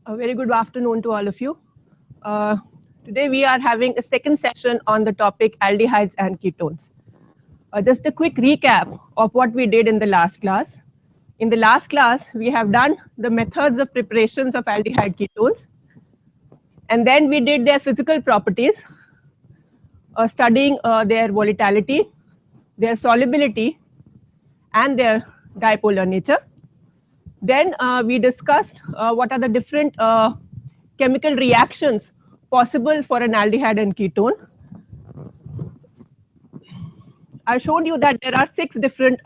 A very good afternoon to all of you. Today we are having a second session on the topic aldehydes and ketones. Just a quick recap of what we did in the last class. In the last class, we have done the methods of preparations of aldehyde ketones, and then we did their physical properties, studying their volatility, their solubility, and their dipolar nature. Then we discussed what are the different chemical reactions possible for an aldehyde and ketone. I showed you that there are 6 different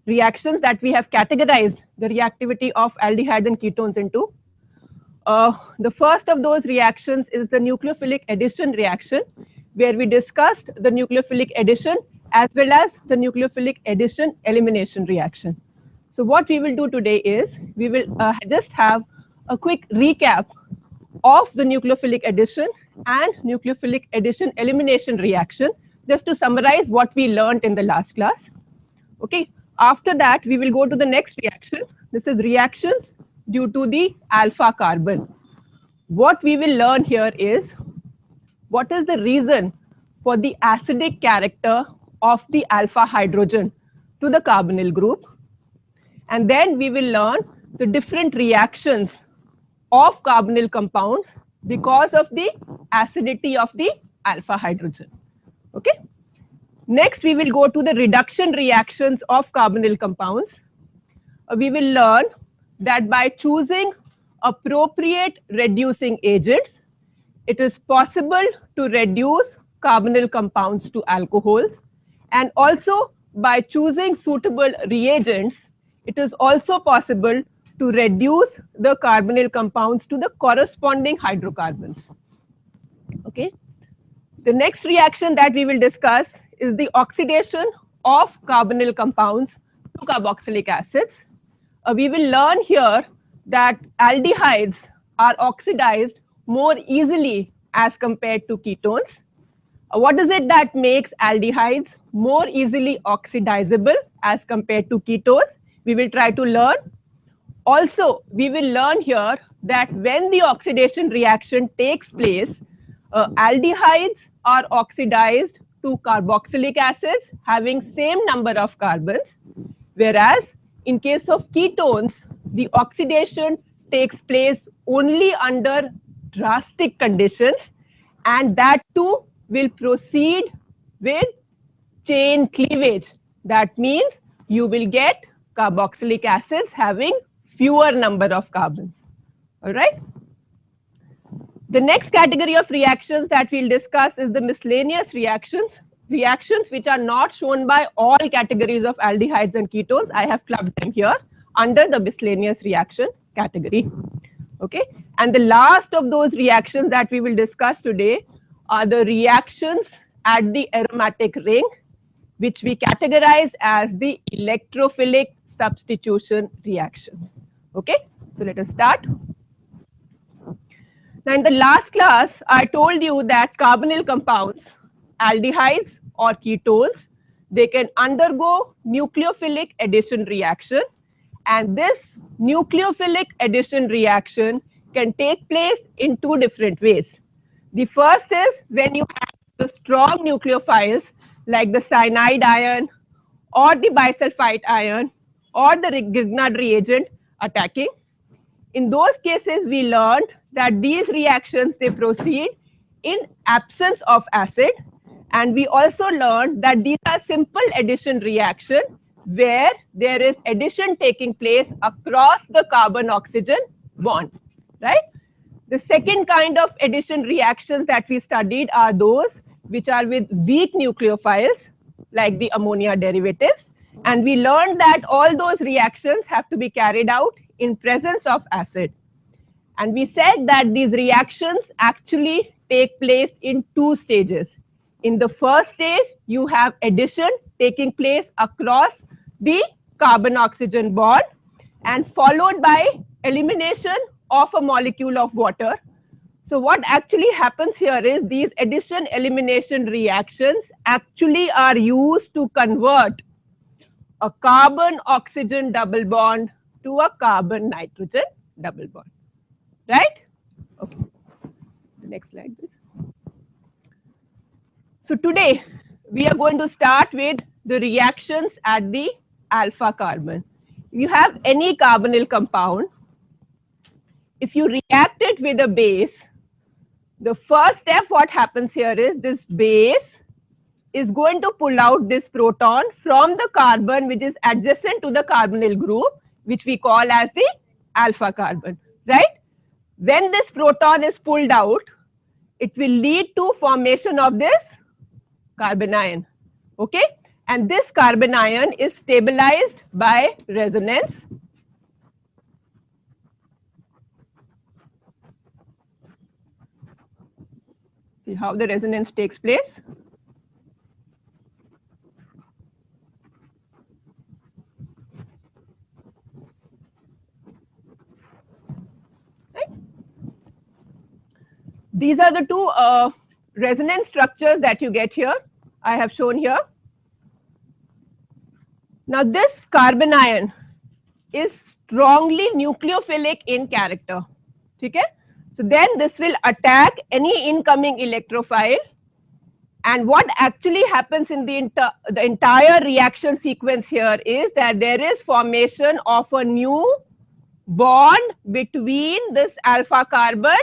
reactions that we have categorized the reactivity of aldehyde and ketones into. The first of those reactions is the nucleophilic addition reaction, where we discussed the nucleophilic addition as well as the nucleophilic addition elimination reaction. So what we will do today is we will just have a quick recap of the nucleophilic addition and nucleophilic addition elimination reaction, just to summarize what we learned in the last class. Okay. After that, we will go to the next reaction. This is reactions due to the alpha carbon. What we will learn here is what is the reason for the acidic character of the alpha hydrogen to the carbonyl group. And then we will learn the different reactions of carbonyl compounds because of the acidity of the alpha hydrogen. Okay. Next, we will go to the reduction reactions of carbonyl compounds. We will learn that by choosing appropriate reducing agents, it is possible to reduce carbonyl compounds to alcohols, and also by choosing suitable reagents, it is also possible to reduce the carbonyl compounds to the corresponding hydrocarbons. Okay. The next reaction that we will discuss is the oxidation of carbonyl compounds to carboxylic acids. We will learn here that aldehydes are oxidized more easily as compared to ketones. What is it that makes aldehydes more easily oxidizable as compared to ketones? We will try to learn. Also, we will learn here that when the oxidation reaction takes place, aldehydes are oxidized to carboxylic acids having same number of carbons, whereas in case of ketones, the oxidation takes place only under drastic conditions, and that too will proceed with chain cleavage. That means you will get carboxylic acids having fewer number of carbons. All right. The next category of reactions that we'll discuss is the miscellaneous reactions, reactions which are not shown by all categories of aldehydes and ketones. I have clubbed them here under the miscellaneous reaction category. Okay. And the last of those reactions that we will discuss today are the reactions at the aromatic ring, which we categorize as the electrophilic substitution reactions. Okay, so let us start. Now, in the last class, I told you that carbonyl compounds, aldehydes or ketones, they can undergo nucleophilic addition reaction, and this nucleophilic addition reaction can take place in 2 different ways. The first is when you have the strong nucleophiles like the cyanide ion or the bisulfite ion or the Grignard reagent attacking. In those cases, we learned that these reactions, they proceed in absence of acid, and we also learned that these are simple addition reaction where there is addition taking place across the carbon-oxygen bond, right? The second kind of addition reactions that we studied are those which are with weak nucleophiles, like the ammonia derivatives. And we learned that all those reactions have to be carried out in presence of acid. And we said that these reactions actually take place in 2 stages. In the first stage, you have addition taking place across the carbon-oxygen bond and followed by elimination of a molecule of water. So what actually happens here is these addition elimination reactions actually are used to convert a carbon-oxygen double bond to a carbon-nitrogen double bond. right? Okay, the next slide, please. So today we are going to start with the reactions at the alpha carbon. You have any carbonyl compound. If you react it with a base, the first step what happens here is this base is going to pull out this proton from the carbon which is adjacent to the carbonyl group, which we call as the alpha carbon, right? When this proton is pulled out, it will lead to formation of this carbon ion, okay? And this carbon ion is stabilized by resonance. See how the resonance takes place. Right? These are the two resonance structures that you get here. I have shown here. Now this carbon ion is strongly nucleophilic in character. Okay? So then this will attack any incoming electrophile, and what actually happens in the entire reaction sequence here is that there is formation of a new bond between this alpha carbon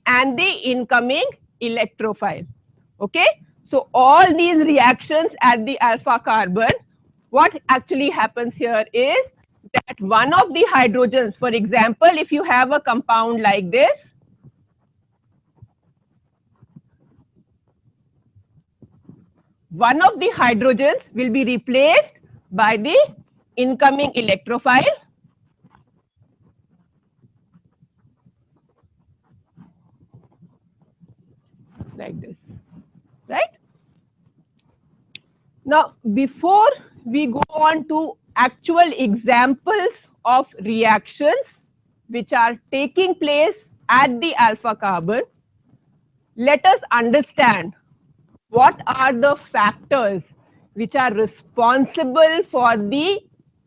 and the incoming electrophile. Okay? So all these reactions at the alpha carbon, what actually happens here is that one of the hydrogens, for example, if you have a compound like this, one of the hydrogens will be replaced by the incoming electrophile. Like this, right? Now, before we go on to actual examples of reactions which are taking place at the alpha carbon, let us understand what are the factors which are responsible for the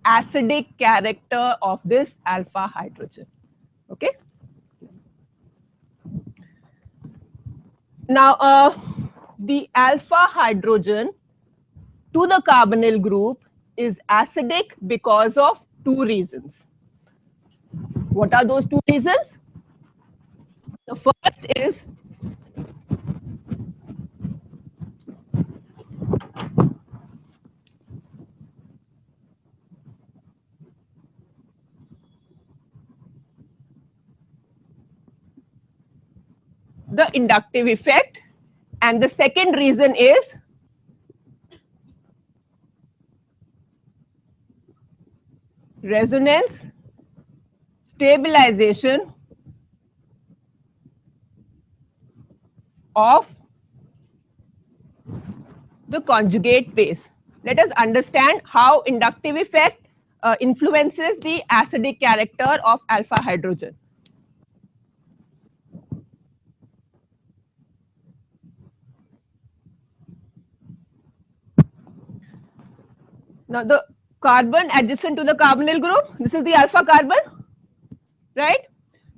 acidic character of this alpha hydrogen. Okay. Now, the alpha hydrogen to the carbonyl group is acidic because of two reasons. What are those two reasons? The first is the inductive effect, and the second reason is resonance stabilization of the conjugate base. Let us understand how inductive effect influences the acidic character of alpha hydrogen. Now, the carbon adjacent to the carbonyl group, this is the alpha carbon, right?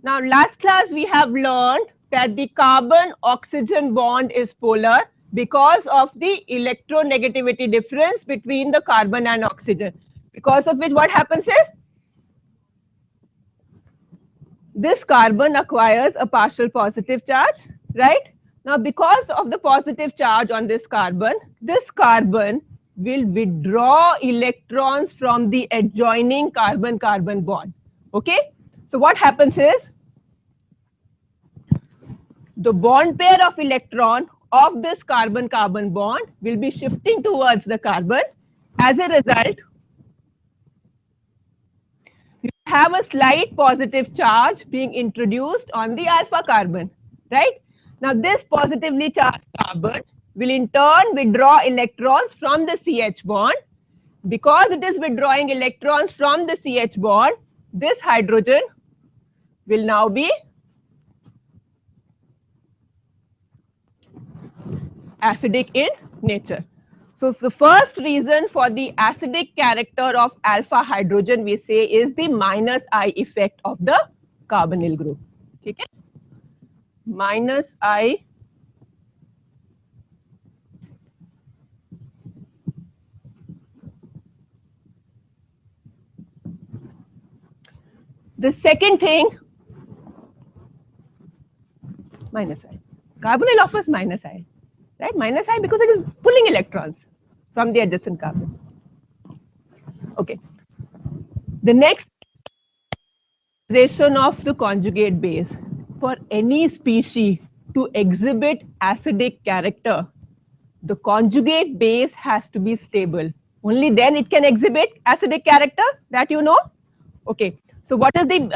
Now, last class we have learned that the carbon-oxygen bond is polar because of the electronegativity difference between the carbon and oxygen. Because of which what happens is, this carbon acquires a partial positive charge, right? Now, because of the positive charge on this carbon will withdraw electrons from the adjoining carbon-carbon bond. Okay? So what happens is, the bond pair of electron of this carbon-carbon bond will be shifting towards the carbon. As a result, you have a slight positive charge being introduced on the alpha carbon, right? Now, this positively charged carbon will in turn withdraw electrons from the CH bond. Because it is withdrawing electrons from the CH bond, this hydrogen will now be acidic in nature. So the first reason for the acidic character of alpha hydrogen we say is the -I effect of the carbonyl group. ठीक है, minus I the second thing minus I. Carbonyl offers minus I, right? Minus I because it is pulling electrons from the adjacent carbon. Okay. The next of the conjugate base for any species to exhibit acidic character, the conjugate base has to be stable. Only then it can exhibit acidic character, that you know. Okay. So what is the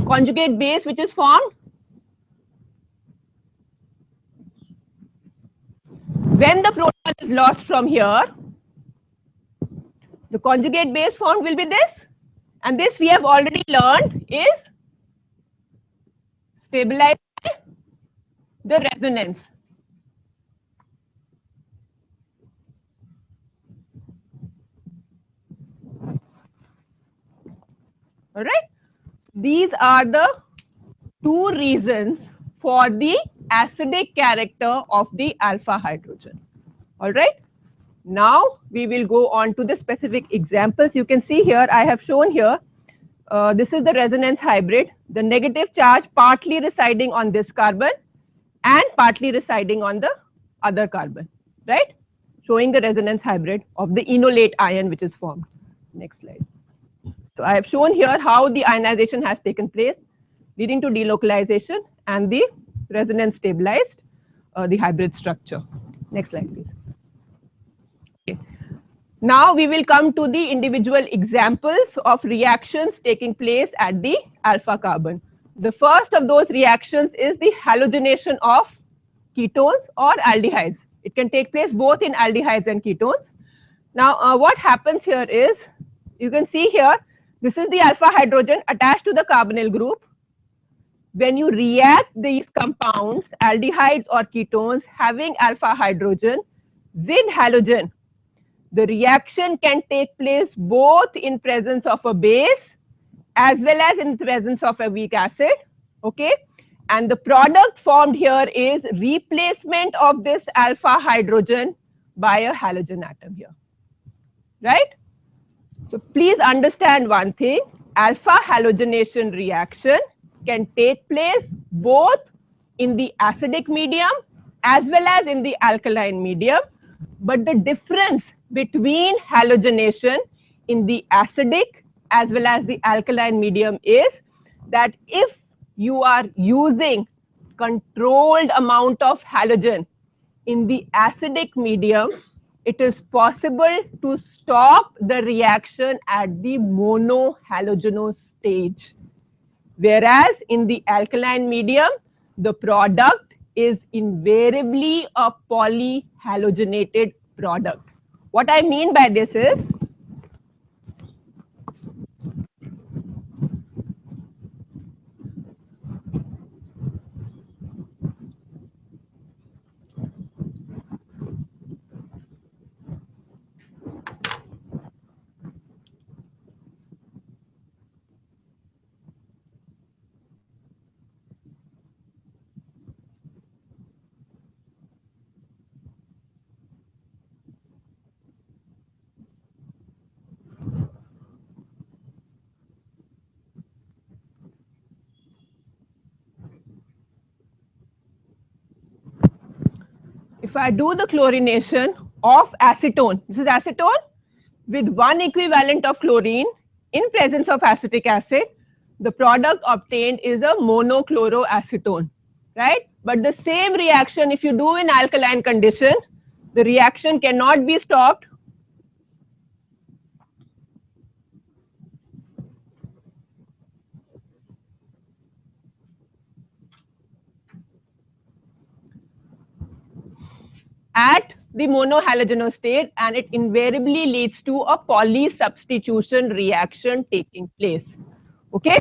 conjugate base which is formed? When the proton is lost from here, the conjugate base formed will be this, and this we have already learned is stabilized by the resonance. All right. These are the two reasons for the acidic character of the alpha hydrogen. All right. Now we will go on to the specific examples. You can see here, I have shown here, this is the resonance hybrid, the negative charge partly residing on this carbon and partly residing on the other carbon, right? Showing the resonance hybrid of the enolate ion which is formed. Next slide. So I have shown here how the ionization has taken place, leading to delocalization and the resonance stabilized the hybrid structure. Next slide, please. Okay. Now we will come to the individual examples of reactions taking place at the alpha carbon. The first of those reactions is the halogenation of ketones or aldehydes. It can take place both in aldehydes and ketones. Now what happens here is, you can see here, this is the alpha hydrogen attached to the carbonyl group. When you react these compounds, aldehydes or ketones having alpha hydrogen with halogen, the reaction can take place both in presence of a base as well as in presence of a weak acid. Okay, and the product formed here is replacement of this alpha hydrogen by a halogen atom here, right? So please understand one thing, alpha halogenation reaction can take place both in the acidic medium as well as in the alkaline medium, but the difference between halogenation in the acidic as well as the alkaline medium is that if you are using controlled amount of halogen in the acidic medium, it is possible to stop the reaction at the monohalogenous stage. Whereas in the alkaline medium, the product is invariably a polyhalogenated product. What I mean by this is, if I do the chlorination of acetone, this is acetone with one equivalent of chlorine in presence of acetic acid, the product obtained is a monochloroacetone, right? But the same reaction if you do in alkaline condition, the reaction cannot be stopped at the monohalogenous state, and it invariably leads to a polysubstitution reaction taking place. Okay.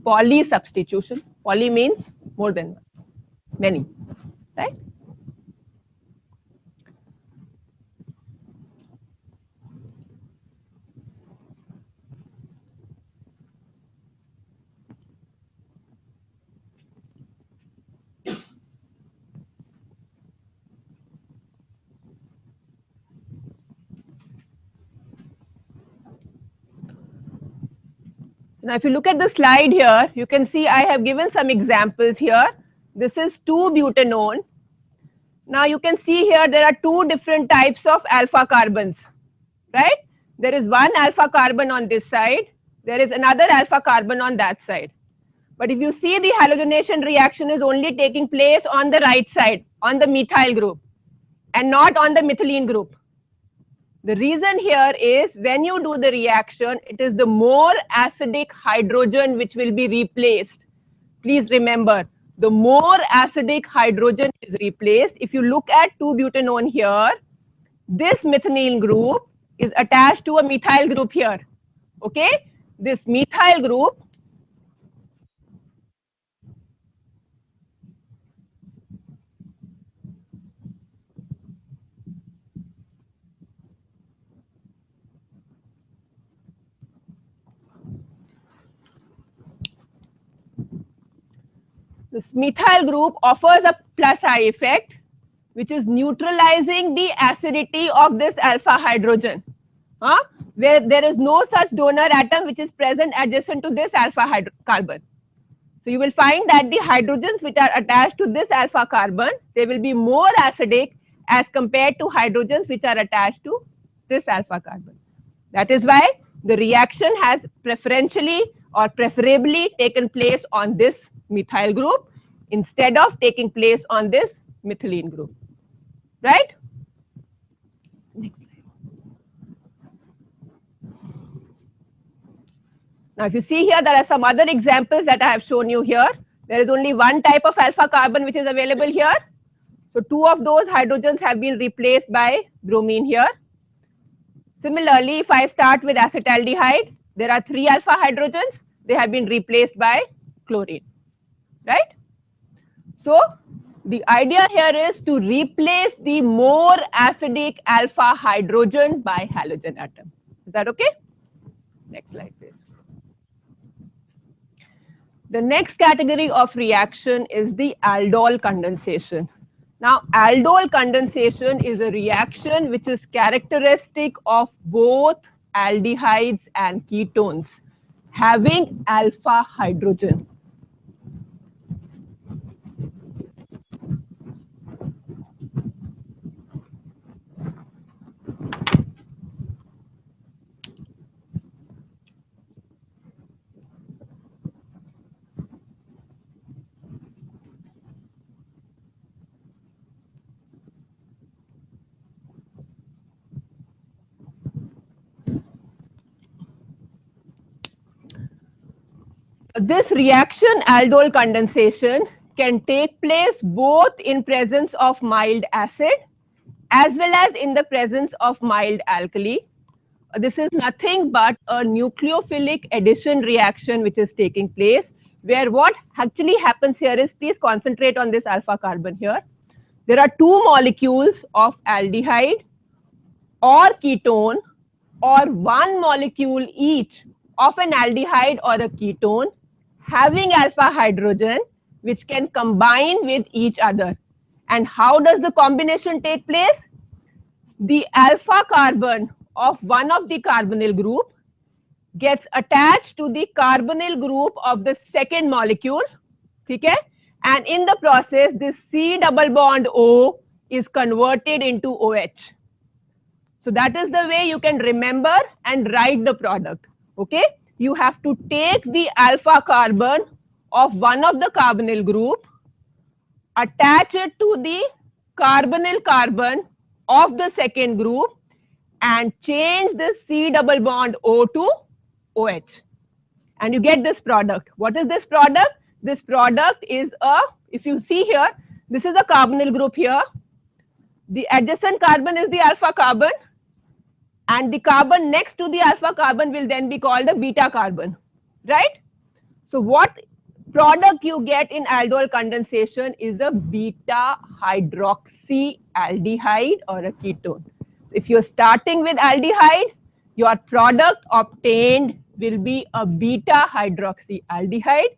Polysubstitution. Poly means more than one, many, right? Now, if you look at the slide here, you can see I have given some examples here. This is 2-butanone. Now, you can see here there are two different types of alpha carbons, right? There is one alpha carbon on this side. There is another alpha carbon on that side. But if you see, the halogenation reaction is only taking place on the right side, on the methyl group, and not on the methylene group. The reason here is when you do the reaction, it is the more acidic hydrogen which will be replaced. Please remember, the more acidic hydrogen is replaced. If you look at 2-butanone here, this methanyl group is attached to a methyl group here. Okay? This methyl group this methyl group offers a plus I effect, which is neutralizing the acidity of this alpha hydrogen, where there is no such donor atom which is present adjacent to this alpha carbon. So you will find that the hydrogens which are attached to this alpha carbon, they will be more acidic as compared to hydrogens which are attached to this alpha carbon. That is why the reaction has preferentially or preferably taken place on this methyl group instead of taking place on this methylene group. Right? Next slide. Now, if you see here, there are some other examples that I have shown you here. There is only one type of alpha carbon which is available here. So, two of those hydrogens have been replaced by bromine here. Similarly, if I start with acetaldehyde, there are 3 alpha hydrogens. They have been replaced by chlorine. Right? So, the idea here is to replace the more acidic alpha hydrogen by halogen atom. Is that okay? Next slide, please. The next category of reaction is the aldol condensation. Now, aldol condensation is a reaction which is characteristic of both aldehydes and ketones having alpha hydrogen. This reaction, aldol condensation, can take place both in presence of mild acid as well as in the presence of mild alkali. This is nothing but a nucleophilic addition reaction which is taking place, where what actually happens here is, please concentrate on this alpha carbon here. There are 2 molecules of aldehyde or ketone, or 1 molecule each of an aldehyde or a ketone having alpha hydrogen which can combine with each other. And how does the combination take place? The alpha carbon of one of the carbonyl group gets attached to the carbonyl group of the second molecule, okay? And in the process, this C double bond O is converted into OH. So that is the way you can remember and write the product, okay? You have to take the alpha carbon of one of the carbonyl group, attach it to the carbonyl carbon of the second group, and change this C double bond O to OH. And you get this product. What is this product? This product is a, if you see here, this is a carbonyl group here. The adjacent carbon is the alpha carbon, and the carbon next to the alpha carbon will then be called a beta carbon, right? So what product you get in aldol condensation is a beta hydroxy aldehyde or a ketone. If you're starting with aldehyde, your product obtained will be a beta hydroxy aldehyde.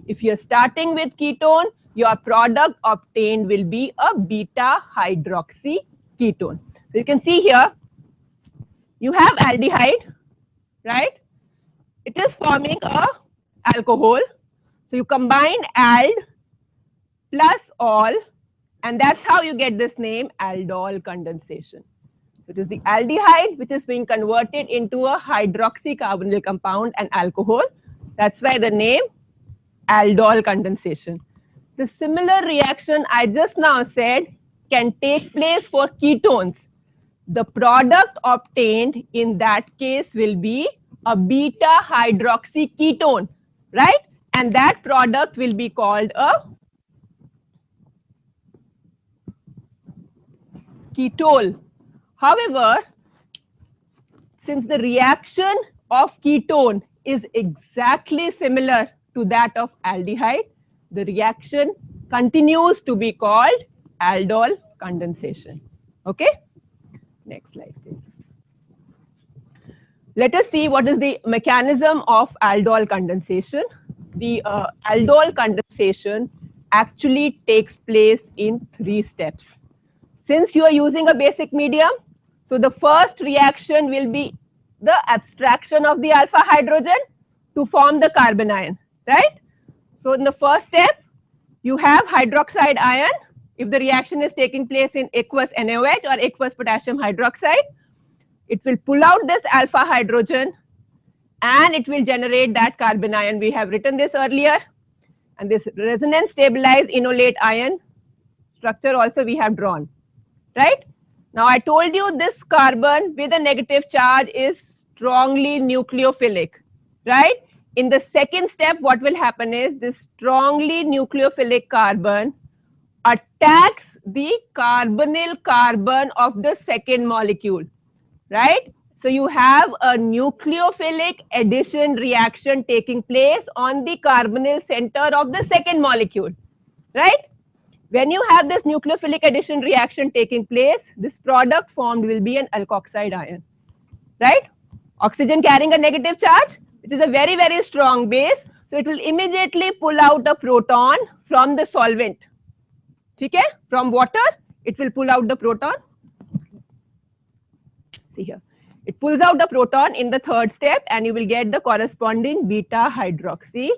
If you're starting with ketone, your product obtained will be a beta hydroxy ketone. So you can see here, you have aldehyde, right? it is forming a alcohol. So you combine ald plus ol, and that's how you get this name aldol condensation. So it is the aldehyde which is being converted into a hydroxycarbonyl compound and alcohol. That's why the name aldol condensation. The similar reaction I just now said can take place for ketones. The product obtained in that case will be a beta hydroxyketone, right? And that product will be called a ketol. However, since the reaction of ketone is exactly similar to that of aldehyde, the reaction continues to be called aldol condensation. Okay? Next slide, please. Let us see what is the mechanism of aldol condensation. The aldol condensation actually takes place in 3 steps. Since you are using a basic medium, so the first reaction will be the abstraction of the alpha hydrogen to form the carbon ion, right? So in the first step, you have hydroxide ion. If the reaction is taking place in aqueous NaOH or aqueous potassium hydroxide, it will pull out this alpha hydrogen and it will generate that carbon ion. We have written this earlier. And this resonance stabilized enolate ion structure also we have drawn, right? Now I told you this carbon with a negative charge is strongly nucleophilic, right? In the second step, what will happen is this strongly nucleophilic carbon attacks the carbonyl carbon of the second molecule, right? So you have a nucleophilic addition reaction taking place on the carbonyl center of the second molecule, right? When you have this nucleophilic addition reaction taking place, this product formed will be an alkoxide ion, right? Oxygen carrying a negative charge, which is a very, very strong base. So it will immediately pull out a proton from the solvent. Okay? From water, it will pull out the proton. See here. It pulls out the proton in the third step and you will get the corresponding beta hydroxy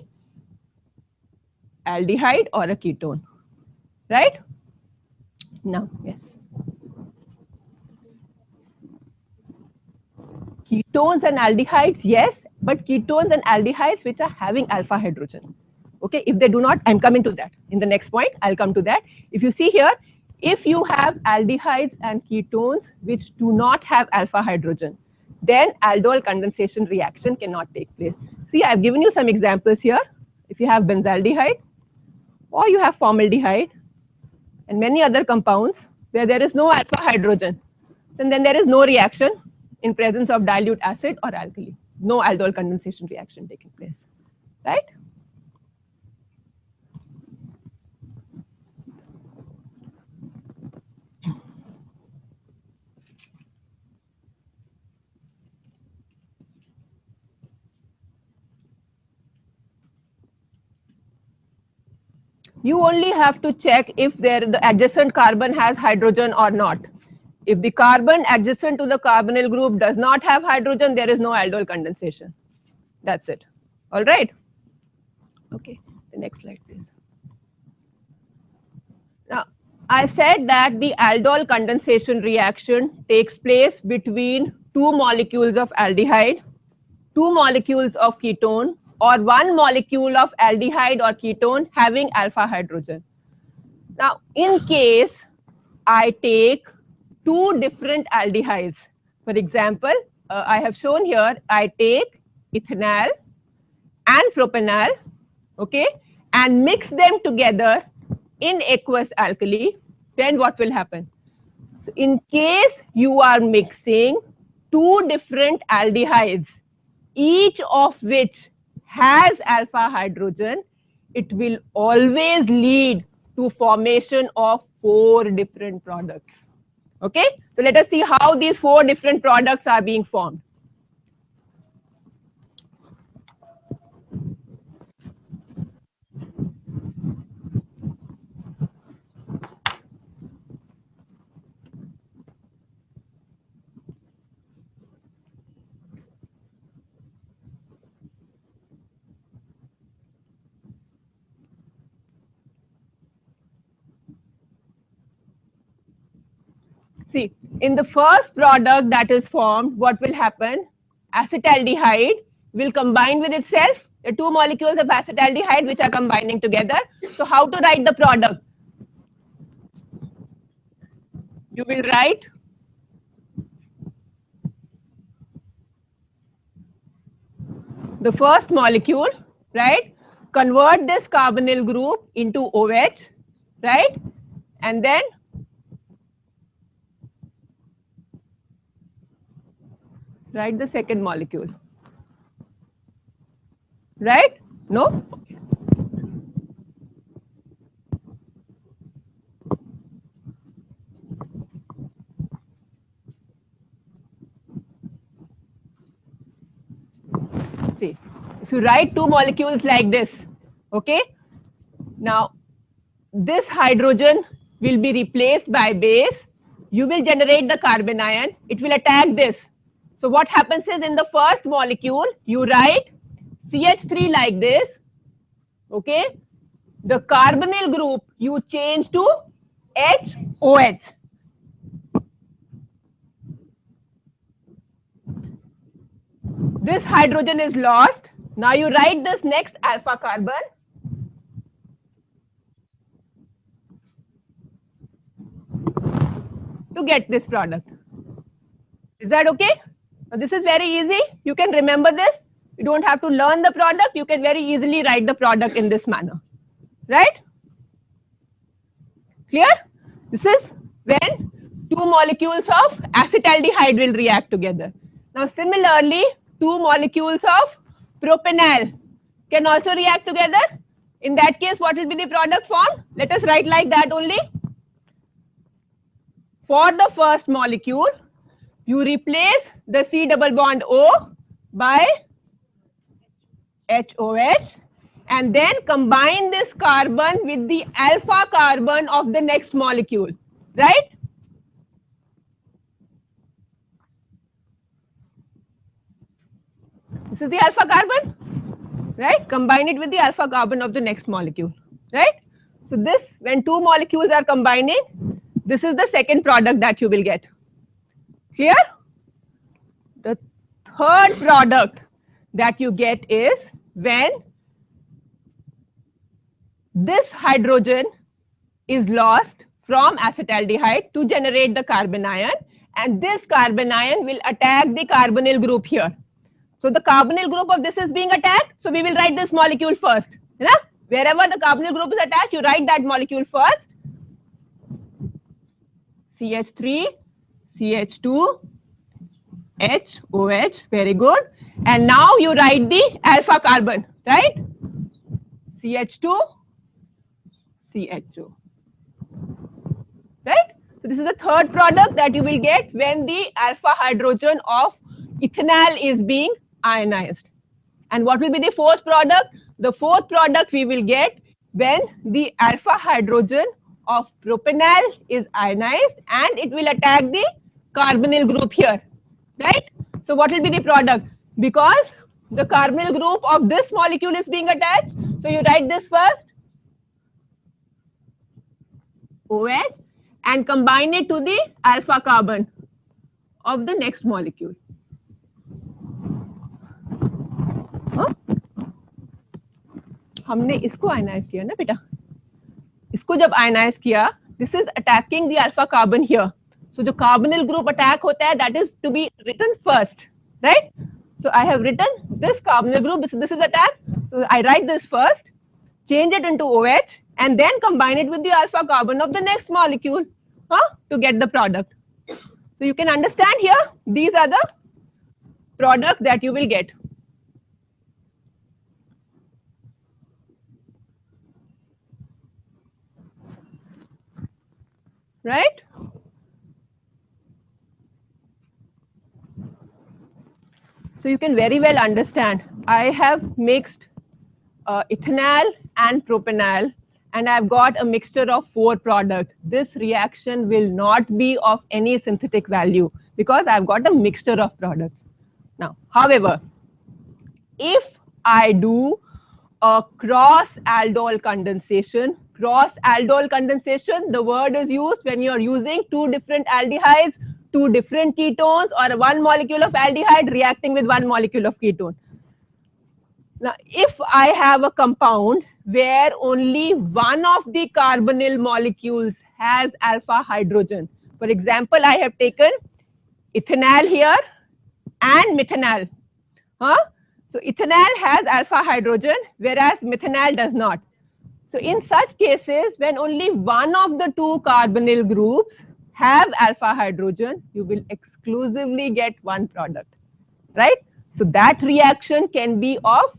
aldehyde or a ketone. Right? Now, yes. Ketones and aldehydes, yes, but ketones and aldehydes which are having alpha hydrogen. Okay, if they do not, I'm coming to that. In the next point, I'll come to that. If you see here, if you have aldehydes and ketones which do not have alpha hydrogen, then aldol condensation reaction cannot take place. See, I've given you some examples here. If you have benzaldehyde or you have formaldehyde and many other compounds where there is no alpha hydrogen, and then there is no reaction in presence of dilute acid or alkali. No aldol condensation reaction taking place, right? You only have to check if the adjacent carbon has hydrogen or not. If the carbon adjacent to the carbonyl group does not have hydrogen, there is no aldol condensation. That's it. All right. Okay. The next slide, please. Now, I said that the aldol condensation reaction takes place between 2 molecules of aldehyde, 2 molecules of ketone, or 1 molecule of aldehyde or ketone having alpha hydrogen. Now, in case I take 2 different aldehydes, for example, I have shown here, I take ethanol and propanol, okay, and mix them together in aqueous alkali, then what will happen? So in case you are mixing 2 different aldehydes, each of which has alpha hydrogen, it will always lead to formation of 4 different products. Okay, so let us see how these 4 different products are being formed. See, in the first product that is formed, what will happen? Acetaldehyde will combine with itself. The two molecules of acetaldehyde which are combining together. So how to write the product? You will write the first molecule, right? Convert this carbonyl group into OH, right? And then write the second molecule, right? No? See, if you write two molecules like this, okay? Now, this hydrogen will be replaced by base. You will generate the carbon ion. It will attack this. So what happens is in the first molecule, you write CH3 like this, okay? The carbonyl group you change to HOH. This hydrogen is lost. Now you write this next alpha carbon. To get this product. Is that okay? Now this is very easy. You can remember this. You don't have to learn the product. You can very easily write the product in this manner. Right? Clear? This is when two molecules of acetaldehyde will react together. Now similarly, two molecules of propanol can also react together. In that case, what will be the product formed? Let us write like that only. For the first molecule, you replace the C double bond O by HOH and then combine this carbon with the alpha carbon of the next molecule, right? This is the alpha carbon, right? Combine it with the alpha carbon of the next molecule, right? So this, when two molecules are combining, this is the second product that you will get. Clear? The third product that you get is when this hydrogen is lost from acetaldehyde to generate the carbon ion, and this carbon ion will attack the carbonyl group here. So the carbonyl group of this is being attacked, so we will write this molecule first. You know? Wherever the carbonyl group is attached, you write that molecule first. CH3, CH2, HOH, very good. And now you write the alpha carbon, right? CH2, CHO. Right? So this is the third product that you will get when the alpha hydrogen of ethanol is being ionized. And what will be the fourth product? The fourth product we will get when the alpha hydrogen of propanol is ionized and it will attack the carbonyl group here, right? So what will be the product? Because the carbonyl group of this molecule is being attached, so you write this first, OH, and combine it to the alpha carbon of the next molecule. हमने इसको ionise किया ना बेटा, इसको जब ionise किया, this is attacking the alpha carbon here. So the carbonyl group attack होता है, that is to be written first, right? So I have written this carbonyl group, this is attack. So I write this first, change it into OH, and then combine it with the alpha carbon of the next molecule to get the product. So you can understand here, these are the products that you will get. Right? So you can very well understand, I have mixed ethanol and propanol, and I've got a mixture of 4 products. This reaction will not be of any synthetic value because I've got a mixture of products. Now, however, if I do a cross aldol condensation Cross aldol condensation, the word is used when you are using two different aldehydes, two different ketones, or one molecule of aldehyde reacting with one molecule of ketone. Now, if I have a compound where only one of the carbonyl molecules has alpha hydrogen, for example, I have taken ethanol here and methanol. So ethanol has alpha hydrogen, whereas methanol does not. So in such cases, when only one of the two carbonyl groups have alpha hydrogen, you will exclusively get one product, right? So that reaction can be of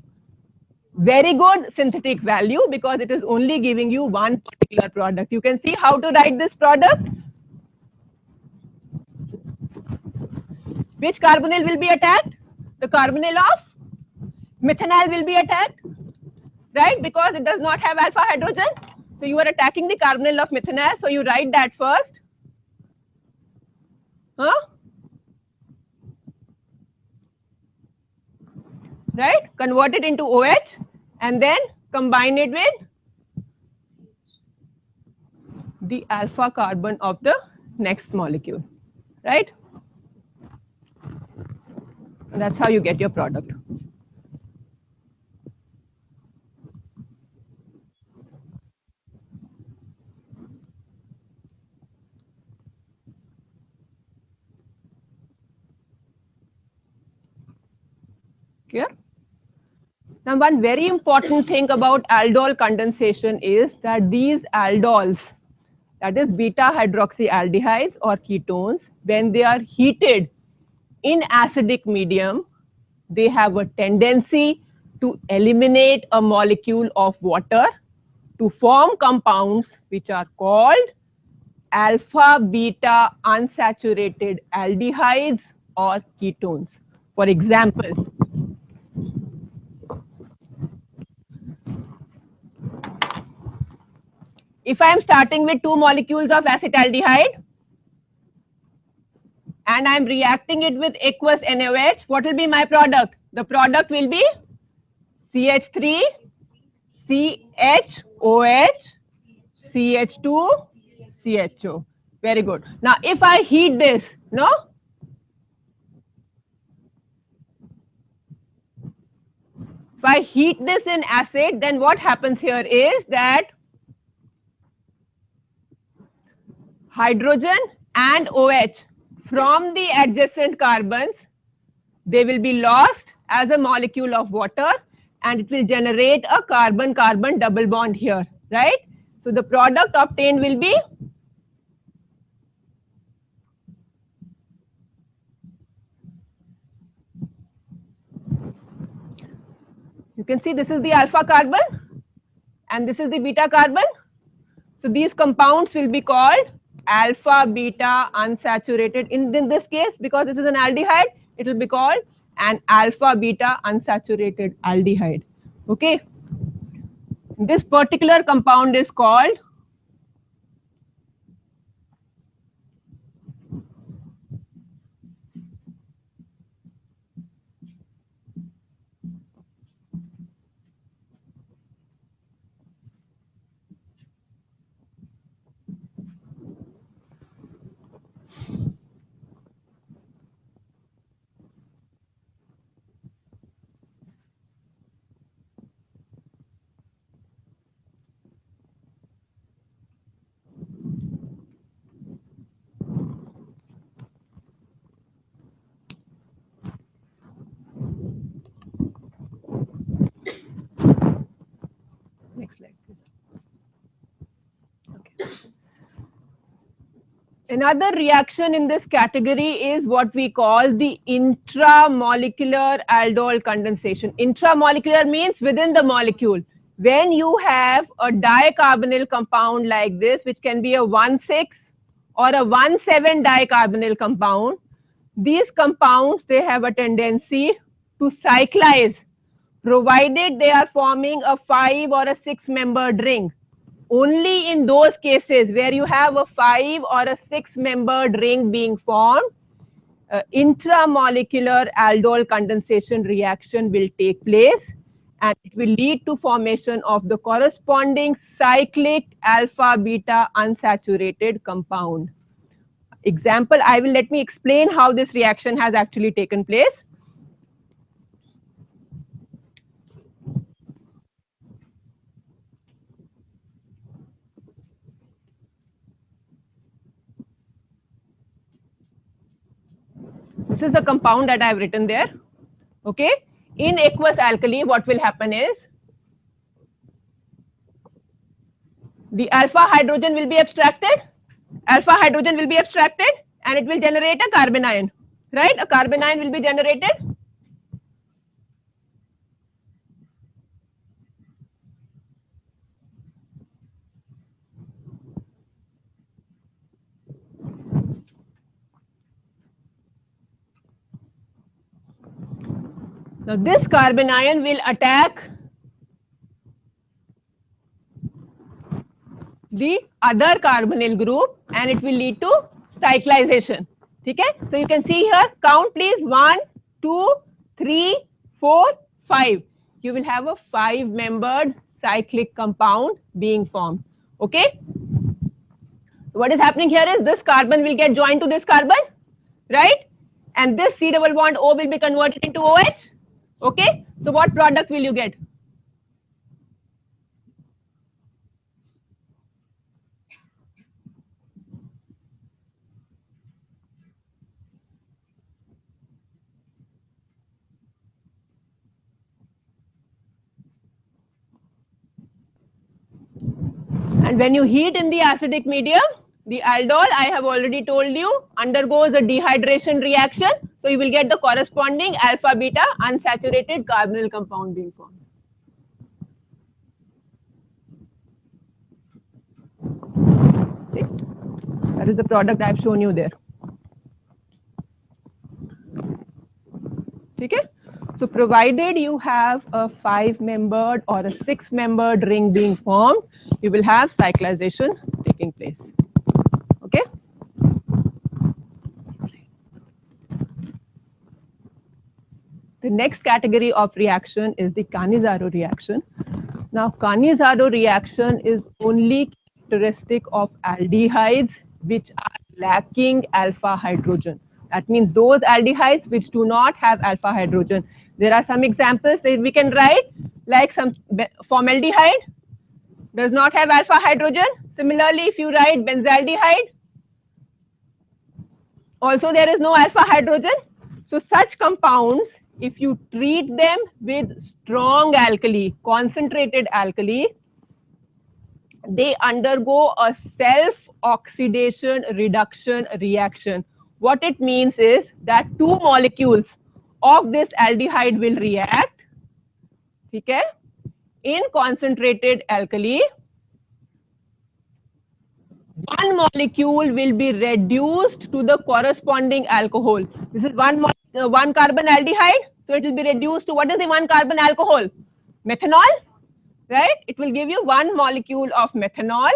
very good synthetic value because it is only giving you one particular product. You can see how to write this product. Which carbonyl will be attacked? The carbonyl of methanol will be attacked, right? Because it does not have alpha hydrogen. So you are attacking the carbonyl of methanol. So you write that first. Right? Convert it into OH and then combine it with the alpha carbon of the next molecule, right? And that's how you get your product. Clear? Now, one very important thing about aldol condensation is that these aldols, that is beta hydroxyaldehydes or ketones, when they are heated in acidic medium, they have a tendency to eliminate a molecule of water to form compounds which are called alpha beta unsaturated aldehydes or ketones. For example, if I am starting with two molecules of acetaldehyde and I am reacting it with aqueous NaOH, what will be my product? The product will be CH3, CHOH, CH2, CHO. Very good. Now, if I heat this, no? If I heat this in acid, then what happens here is that hydrogen and OH from the adjacent carbons, they will be lost as a molecule of water and it will generate a carbon-carbon double bond here, right? So the product obtained will be you can see this is the alpha carbon and this is the beta carbon. So these compounds will be called alpha beta unsaturated. In this case, because it is an aldehyde, it will be called an alpha beta unsaturated aldehyde. Okay. This particular compound is called next slide, please. Okay. Another reaction in this category is what we call the intramolecular aldol condensation. Intramolecular means within the molecule. When you have a dicarbonyl compound like this, which can be a 1,6 or a 1,7 dicarbonyl compound, these compounds, they have a tendency to cyclize, provided they are forming a 5 or a 6-membered ring. Only in those cases where you have a 5 or a 6-membered ring being formed, intramolecular aldol condensation reaction will take place. and it will lead to formation of the corresponding cyclic alpha beta unsaturated compound. Example, let me explain how this reaction has actually taken place. This is the compound that I have written there. Okay. In aqueous alkali, what will happen is the alpha hydrogen will be abstracted. Alpha hydrogen will be abstracted and it will generate a carbon ion. Right? A carbon ion will be generated. Now this carbon ion will attack the other carbonyl group and it will lead to cyclization. Okay? So you can see here, count please, 1, 2, 3, 4, 5. You will have a 5-membered cyclic compound being formed. Okay? What is happening here is this carbon will get joined to this carbon, right? And this C double bond O will be converted into OH. Okay? So what product will you get? And when you heat in the acidic medium, the aldol, I have already told you, undergoes a dehydration reaction. So you will get the corresponding alpha beta unsaturated carbonyl compound being formed. See? That is the product I have shown you there. Okay? So provided you have a 5-membered or a 6-membered ring being formed, you will have cyclization taking place. Okay? The next category of reaction is the Cannizzaro reaction. Now, Cannizzaro reaction is only characteristic of aldehydes which are lacking alpha hydrogen. That means those aldehydes which do not have alpha hydrogen. There are some examples that we can write, like some formaldehyde does not have alpha hydrogen. Similarly, if you write benzaldehyde, also there is no alpha hydrogen. So such compounds, if you treat them with strong alkali, concentrated alkali, they undergo a self-oxidation reduction reaction. What it means is that 2 molecules of this aldehyde will react, okay, in concentrated alkali. 1 molecule will be reduced to the corresponding alcohol. This is one carbon aldehyde, so it will be reduced to, what is the 1 carbon alcohol? Methanol, right? It will give you 1 molecule of methanol,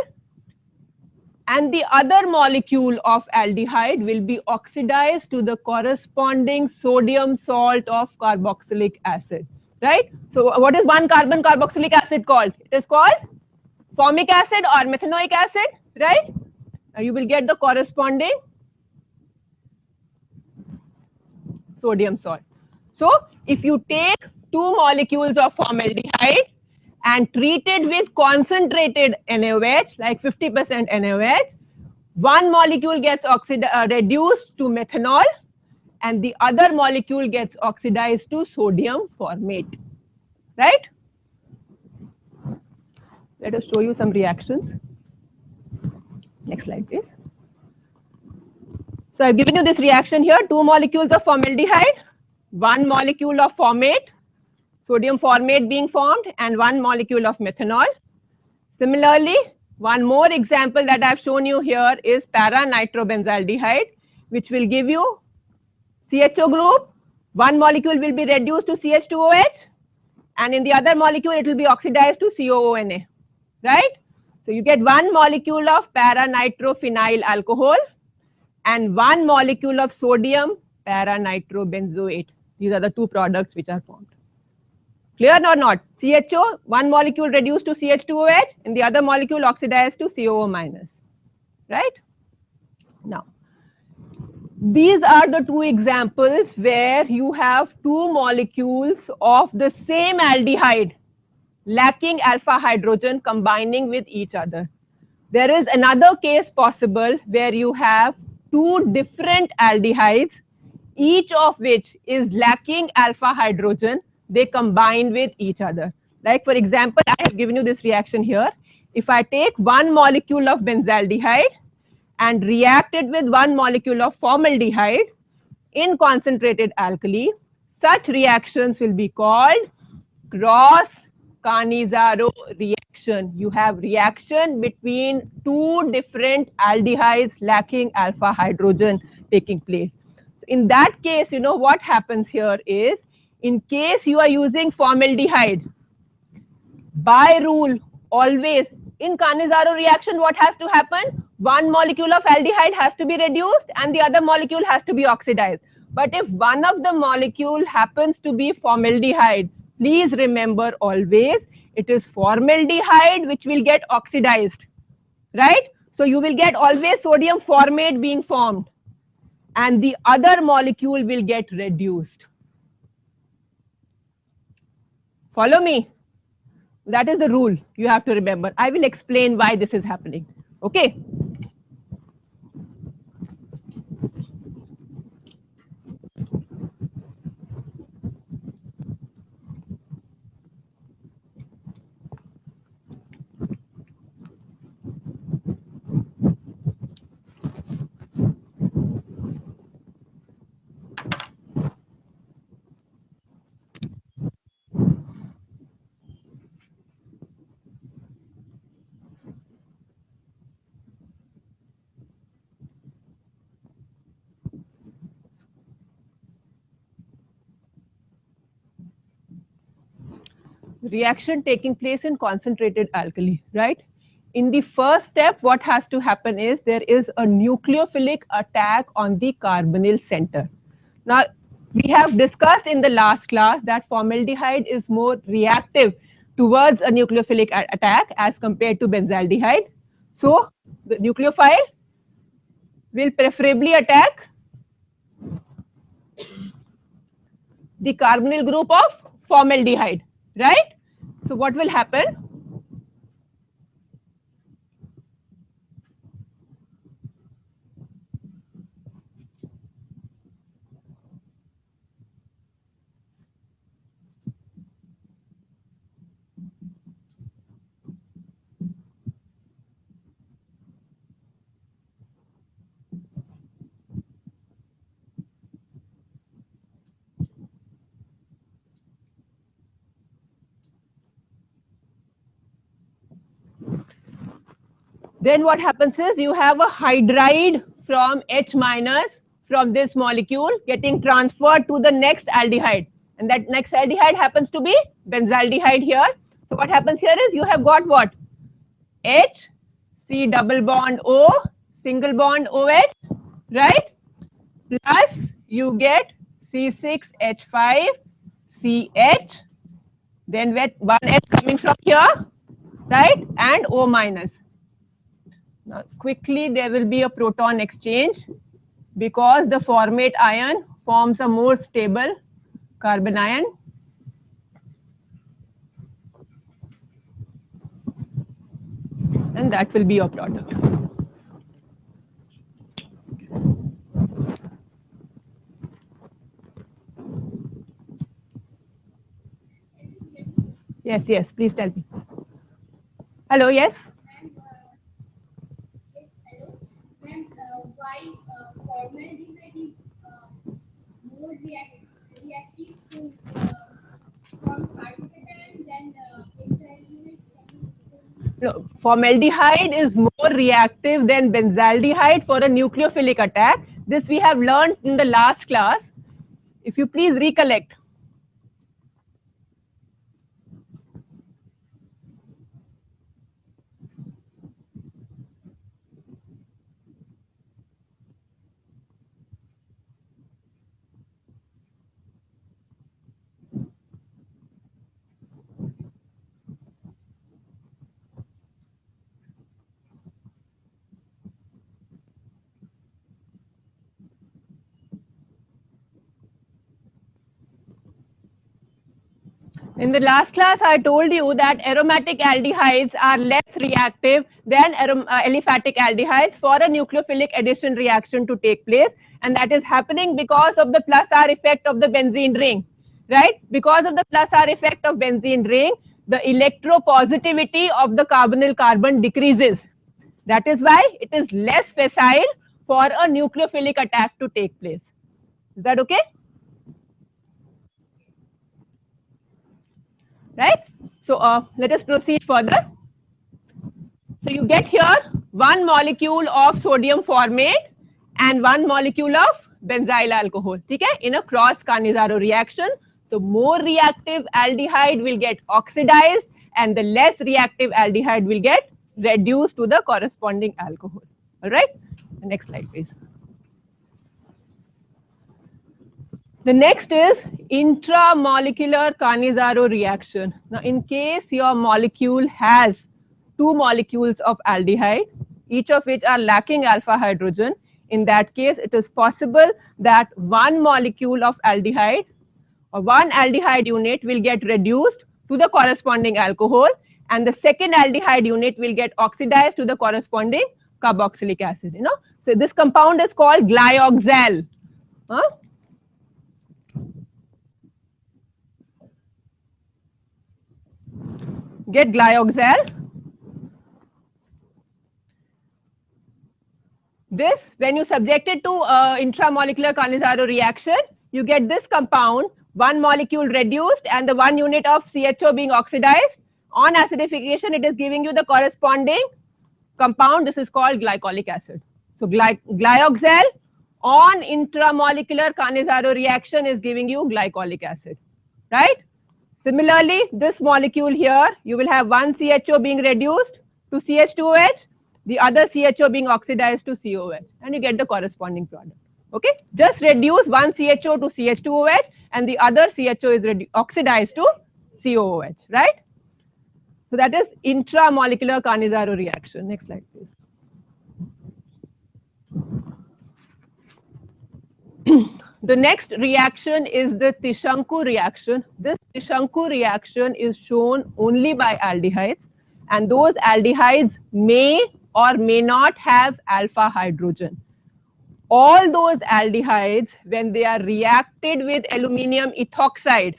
and the other molecule of aldehyde will be oxidized to the corresponding sodium salt of carboxylic acid, right? So what is 1 carbon carboxylic acid called? It is called formic acid or methanoic acid, right? You will get the corresponding sodium salt. So if you take 2 molecules of formaldehyde and treat it with concentrated NaOH, like 50% NaOH, 1 molecule gets reduced to methanol and the other molecule gets oxidized to sodium formate, right? Let us show you some reactions. Next slide, please. So I've given you this reaction here, 2 molecules of formaldehyde, 1 molecule of formate, sodium formate being formed, and 1 molecule of methanol. Similarly, one more example that I've shown you here is para-nitrobenzaldehyde, which will give you CHO group. 1 molecule will be reduced to CH2OH, and in the other molecule, it will be oxidized to COONA, right? So you get 1 molecule of para-nitrophenyl alcohol and 1 molecule of sodium para-nitrobenzoate. These are the 2 products which are formed. Clear or not? CHO, one molecule reduced to CH2OH and the other molecule oxidized to COO minus. Right? Now, these are the two examples where you have two molecules of the same aldehyde lacking alpha hydrogen combining with each other. There is another case possible where you have two different aldehydes, each of which is lacking alpha hydrogen. They combine with each other. Like for example, I have given you this reaction here. If I take one molecule of benzaldehyde and react it with one molecule of formaldehyde in concentrated alkali, such reactions will be called cross Cannizzaro reaction. You have reaction between two different aldehydes lacking alpha hydrogen taking place. So in that case, you know what happens here is, in case you are using formaldehyde, by rule, always in Cannizzaro reaction, what has to happen? One molecule of aldehyde has to be reduced and the other molecule has to be oxidized. But if one of the molecule happens to be formaldehyde, please remember always it is formaldehyde which will get oxidized, right? So you will get always sodium formate being formed and the other molecule will get reduced. Follow me? That is the rule you have to remember. I will explain why this is happening. Okay. Reaction taking place in concentrated alkali, right? In the first step, what has to happen is there is a nucleophilic attack on the carbonyl center. Now, we have discussed in the last class that formaldehyde is more reactive towards a nucleophilic attack as compared to benzaldehyde. So, the nucleophile will preferably attack the carbonyl group of formaldehyde, right? So, what will happen? Then what happens is you have a hydride from H minus from this molecule getting transferred to the next aldehyde. And that next aldehyde happens to be benzaldehyde here. So what happens here is you have got what? H, C double bond O, single bond OH, right? Plus you get C6H5, CH, then with one H coming from here, right? And O minus. Now, quickly there will be a proton exchange because the formate ion forms a more stable carbon ion. And that will be your product. Yes, yes, please tell me. Hello, yes? Why formaldehyde is more reactive to from carbocation than benzaldehyde? No, formaldehyde is more reactive than benzaldehyde for a nucleophilic attack. This we have learned in the last class. If you please recollect. In the last class, I told you that aromatic aldehydes are less reactive than aliphatic aldehydes for a nucleophilic addition reaction to take place, and that is happening because of the plus R effect of the benzene ring, right? Because of the plus R effect of benzene ring, the electropositivity of the carbonyl carbon decreases. That is why it is less facile for a nucleophilic attack to take place. Is that okay? Right? So let us proceed further. So you get here one molecule of sodium formate and one molecule of benzyl alcohol. Okay? In a cross Cannizzaro reaction. So more reactive aldehyde will get oxidized and the less reactive aldehyde will get reduced to the corresponding alcohol. All right? The next slide, please. The next is intramolecular Cannizzaro reaction. Now, in case your molecule has two molecules of aldehyde, each of which are lacking alpha hydrogen, in that case, it is possible that one molecule of aldehyde or one aldehyde unit will get reduced to the corresponding alcohol and the second aldehyde unit will get oxidized to the corresponding carboxylic acid. You know, so this compound is called glyoxal. Huh? Get glyoxal. This, when you subject it to intramolecular Cannizzaro reaction, you get this compound, one molecule reduced and the one unit of CHO being oxidized. On acidification, it is giving you the corresponding compound. This is called glycolic acid. So glyoxal on intramolecular Cannizzaro reaction is giving you glycolic acid, right? Similarly, this molecule here, you will have one CHO being reduced to CH2OH, the other CHO being oxidized to COOH, and you get the corresponding product. Okay, just reduce one CHO to CH2OH and the other CHO is oxidized to COOH, right? So that is intramolecular Cannizzaro reaction. Next slide, please. The next reaction is the Tishanku reaction. This Tishanku reaction is shown only by aldehydes, and those aldehydes may or may not have alpha hydrogen. All those aldehydes, when they are reacted with aluminium ethoxide,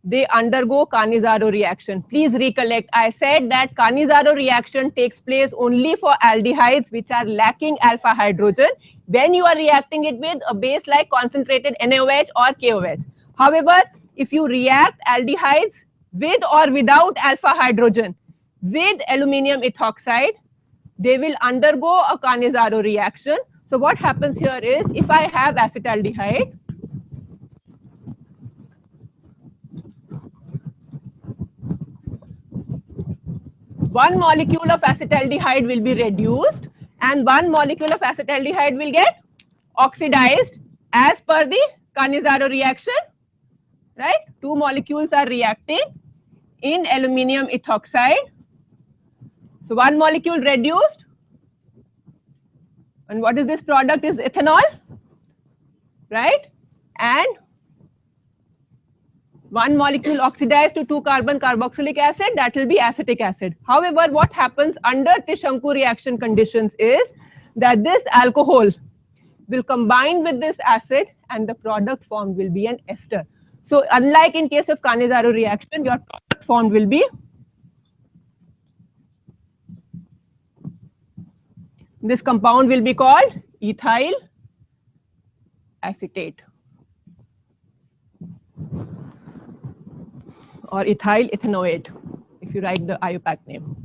they undergo Cannizzaro reaction. Please recollect, I said that Cannizzaro reaction takes place only for aldehydes which are lacking alpha hydrogen when you are reacting it with a base like concentrated NaOH or KOH. However, if you react aldehydes with or without alpha hydrogen with aluminium ethoxide, they will undergo a Cannizzaro reaction. So what happens here is, if I have acetaldehyde, one molecule of acetaldehyde will be reduced and one molecule of acetaldehyde will get oxidized as per the Cannizzaro reaction, right? Two molecules are reacting in aluminium ethoxide. So one molecule reduced, and what is this product? Is ethanol, right? And one molecule oxidized to 2-carbon carboxylic acid, that will be acetic acid. However, what happens under Tishanku reaction conditions is that this alcohol will combine with this acid and the product formed will be an ester. So unlike in case of Cannizzaro reaction, your product formed will be, this compound will be called ethyl acetate or ethyl ethanoate if you write the IUPAC name,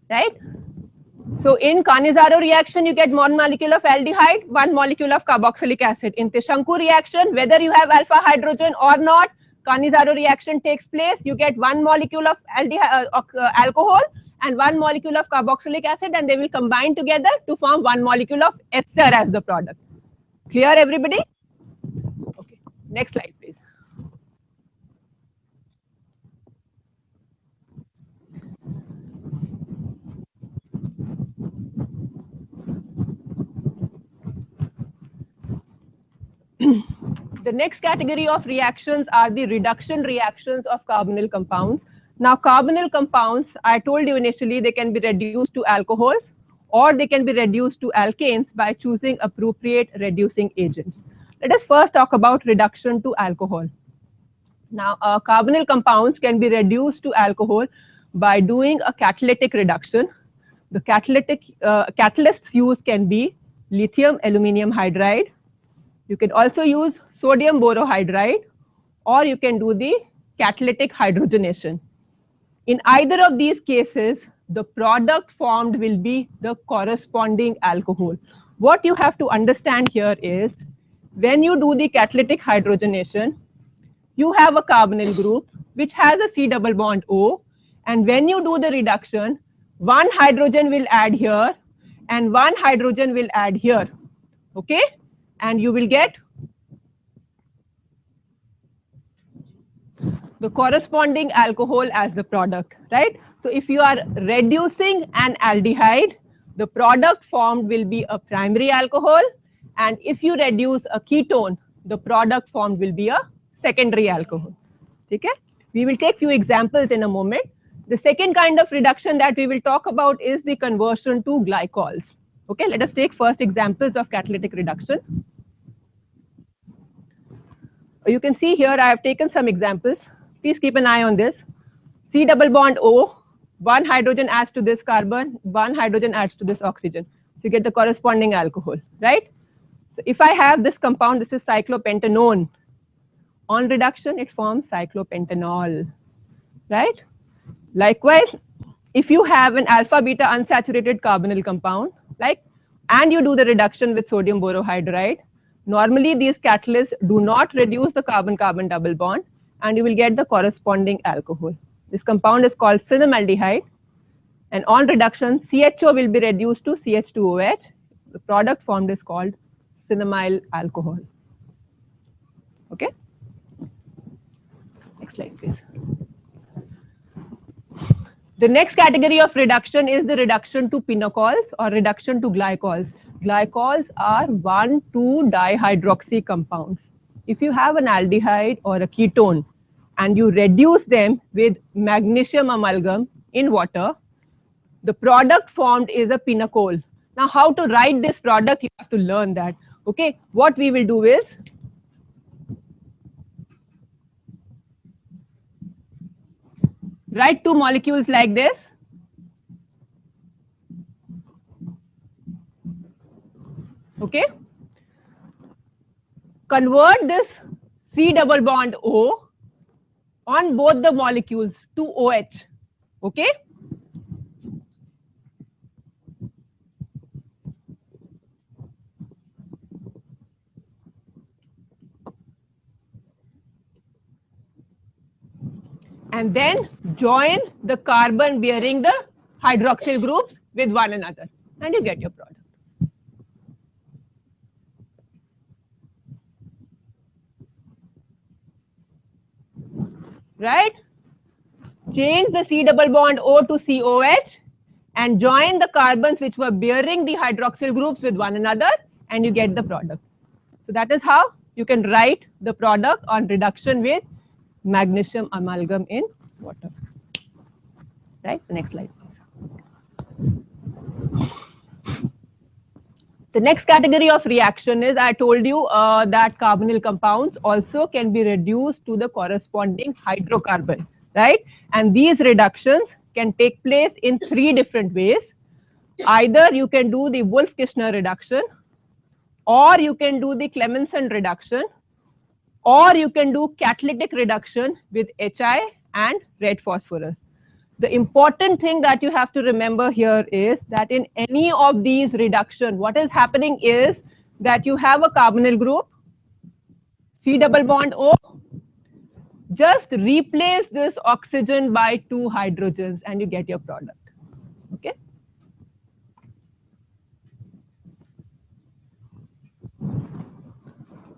right? So in Cannizzaro reaction, you get one molecule of aldehyde, one molecule of carboxylic acid. In Tishanku reaction, whether you have alpha hydrogen or not, Cannizzaro reaction takes place. You get one molecule of alcohol and one molecule of carboxylic acid, and they will combine together to form one molecule of ester as the product. Clear, everybody? Okay. Next slide, please. The next category of reactions are the reduction reactions of carbonyl compounds. Now, carbonyl compounds, I told you initially, they can be reduced to alcohols or they can be reduced to alkanes by choosing appropriate reducing agents. Let us first talk about reduction to alcohol. Now, carbonyl compounds can be reduced to alcohol by doing a catalytic reduction. The catalysts used can be lithium aluminium hydride. You can also use sodium borohydride, or you can do the catalytic hydrogenation. In either of these cases, the product formed will be the corresponding alcohol. What you have to understand here is, when you do the catalytic hydrogenation, you have a carbonyl group which has a C double bond O, and when you do the reduction, one hydrogen will add here and one hydrogen will add here, okay? And you will get the corresponding alcohol as the product, right? So if you are reducing an aldehyde, the product formed will be a primary alcohol, and if you reduce a ketone, the product formed will be a secondary alcohol. Okay? We will take few examples in a moment. The second kind of reduction that we will talk about is the conversion to glycols. Okay, let us take first examples of catalytic reduction. You can see here I have taken some examples. Please keep an eye on this. C double bond O, one hydrogen adds to this carbon, one hydrogen adds to this oxygen. So you get the corresponding alcohol, right? So if I have this compound, this is cyclopentanone. On reduction, it forms cyclopentanol, right? Likewise, if you have an alpha beta unsaturated carbonyl compound, and you do the reduction with sodium borohydride, normally these catalysts do not reduce the carbon-carbon double bond, and you will get the corresponding alcohol. This compound is called cinnamaldehyde, and on reduction, CHO will be reduced to CH2OH. The product formed is called cinnamyl alcohol. Okay? Next slide, please. The next category of reduction is the reduction to pinocols or reduction to glycols. Glycols are 1,2-dihydroxy compounds. If you have an aldehyde or a ketone and you reduce them with magnesium amalgam in water, the product formed is a pinocol. Now, how to write this product, you have to learn that. Okay, what we will do is, write two molecules like this. Okay. Convert this C double bond O on both the molecules to OH. Okay. And then join the carbon bearing the hydroxyl groups with one another, and you get your product. Right? Change the C double bond O to COH and join the carbons which were bearing the hydroxyl groups with one another, and you get the product. So that is how you can write the product on reduction with magnesium amalgam in water. Right? The next slide. The next category of reaction is, I told you that carbonyl compounds also can be reduced to the corresponding hydrocarbon, right? And these reductions can take place in three different ways. Either you can do the Wolff-Kishner reduction, or you can do the Clemmensen reduction, or you can do catalytic reduction with HI and red phosphorus. The important thing that you have to remember here is that in any of these reduction, what is happening is that you have a carbonyl group, C double bond O, just replace this oxygen by two hydrogens and you get your product. Okay.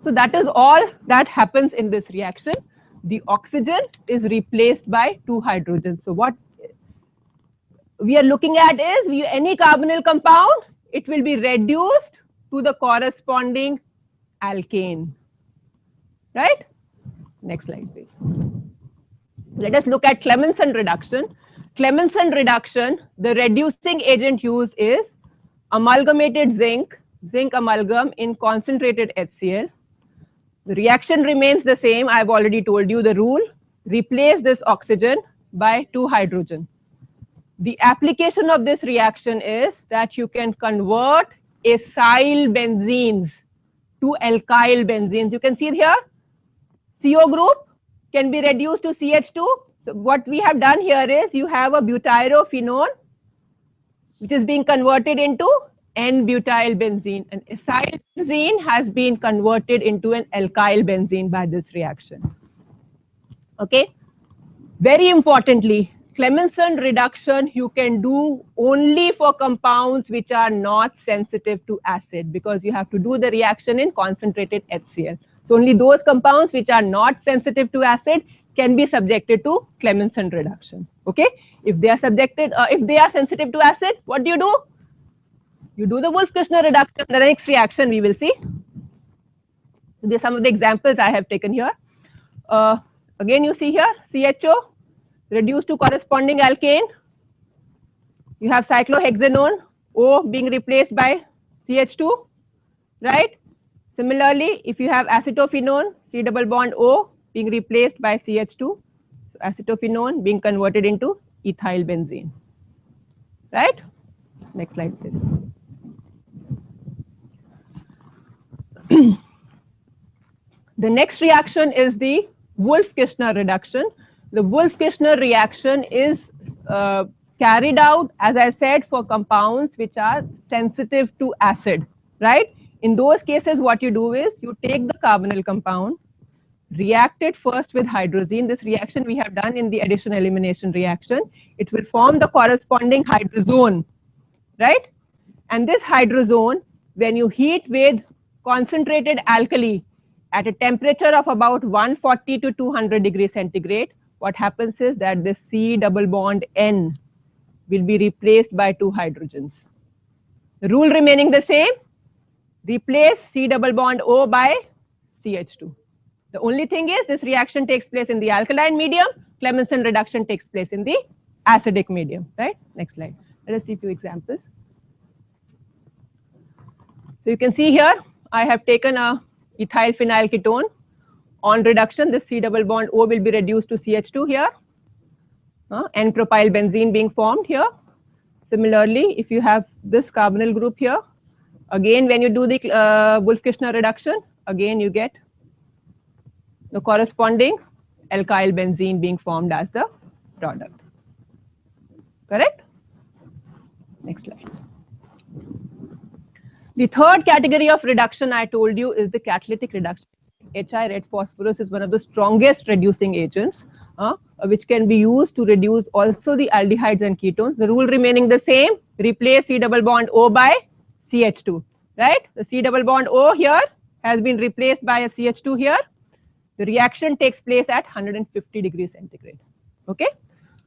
So that is all that happens in this reaction. The oxygen is replaced by two hydrogens. So what we are looking at is, any carbonyl compound, it will be reduced to the corresponding alkane. right? Next slide, please. Let us look at Clemmensen reduction. Clemmensen reduction, the reducing agent used is amalgamated zinc amalgam in concentrated HCl. The reaction remains the same. I've already told you the rule. Replace this oxygen by 2 hydrogen. The application of this reaction is that you can convert acyl benzenes to alkyl benzenes. You can see here, CO group can be reduced to CH2. So what we have done here is you have a butyrophenone which is being converted into N-butyl benzene. An acyl benzene has been converted into an alkyl benzene by this reaction. Okay. Very importantly, Clemmensen reduction you can do only for compounds which are not sensitive to acid, because you have to do the reaction in concentrated HCl. So only those compounds which are not sensitive to acid can be subjected to Clemmensen reduction. Okay. If they are sensitive to acid, what do? You do the Wolff-Kishner reduction. The next reaction we will see. So these are some of the examples I have taken here. Again, you see here CHO reduced to corresponding alkane. You have cyclohexanone, O being replaced by CH2, right? Similarly, if you have acetophenone, C double bond O being replaced by CH2, so acetophenone being converted into ethyl benzene, right? Next slide, please. The next reaction is the Wolff-Kishner reduction. The Wolff-Kishner reaction is carried out, as I said, for compounds which are sensitive to acid, right? In those cases, what you do is you take the carbonyl compound, react it first with hydrazine. This reaction we have done in the addition-elimination reaction. It will form the corresponding hydrazone, right? And this hydrazone, when you heat with concentrated alkali at a temperature of about 140 to 200 degrees centigrade, what happens is that this C double bond N will be replaced by 2 hydrogens. The rule remaining the same, replace C double bond O by CH2. The only thing is this reaction takes place in the alkaline medium, Clemmensen reduction takes place in the acidic medium, right? Next slide. Let us see a few examples. So you can see here, I have taken a ethyl phenyl ketone. On reduction, this C double bond O will be reduced to CH2 here. N-propyl benzene being formed here. Similarly, if you have this carbonyl group here, again when you do the Wolff-Kishner reduction, again you get the corresponding alkyl benzene being formed as the product. Correct? Next slide. The third category of reduction I told you is the catalytic reduction. HI red phosphorus is one of the strongest reducing agents, which can be used to reduce also the aldehydes and ketones. The rule remaining the same, replace C double bond O by CH2, right? The C double bond O here has been replaced by a CH2 here. The reaction takes place at 150 degrees centigrade, okay?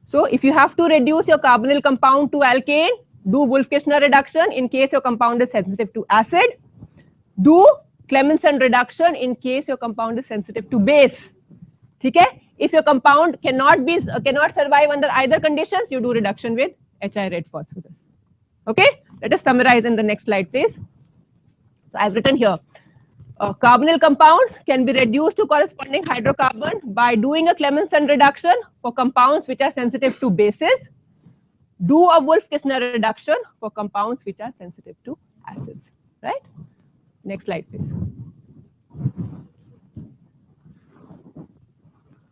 So if you have to reduce your carbonyl compound to alkane, do Wolff-Kishner reduction in case your compound is sensitive to acid. Do Clemmensen reduction in case your compound is sensitive to base. Okay? If your compound cannot survive under either conditions, you do reduction with HI red phosphorus. Okay? Let us summarize in the next slide, please. So I've written here, carbonyl compounds can be reduced to corresponding hydrocarbon by doing a Clemmensen reduction for compounds which are sensitive to bases. Do a Wolff-Kishner reduction for compounds which are sensitive to acids, right? Next slide, please.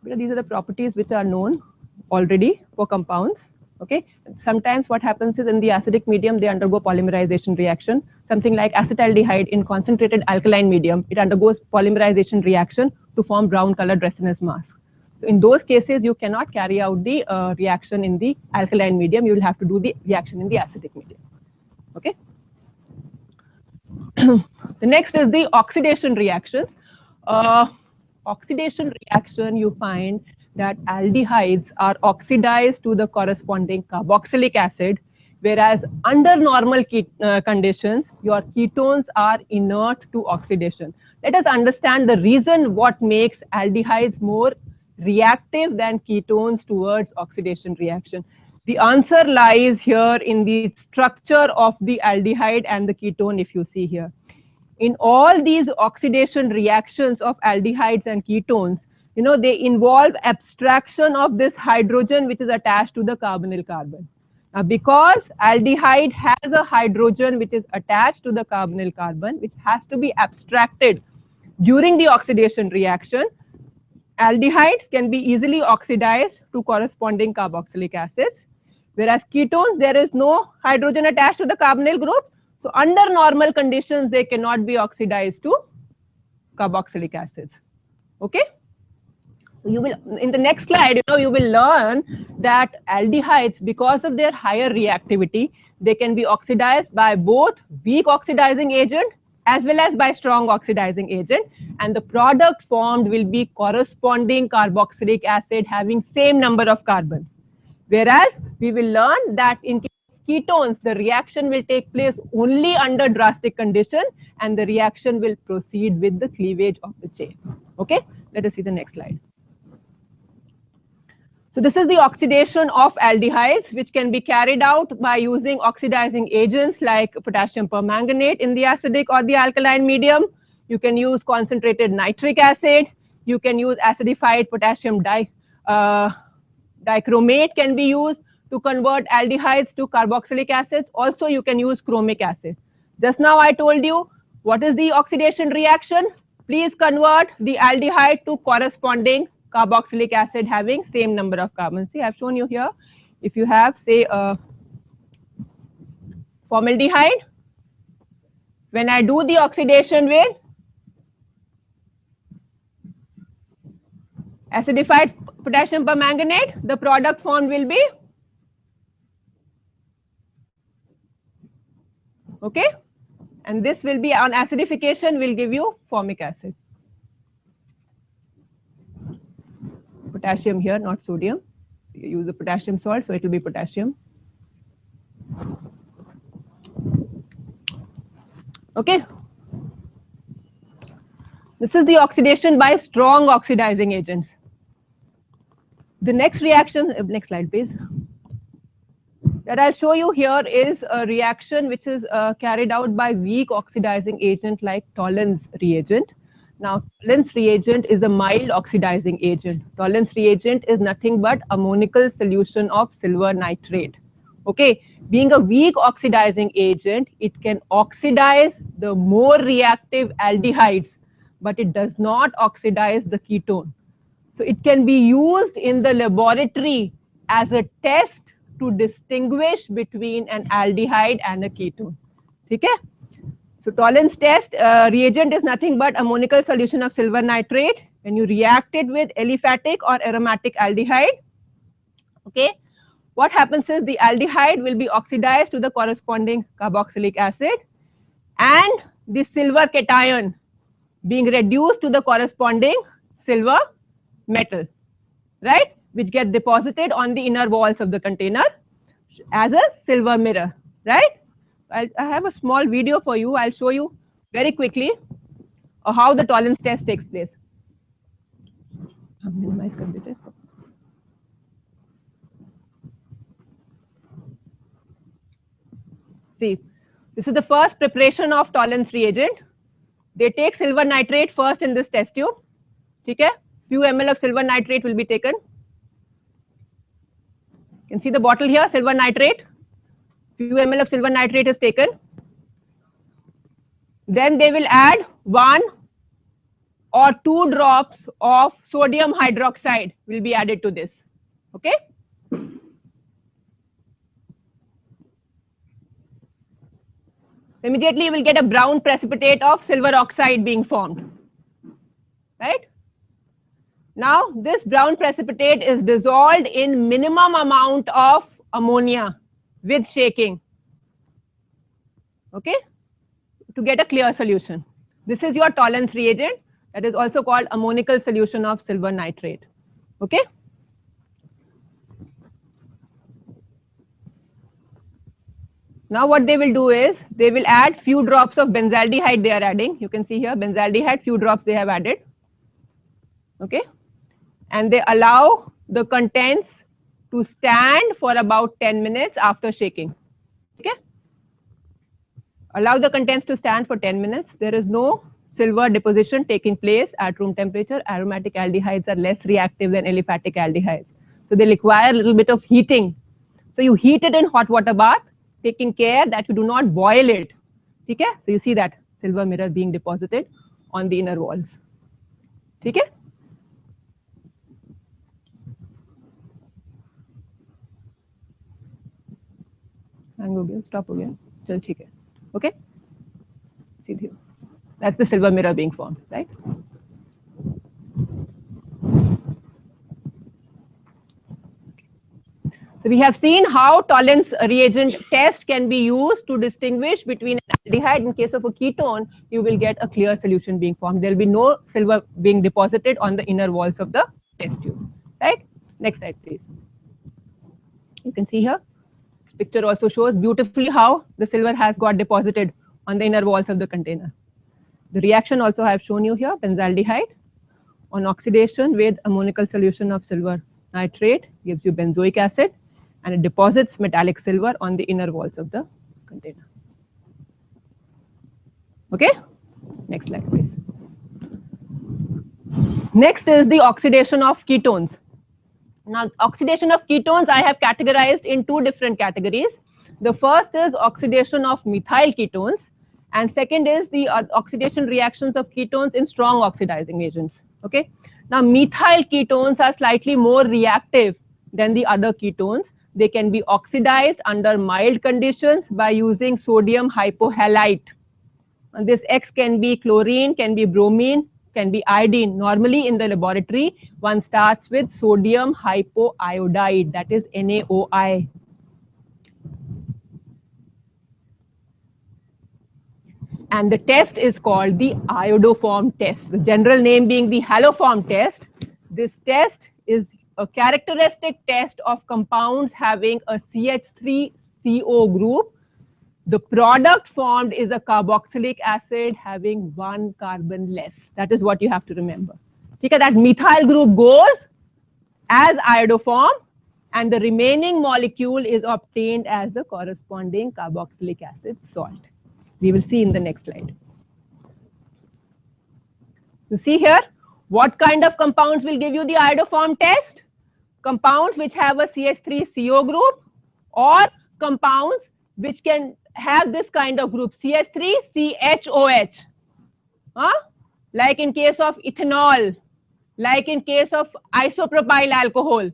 These are the properties which are known already for compounds, okay? Sometimes what happens is in the acidic medium, they undergo polymerization reaction. Something like acetaldehyde in concentrated alkaline medium, it undergoes polymerization reaction to form brown colored resinous mask. So in those cases, you cannot carry out the reaction in the alkaline medium. You will have to do the reaction in the acidic medium. Okay. The next is the oxidation reactions. Oxidation reaction, you find that aldehydes are oxidized to the corresponding carboxylic acid Whereas under normal conditions, your ketones are inert to oxidation. Let us understand the reason what makes aldehydes more reactive than ketones towards oxidation reaction. The answer lies here in the structure of the aldehyde and the ketone, if you see here. In all these oxidation reactions of aldehydes and ketones, they involve abstraction of this hydrogen which is attached to the carbonyl carbon. Now, because aldehyde has a hydrogen which is attached to the carbonyl carbon, which has to be abstracted during the oxidation reaction, aldehydes can be easily oxidized to corresponding carboxylic acids, whereas ketones, there is no hydrogen attached to the carbonyl group. So under normal conditions, they cannot be oxidized to carboxylic acids. Okay. So you will, in the next slide, you will learn that aldehydes, because of their higher reactivity, they can be oxidized by both weak oxidizing agent as well as by strong oxidizing agent, and the product formed will be corresponding carboxylic acid having same number of carbons. Whereas we will learn that in ketones, the reaction will take place only under drastic condition, and the reaction will proceed with the cleavage of the chain. Okay, let us see the next slide. So this is the oxidation of aldehydes, which can be carried out by using oxidizing agents like potassium permanganate in the acidic or the alkaline medium. You can use concentrated nitric acid. You can use acidified potassium dichromate can be used to convert aldehydes to carboxylic acids. Also, you can use chromic acid. Just now I told you what is the oxidation reaction. Please convert the aldehyde to corresponding carboxylic acid having same number of carbons. See, I've shown you here. If you have, say, formaldehyde, when I do the oxidation with acidified potassium permanganate, the product formed will be, okay, and this will be on acidification will give you formic acid. Potassium here, not sodium. You use the potassium salt, so it will be potassium. Okay. This is the oxidation by strong oxidizing agents. The next reaction, next slide please, that I'll show you here is a reaction which is carried out by weak oxidizing agent like Tollens reagent. Now, Tollens reagent is a mild oxidizing agent. Tollens reagent is nothing but ammonical solution of silver nitrate. Okay, being a weak oxidizing agent, it can oxidize the more reactive aldehydes, but it does not oxidize the ketone. So it can be used in the laboratory as a test to distinguish between an aldehyde and a ketone. Okay? So Tollens test reagent is nothing but ammonical solution of silver nitrate. When you react it with aliphatic or aromatic aldehyde, okay, what happens is the aldehyde will be oxidized to the corresponding carboxylic acid, and the silver cation being reduced to the corresponding silver metal, right, which get deposited on the inner walls of the container as a silver mirror, right? I have a small video for you. I'll show you very quickly how the Tollens test takes place. See, this is the first preparation of Tollens reagent. They take silver nitrate first in this test tube. Okay? Few ml of silver nitrate will be taken. You can see the bottle here, silver nitrate. Few ml of silver nitrate is taken. Then they will add 1 or 2 drops of sodium hydroxide will be added to this. Okay? So immediately you will get a brown precipitate of silver oxide being formed. Right? Now this brown precipitate is dissolved in minimum amount of ammonia with shaking. Okay? To get a clear solution. This is your Tollens reagent, that is also called ammonical solution of silver nitrate. Okay? Now what they will do is they will add few drops of benzaldehyde they are adding. You can see here benzaldehyde, few drops they have added. Okay. And they allow the contents to stand for about 10 minutes after shaking. Okay. Allow the contents to stand for 10 minutes. There is no silver deposition taking place at room temperature. Aromatic aldehydes are less reactive than aliphatic aldehydes. So they require a little bit of heating. So you heat it in hot water bath, taking care that you do not boil it. Okay? So you see that silver mirror being deposited on the inner walls. Okay? Hang ho gaya, stop ho gaya. Chal, theek hai. Okay? See, that's the silver mirror being formed, right? So we have seen how Tollens reagent test can be used to distinguish between an aldehyde. In case of a ketone, you will get a clear solution being formed. There will be no silver being deposited on the inner walls of the test tube, right? Next slide, please. You can see here, this picture also shows beautifully how the silver has got deposited on the inner walls of the container. The reaction also I have shown you here, benzaldehyde on oxidation with ammoniacal solution of silver nitrate gives you benzoic acid, and it deposits metallic silver on the inner walls of the container. Okay, next slide please. Next is the oxidation of ketones. Now oxidation of ketones I have categorized in two different categories. The first is oxidation of methyl ketones, and second is the oxidation reactions of ketones in strong oxidizing agents. Okay, now methyl ketones are slightly more reactive than the other ketones. They can be oxidized under mild conditions by using sodium hypohalite. And this X can be chlorine, can be bromine, can be iodine. Normally in the laboratory, one starts with sodium hypoiodide, that is NaOI. And the test is called the iodoform test. The general name being the haloform test. This test is a characteristic test of compounds having a CH3CO group. The product formed is a carboxylic acid having one carbon less. That is what you have to remember. Okay, that methyl group goes as iodoform, and the remaining molecule is obtained as the corresponding carboxylic acid salt. We will see in the next slide. You see here, what kind of compounds will give you the iodoform test? Compounds which have a CH3CO group, or compounds which can have this kind of group, CH3CHOH. Like in case of ethanol, like in case of isopropyl alcohol.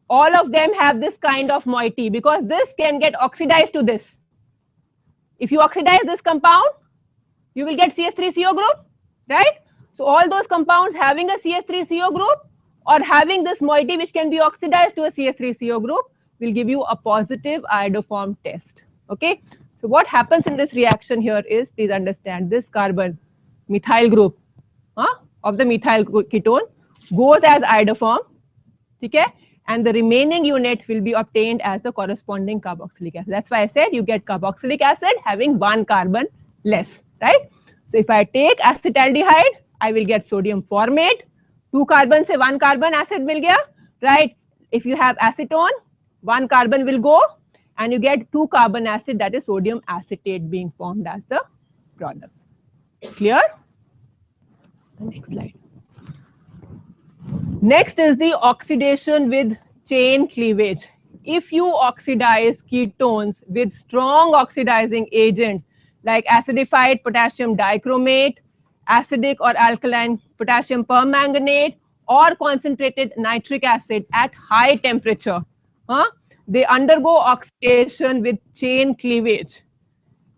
All of them have this kind of moiety because this can get oxidized to this. If you oxidize this compound, you will get CH3CO group, right? So all those compounds having a CH3CO group or having this moiety which can be oxidized to a CH3CO group will give you a positive iodoform test. Okay. So what happens in this reaction here is, please understand, this carbon methyl group of the methyl ketone goes as iodoform, okay, and the remaining unit will be obtained as the corresponding carboxylic acid. That's why I said you get carboxylic acid having one carbon less, right? So if I take acetaldehyde, I will get sodium formate. 2 carbon se 1 carbon acid mil gaya, right? If you have acetone, 1 carbon will go and you get 2 carbon acid, that is sodium acetate being formed as the product. Clear? The next slide. Next is the oxidation with chain cleavage. If you oxidize ketones with strong oxidizing agents like acidified potassium dichromate, acidic or alkaline potassium permanganate, or concentrated nitric acid at high temperature, they undergo oxidation with chain cleavage.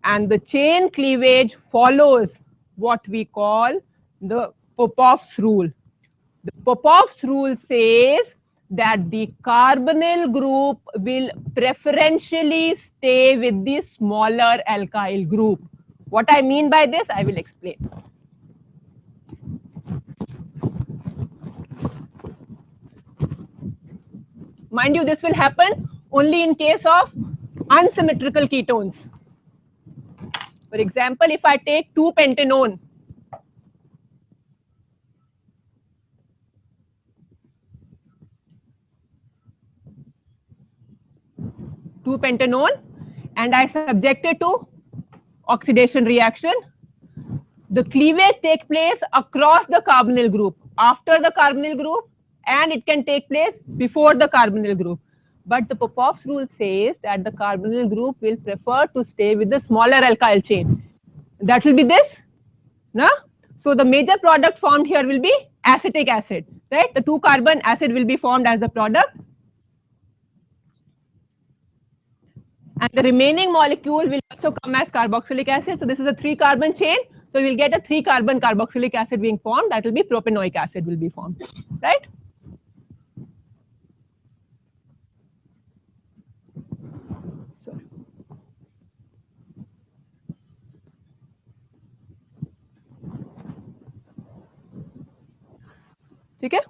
And the chain cleavage follows what we call the Popoff's rule. The Popoff's rule says that the carbonyl group will preferentially stay with the smaller alkyl group. What I mean by this, I will explain. Mind you, this will happen only in case of unsymmetrical ketones. For example, if I take 2-pentanone, and I subject it to oxidation reaction, the cleavage takes place across the carbonyl group, after the carbonyl group, and it can take place before the carbonyl group. But the Popoff's rule says that the carbonyl group will prefer to stay with the smaller alkyl chain. That will be this, no? So the major product formed here will be acetic acid, right? The 2-carbon acid will be formed as the product, and the remaining molecule will also come as carboxylic acid. So this is a 3-carbon chain. So we'll get a 3-carbon carboxylic acid being formed. That will be propanoic acid will be formed, right? Okay?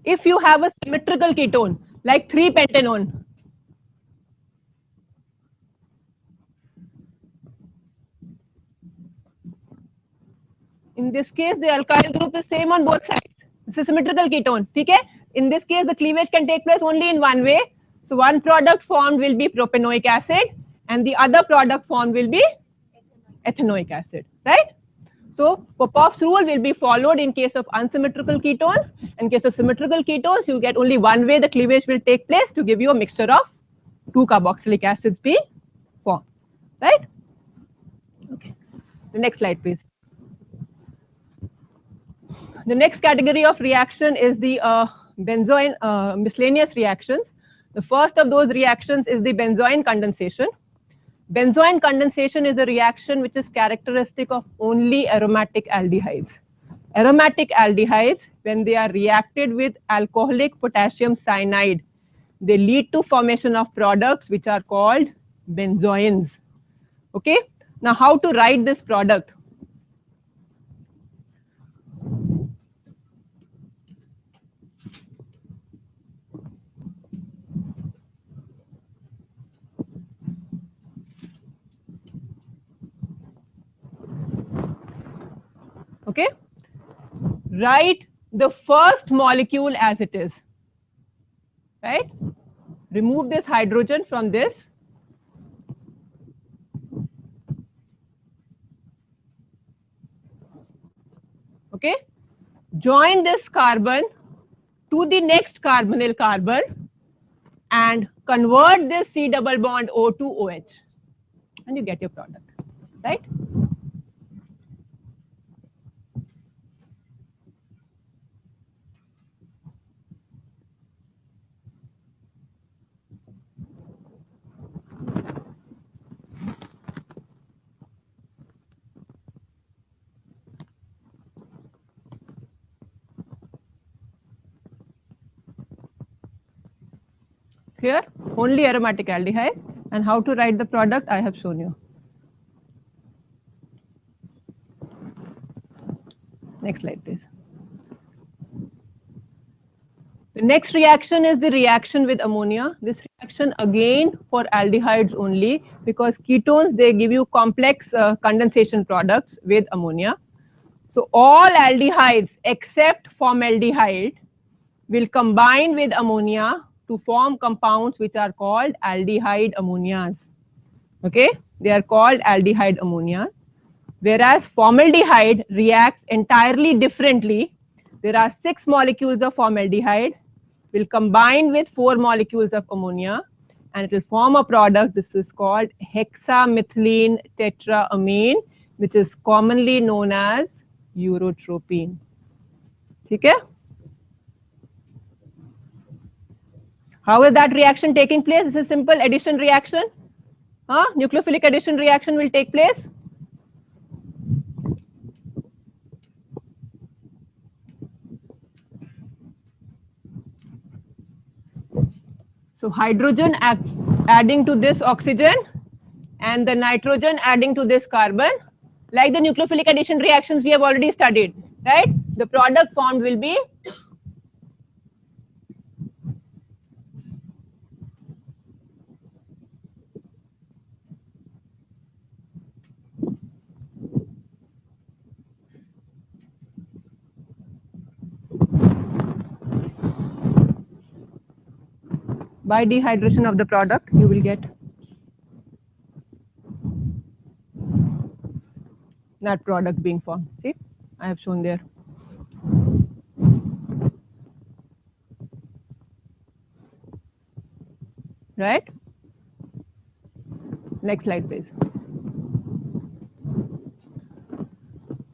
If you have a symmetrical ketone like 3-pentanone, in this case the alkyl group is same on both sides. It's a symmetrical ketone. Okay? In this case the cleavage can take place only in one way. So one product formed will be propanoic acid and the other product formed will be ethanoic acid, right? So Popoff's rule will be followed in case of unsymmetrical ketones. In case of symmetrical ketones, you get only one way the cleavage will take place to give you a mixture of 2 carboxylic acids being formed, right? Okay. The next slide, please. The next category of reaction is the benzoin miscellaneous reactions. The first of those reactions is the benzoin condensation. Benzoin condensation is a reaction which is characteristic of only aromatic aldehydes. Aromatic aldehydes, when they are reacted with alcoholic potassium cyanide, they lead to formation of products which are called benzoins. Okay. Now, how to write this product? Okay. Write the first molecule as it is. Right. Remove this hydrogen from this. Okay. Join this carbon to the next carbonyl carbon and convert this C double bond O to OH, and you get your product, right? Here, only aromatic aldehyde, and how to write the product I have shown you. Next slide, please. The next reaction is the reaction with ammonia. This reaction again for aldehydes only, because ketones, they give you complex condensation products with ammonia. So all aldehydes except formaldehyde will combine with ammonia to form compounds which are called aldehyde ammonias. Okay, they are called aldehyde ammonias. Whereas formaldehyde reacts entirely differently. There are 6 molecules of formaldehyde will combine with 4 molecules of ammonia, and it will form a product. This is called hexamethylene tetraamine, which is commonly known as urotropine. Okay? How is that reaction taking place? This is simple addition reaction. Nucleophilic addition reaction will take place. So hydrogen adding to this oxygen and the nitrogen adding to this carbon, like the nucleophilic addition reactions we have already studied, right? The product formed will be by dehydration of the product, you will get that product being formed. See, I have shown there. Right? Next slide, please.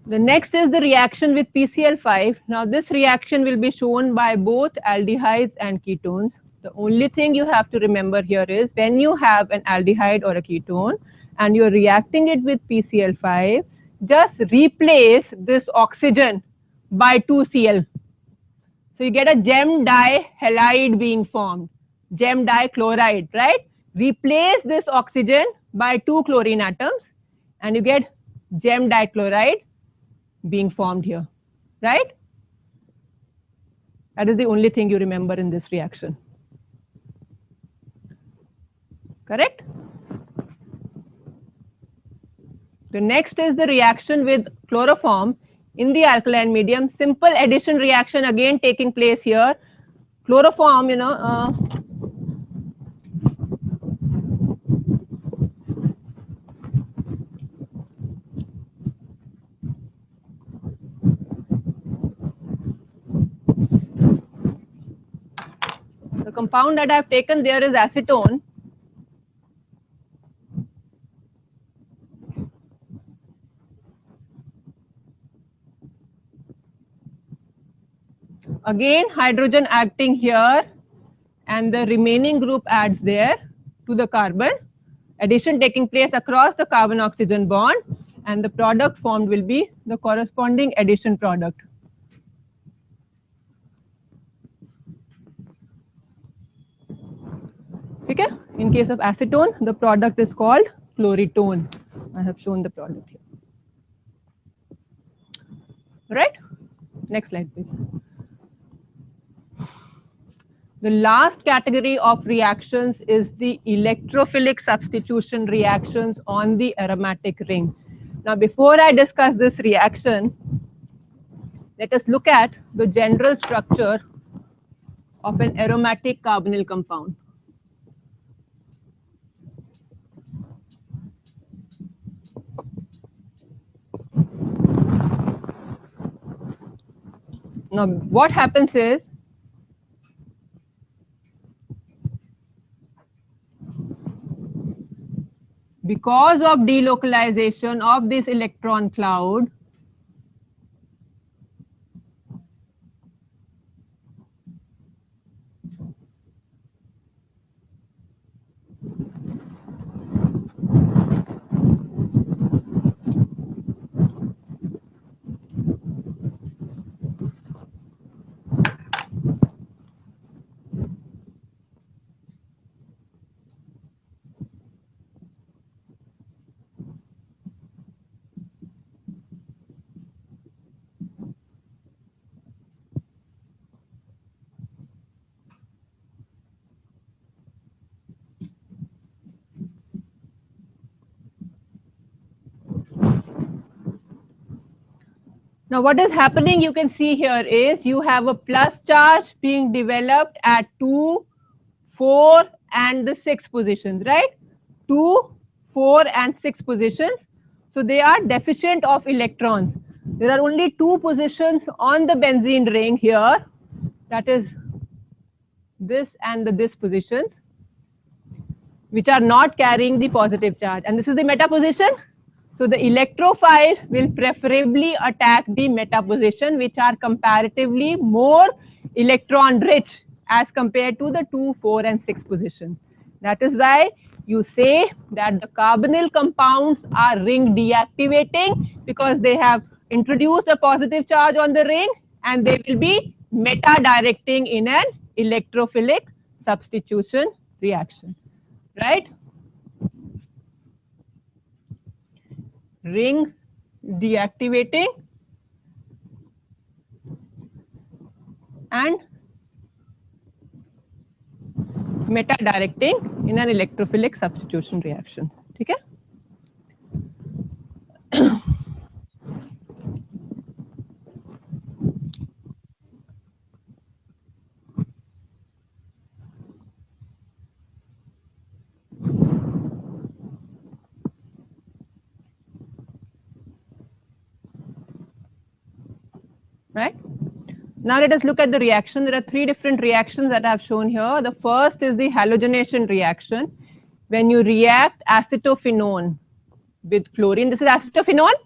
The next is the reaction with PCl5. Now this reaction will be shown by both aldehydes and ketones. The only thing you have to remember here is when you have an aldehyde or a ketone and you're reacting it with PCl5, just replace this oxygen by 2Cl. So you get a gem dihalide being formed, gem dichloride, right? Replace this oxygen by 2 chlorine atoms and you get gem dichloride being formed here, right? That is the only thing you remember in this reaction. Correct? The next is the reaction with chloroform in the alkaline medium. Simple addition reaction again taking place here. Chloroform, the compound that I have taken there is acetone. Again, hydrogen acting here and the remaining group adds there to the carbon. Addition taking place across the carbon-oxygen bond and the product formed will be the corresponding addition product. Okay? In case of acetone, the product is called chloritone. I have shown the product here. Right? Next slide, please. The last category of reactions is the electrophilic substitution reactions on the aromatic ring. Now, before I discuss this reaction, let us look at the general structure of an aromatic carbonyl compound. Now, what happens is, because of delocalization of this electron cloud, now what is happening you can see here is you have a plus charge being developed at 2, 4 and the 6 positions, right? 2, 4 and 6 positions. So they are deficient of electrons. There are only 2 positions on the benzene ring here, that is this and this positions, which are not carrying the positive charge, and this is the meta position. So the electrophile will preferably attack the meta position, which are comparatively more electron rich as compared to the 2, 4 and 6 position. That is why you say that the carbonyl compounds are ring deactivating, because they have introduced a positive charge on the ring and they will be meta directing in an electrophilic substitution reaction, right? Ring deactivating and meta directing in an electrophilic substitution reaction. ठीक है? right? Now let us look at the reaction. There are three different reactions that I have shown here. The first is the halogenation reaction. When you react acetophenone with chlorine, this is acetophenone,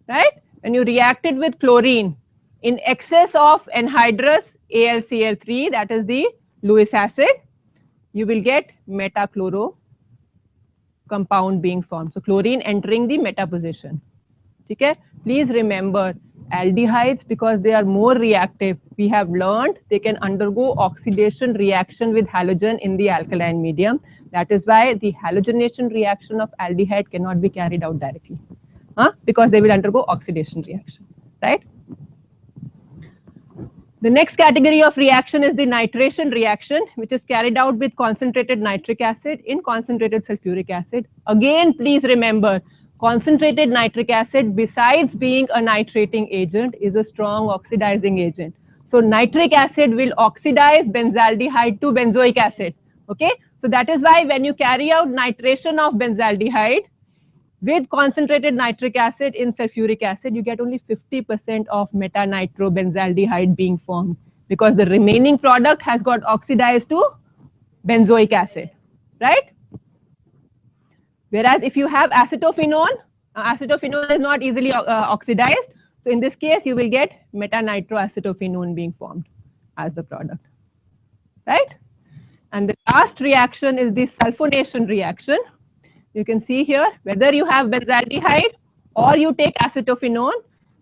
right? When you react it with chlorine in excess of anhydrous AlCl3, that is the Lewis acid, you will get metachloro compound being formed. So chlorine entering the meta position. Okay? Please remember, aldehydes, because they are more reactive, we have learned they can undergo oxidation reaction with halogen in the alkaline medium. That is why the halogenation reaction of aldehyde cannot be carried out directly, because they will undergo oxidation reaction, right? The next category of reaction is the nitration reaction, which is carried out with concentrated nitric acid in concentrated sulfuric acid. Again, please remember, concentrated nitric acid, besides being a nitrating agent, is a strong oxidizing agent. So nitric acid will oxidize benzaldehyde to benzoic acid. Okay, so that is why when you carry out nitration of benzaldehyde with concentrated nitric acid in sulfuric acid, you get only 50% of meta-nitrobenzaldehyde being formed, because the remaining product has got oxidized to benzoic acid, right? Whereas if you have acetophenone, acetophenone is not easily oxidized. So in this case, you will get meta-nitroacetophenone being formed as the product, right? And the last reaction is the sulfonation reaction. You can see here, whether you have benzaldehyde or you take acetophenone,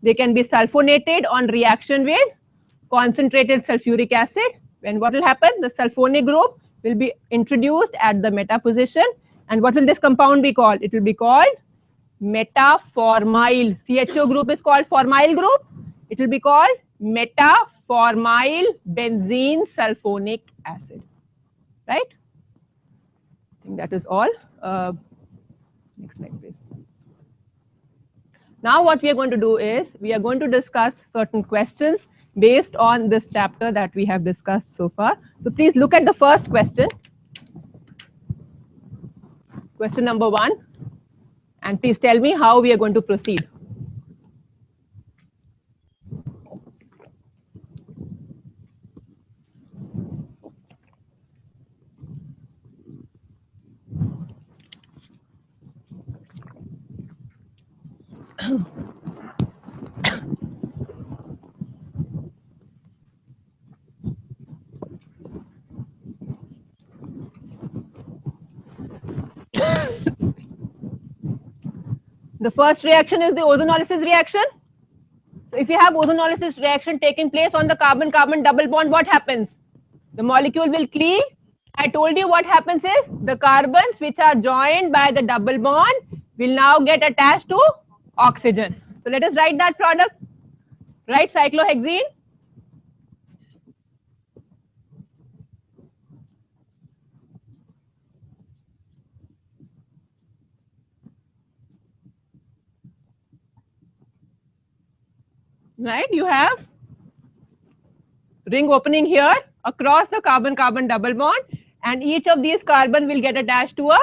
they can be sulfonated on reaction with concentrated sulfuric acid. When what will happen? The sulfonic group will be introduced at the meta position. And what will this compound be called? It will be called metaformyl. CHO group is called formyl group. It will be called metaformyl benzene sulfonic acid, right? I think that is all. Next slide, please. Now what we are going to do is, we are going to discuss certain questions based on this chapter that we have discussed so far. So please look at the first question. Question number 1. And please tell me how we are going to proceed. The first reaction is the ozonolysis reaction. So if you have ozonolysis reaction taking place on the carbon-carbon double bond, what happens? The molecule will cleave. I told you what happens is, the carbons which are joined by the double bond will now get attached to oxygen. So let us write that product. Write cyclohexene. Right, you have ring opening here across the carbon-carbon double bond, and each of these carbon will get attached to a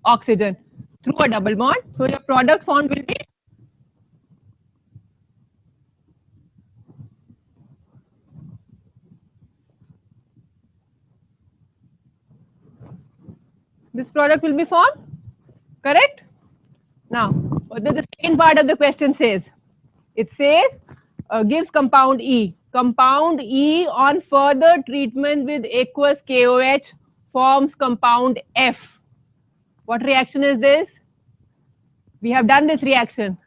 oxygen through a double bond. So your product formed will be this product will be formed, correct? Now, what does the second part of the question says? It says, gives compound E. Compound E on further treatment with aqueous KOH forms compound F. What reaction is this? We have done this reaction.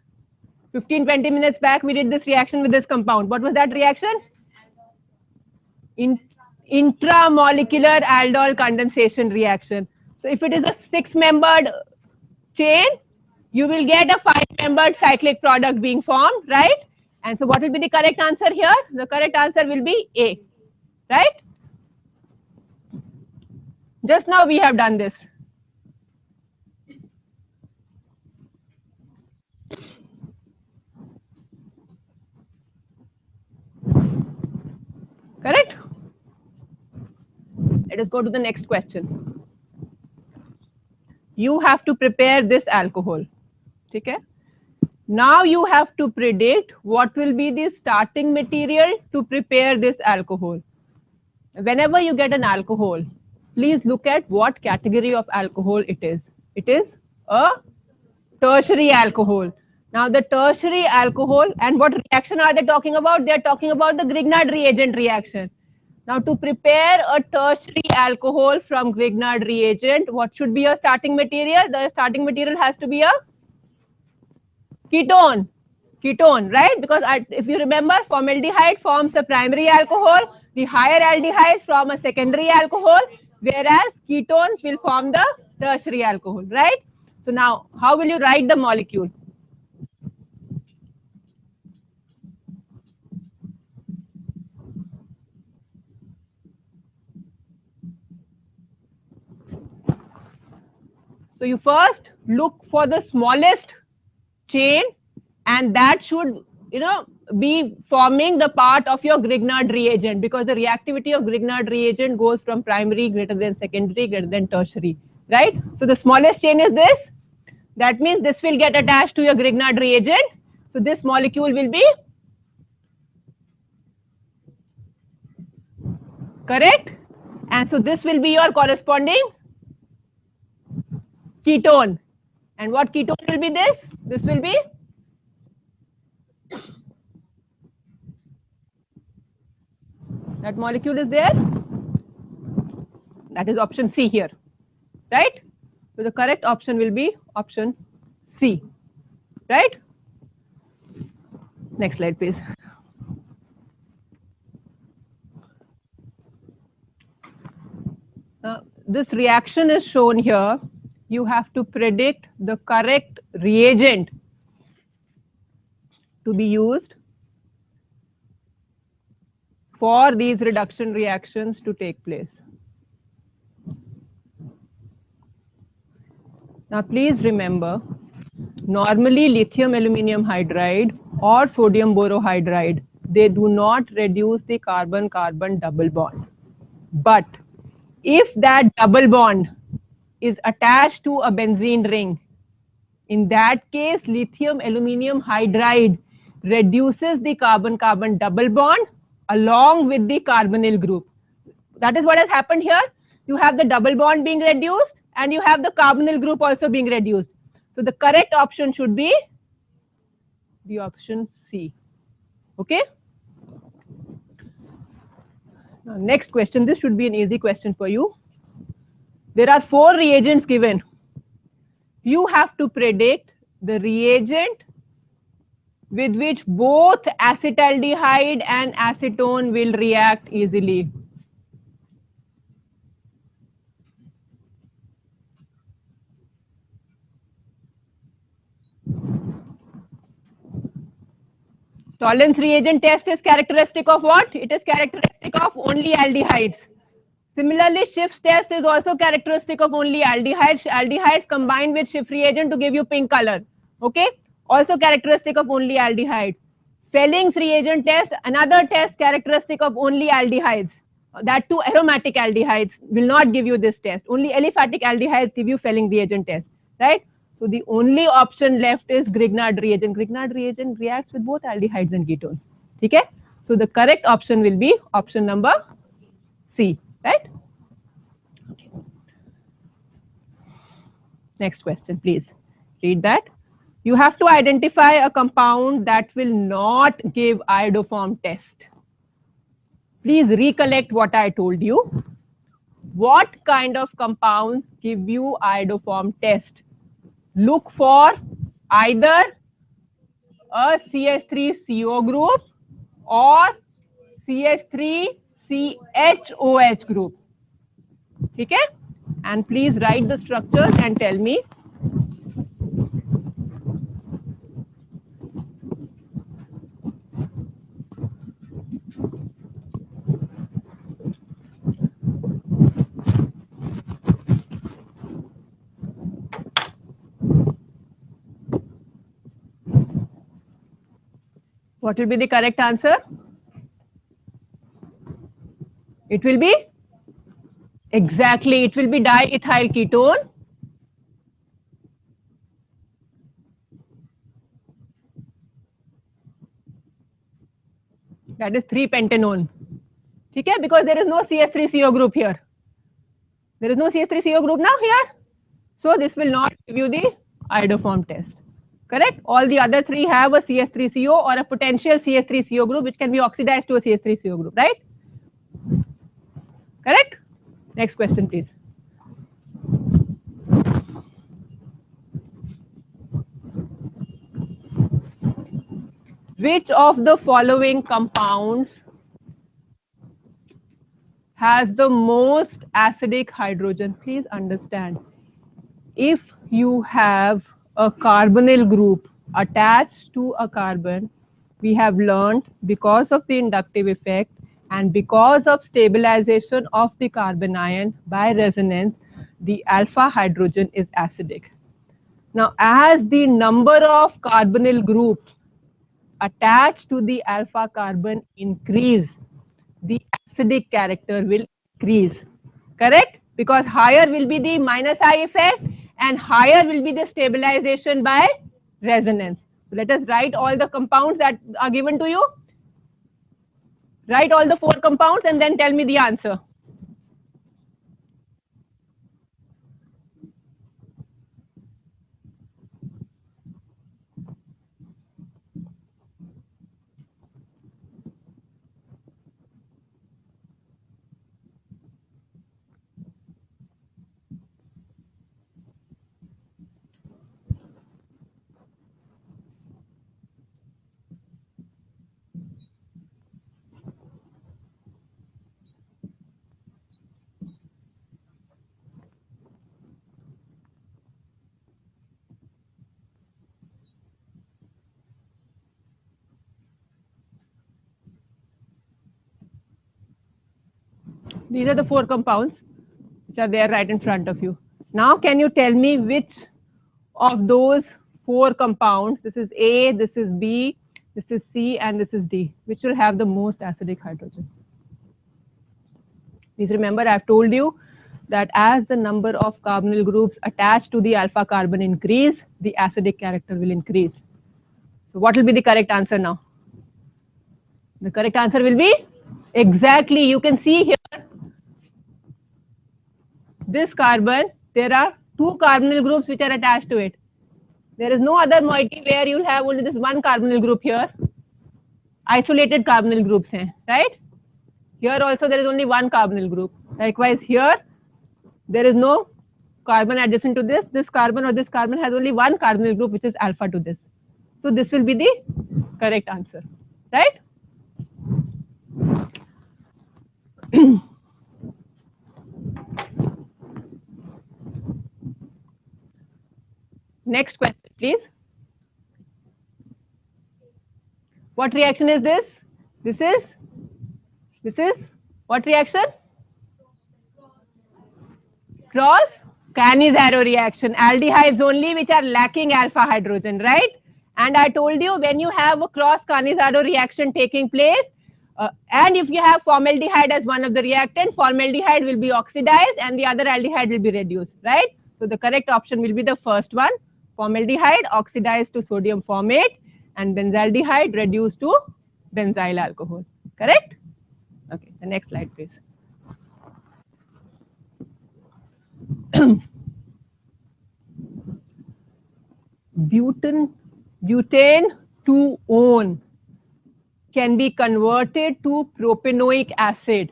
15-20 minutes back, we did this reaction with this compound. What was that reaction? Intramolecular aldol condensation reaction. So if it is a 6-membered chain, you will get a 5-membered cyclic product being formed, right? And so what will be the correct answer here? The correct answer will be A, right? Just now we have done this. Correct? Let us go to the next question. You have to prepare this alcohol. Okay? Now you have to predict what will be the starting material to prepare this alcohol. Whenever you get an alcohol, please look at what category of alcohol it is. It is a tertiary alcohol. Now the tertiary alcohol, and what reaction are they talking about? They are talking about the Grignard reagent reaction. Now to prepare a tertiary alcohol from Grignard reagent, what should be a starting material? The starting material has to be a ketone. Ketone, right? Because if you remember, formaldehyde forms a primary alcohol, the higher aldehydes form a secondary alcohol, whereas ketones will form the tertiary alcohol, right? So now, how will you write the molecule? So you first look for the smallest chain, and that should, be forming the part of your Grignard reagent, because the reactivity of Grignard reagent goes from primary greater than secondary greater than tertiary, right? So the smallest chain is this. That means this will get attached to your Grignard reagent. So this molecule will be correct. And so this will be your corresponding ketone. And what ketone will be this? This will be that molecule is there. That is option C here, right? So the correct option will be option C, right? Next slide, please. This reaction is shown here. You have to predict the correct reagent to be used for these reduction reactions to take place. Now please remember, normally lithium aluminium hydride or sodium borohydride, they do not reduce the carbon-carbon double bond. But if that double bond is attached to a benzene ring, in that case lithium aluminium hydride reduces the carbon-carbon double bond along with the carbonyl group. That is what has happened here. You have the double bond being reduced and you have the carbonyl group also being reduced. So the correct option should be the option C. Okay. Now next question. This should be an easy question for you. There are 4 reagents given. You have to predict the reagent with which both acetaldehyde and acetone will react easily. Tollens reagent test is characteristic of what? It is characteristic of only aldehydes. Similarly, Schiff's test is also characteristic of only aldehydes. Aldehydes combined with Schiff reagent to give you pink color. Okay? Also characteristic of only aldehydes. Felling's reagent test, another test characteristic of only aldehydes. That too aromatic aldehydes will not give you this test. Only aliphatic aldehydes give you Felling reagent test. Right? So the only option left is Grignard reagent. Grignard reagent reacts with both aldehydes and ketones. Okay? So the correct option will be option number C. Right? Okay. Next question, please. Read that. You have to identify a compound that will not give iodoform test. Please recollect what I told you. What kind of compounds give you iodoform test? Look for either a CH3CO group or CH3CHOH group. Okay? And please write the structures and tell me. What will be the correct answer? It will be exactly, it will be diethyl ketone. That is 3-pentanone. Okay, because there is no CH3CO group here. There is no CH3CO group now here. So this will not give you the iodoform test. Correct? All the other three have a CH3CO or a potential CH3CO group which can be oxidized to a CH3CO group, right? Correct? Next question, please. Which of the following compounds has the most acidic hydrogen? Please understand, if you have a carbonyl group attached to a carbon, we have learned because of the inductive effect and because of stabilization of the carbon ion by resonance, the alpha hydrogen is acidic. Now, as the number of carbonyl groups attached to the alpha carbon increase, the acidic character will increase. Correct? Because higher will be the minus I effect and higher will be the stabilization by resonance. So let us write all the compounds that are given to you. Write all the 4 compounds and then tell me the answer. These are the 4 compounds which are there right in front of you. Now, can you tell me which of those 4 compounds, this is A, this is B, this is C, and this is D, which will have the most acidic hydrogen? Please remember, I have told you that as the number of carbonyl groups attached to the alpha carbon increase, the acidic character will increase. So what will be the correct answer now? The correct answer will be exactly, you can see here, this carbon, there are 2 carbonyl groups which are attached to it. There is no other moiety where you'll have only this 1 carbonyl group here. Isolated carbonyl groups, right? Here also there is only 1 carbonyl group. Likewise here, there is no carbon adjacent to this. This carbon or this carbon has only 1 carbonyl group which is alpha to this. So this will be the correct answer, right? Next question, please. What reaction is this? This is what reaction? Cross Cannizzaro reaction. Aldehydes only which are lacking alpha hydrogen, right? And I told you, when you have a cross Cannizzaro reaction taking place, and if you have formaldehyde as one of the reactant, formaldehyde will be oxidized and the other aldehyde will be reduced, right? So the correct option will be the first one. Formaldehyde oxidized to sodium formate and benzaldehyde reduced to benzyl alcohol. Correct? Okay, the next slide, please. Butane 2-one can be converted to propanoic acid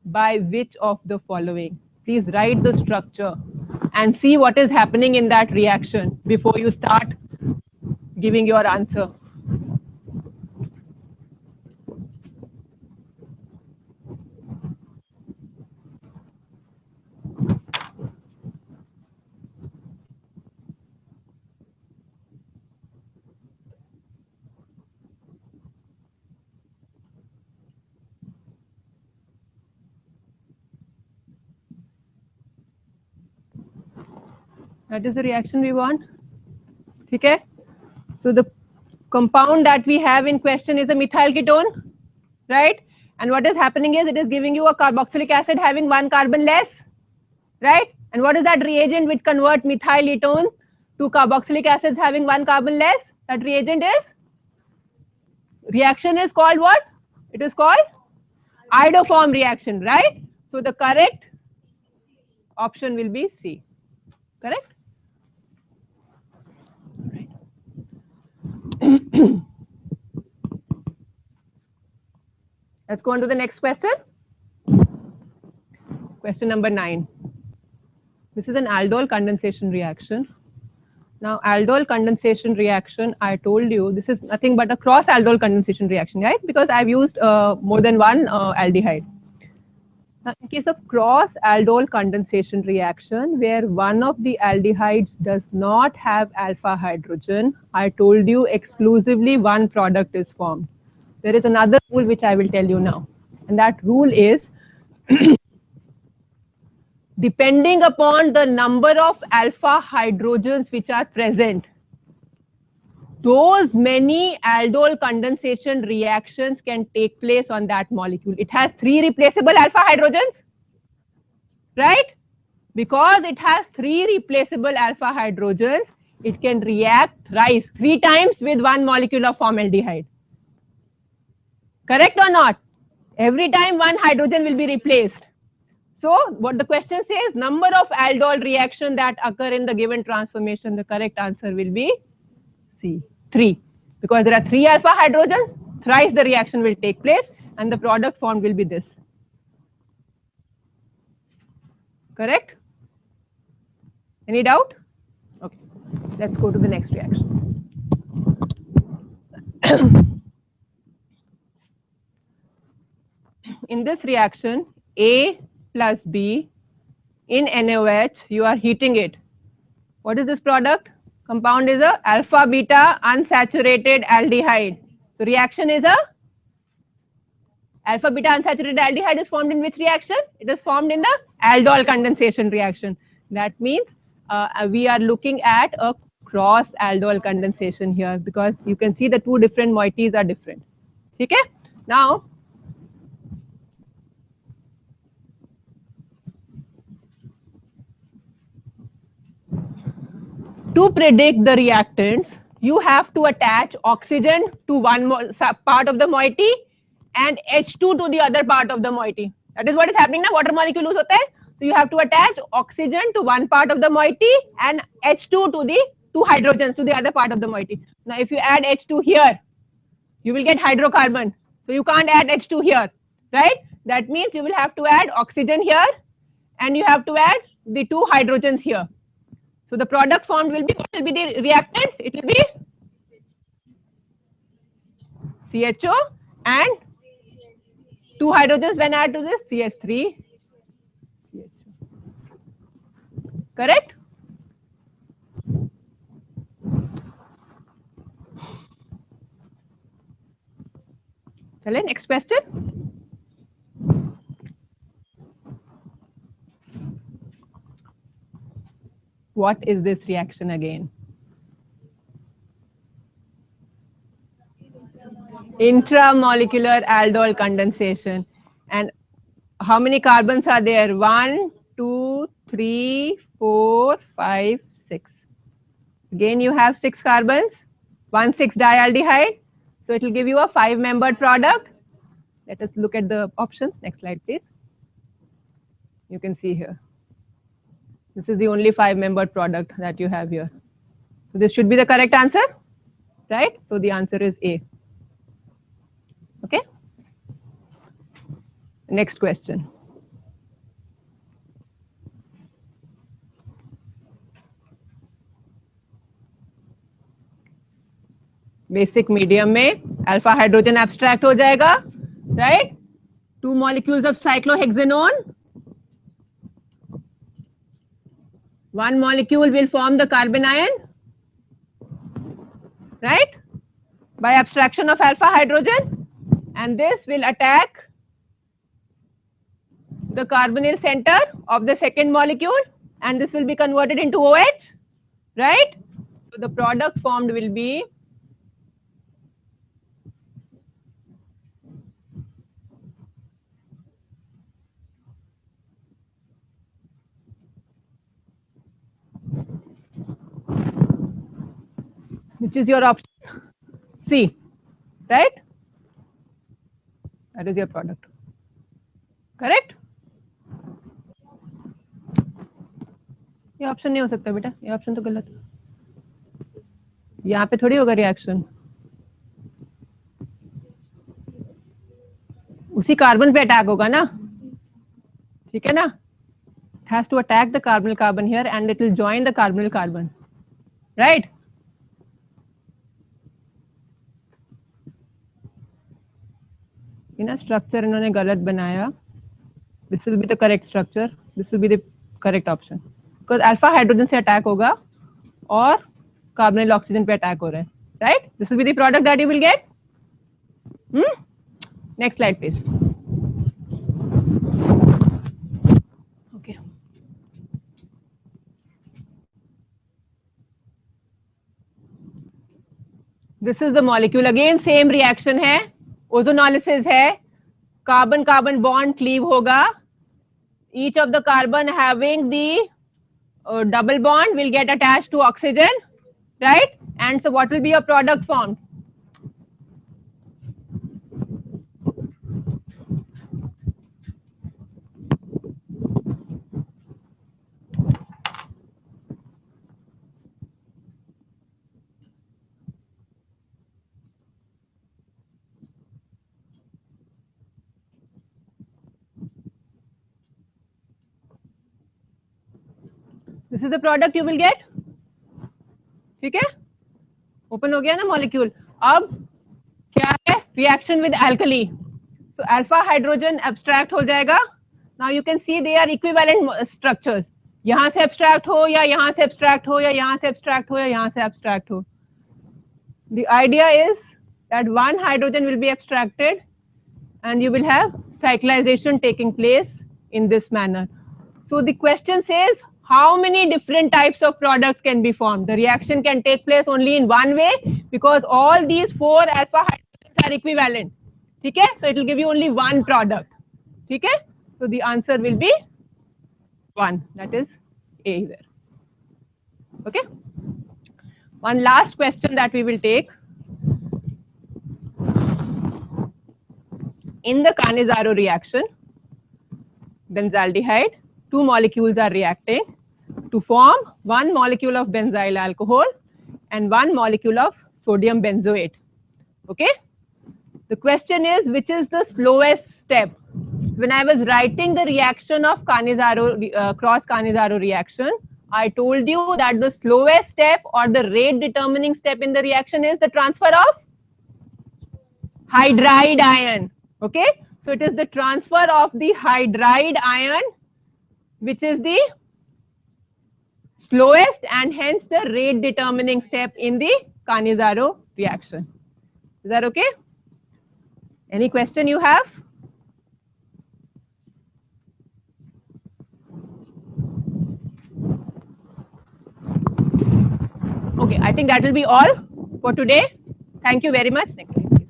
by which of the following? Please write the structure and see what is happening in that reaction before you start giving your answer. That is the reaction we want. Okay. So the compound that we have in question is a methyl ketone, right? And what is happening is it is giving you a carboxylic acid having 1 carbon less, right? And what is that reagent which convert methyl ketones to carboxylic acids having 1 carbon less? That reagent is, reaction is called what? It is called iodoform reaction, right? So the correct option will be C. Correct? Let's go on to the next question. Question number 9. This is an aldol condensation reaction. Now, aldol condensation reaction, I told you, this is nothing but a cross aldol condensation reaction, right? Because I've used more than one aldehyde. Now, in case of cross aldol condensation reaction, where one of the aldehydes does not have alpha hydrogen, I told you exclusively one product is formed. There is another rule which I will tell you now. And that rule is depending upon the number of alpha hydrogens which are present, those many aldol condensation reactions can take place on that molecule. It has 3 replaceable alpha hydrogens, right? Because it has 3 replaceable alpha hydrogens, it can react thrice, 3 times with one molecule of formaldehyde. Correct or not? Every time one hydrogen will be replaced. So what the question says, number of aldol reaction that occur in the given transformation, the correct answer will be C, 3. Because there are 3 alpha hydrogens, thrice the reaction will take place and the product formed will be this. Correct? Any doubt? Okay, let's go to the next reaction. In this reaction, A plus B in NaOH, you are heating it. What is this product? Compound is a alpha beta unsaturated aldehyde. So reaction is a alpha beta unsaturated aldehyde is formed in which reaction? It is formed in the aldol condensation reaction. That means we are looking at a cross aldol condensation here because you can see the 2 different moieties are different. Okay? Now, to predict the reactants, you have to attach oxygen to one part of the moiety and H2 to the other part of the moiety. That is what is happening now. Water molecule lose hota hai. So you have to attach oxygen to one part of the moiety and H2 to the 2 hydrogens to the other part of the moiety. Now if you add H2 here, you will get hydrocarbon. So you can't add H2 here, right? That means you will have to add oxygen here and you have to add the 2 hydrogens here. So the product formed will be, what will be the reactants? It will be CHO and 2 hydrogens when added to this CH3. Correct? Chale, next question. What is this reaction again? Intramolecular aldol condensation. And how many carbons are there? 1, 2, 3, 4, 5, 6. Again, you have 6 carbons, 1,6-dialdehyde. So it will give you a 5-membered product. Let us look at the options. Next slide, please. You can see here. This is the only 5-membered product that you have here. So this should be the correct answer, right? So the answer is A. Okay. Next question. Basic medium में alpha hydrogen abstract हो जाएगा, right? 2 molecules of cyclohexanone. 1 molecule will form the carbon ion, right? By abstraction of alpha hydrogen, and this will attack the carbonyl center of the second molecule, and this will be converted into OH, right? So the product formed will be which is your option C, right? That is your product. Correct? ये option नहीं हो सकता बेटा, ये option तो गलत है, यहाँ पे थोड़ी होगा रिएक्शन, उसी कार्बन पे अटैक होगा ना, ठीक है ना, it has to attack the carbonyl carbon here and it will join the carbonyl carbon, right? ये ना स्ट्रक्चर इन्होंने गलत बनाया, this will be the correct structure, this will be the correct option, because alpha hydrogen से attack होगा और carbonyl oxygen पे attack हो रहा है, right? This will be the product that you will get. Next slide please. Okay. This is the molecule, again same reaction है, ozonolysis है, carbon carbon bond cleave होगा, each of the carbon having the double bond will get attached to oxygen, right? And so what will be your product formed? This is the product you will get. ठीक है, open हो गया ना molecule. अब क्या है, reaction with alkali, so alpha hydrogen abstract हो जाएगा. Now you can see they are equivalent structures, यहां से एब्स्ट्रैक्ट हो या यहां से एब्स्ट्रैक्ट हो या यहां से एब्स्ट्रैक्ट हो या यहां से एब्स्ट्रैक्ट हो. The idea is that one hydrogen will be abstracted and you will have cyclization taking place in this manner. So the question says how many different types of products can be formed. The reaction can take place only in one way because all these four alpha hydrogens are equivalent. Okay, so it will give you only one product. Okay, so the answer will be 1, that is A there. Okay, one last question that we will take. In the Cannizzaro reaction, benzaldehyde, two molecules are reacting to form one molecule of benzyl alcohol and one molecule of sodium benzoate. Okay, the question is which is the slowest step. When I was writing the reaction of Cannizzaro cross Cannizzaro reaction, I told you that the slowest step or the rate determining step in the reaction is the transfer of hydride ion. Okay, so it is the transfer of the hydride ion which is the slowest and hence the rate determining step in the Cannizzaro reaction. Is that okay? Any question you have? Okay, I think that will be all for today. Thank you very much. Next slide, please.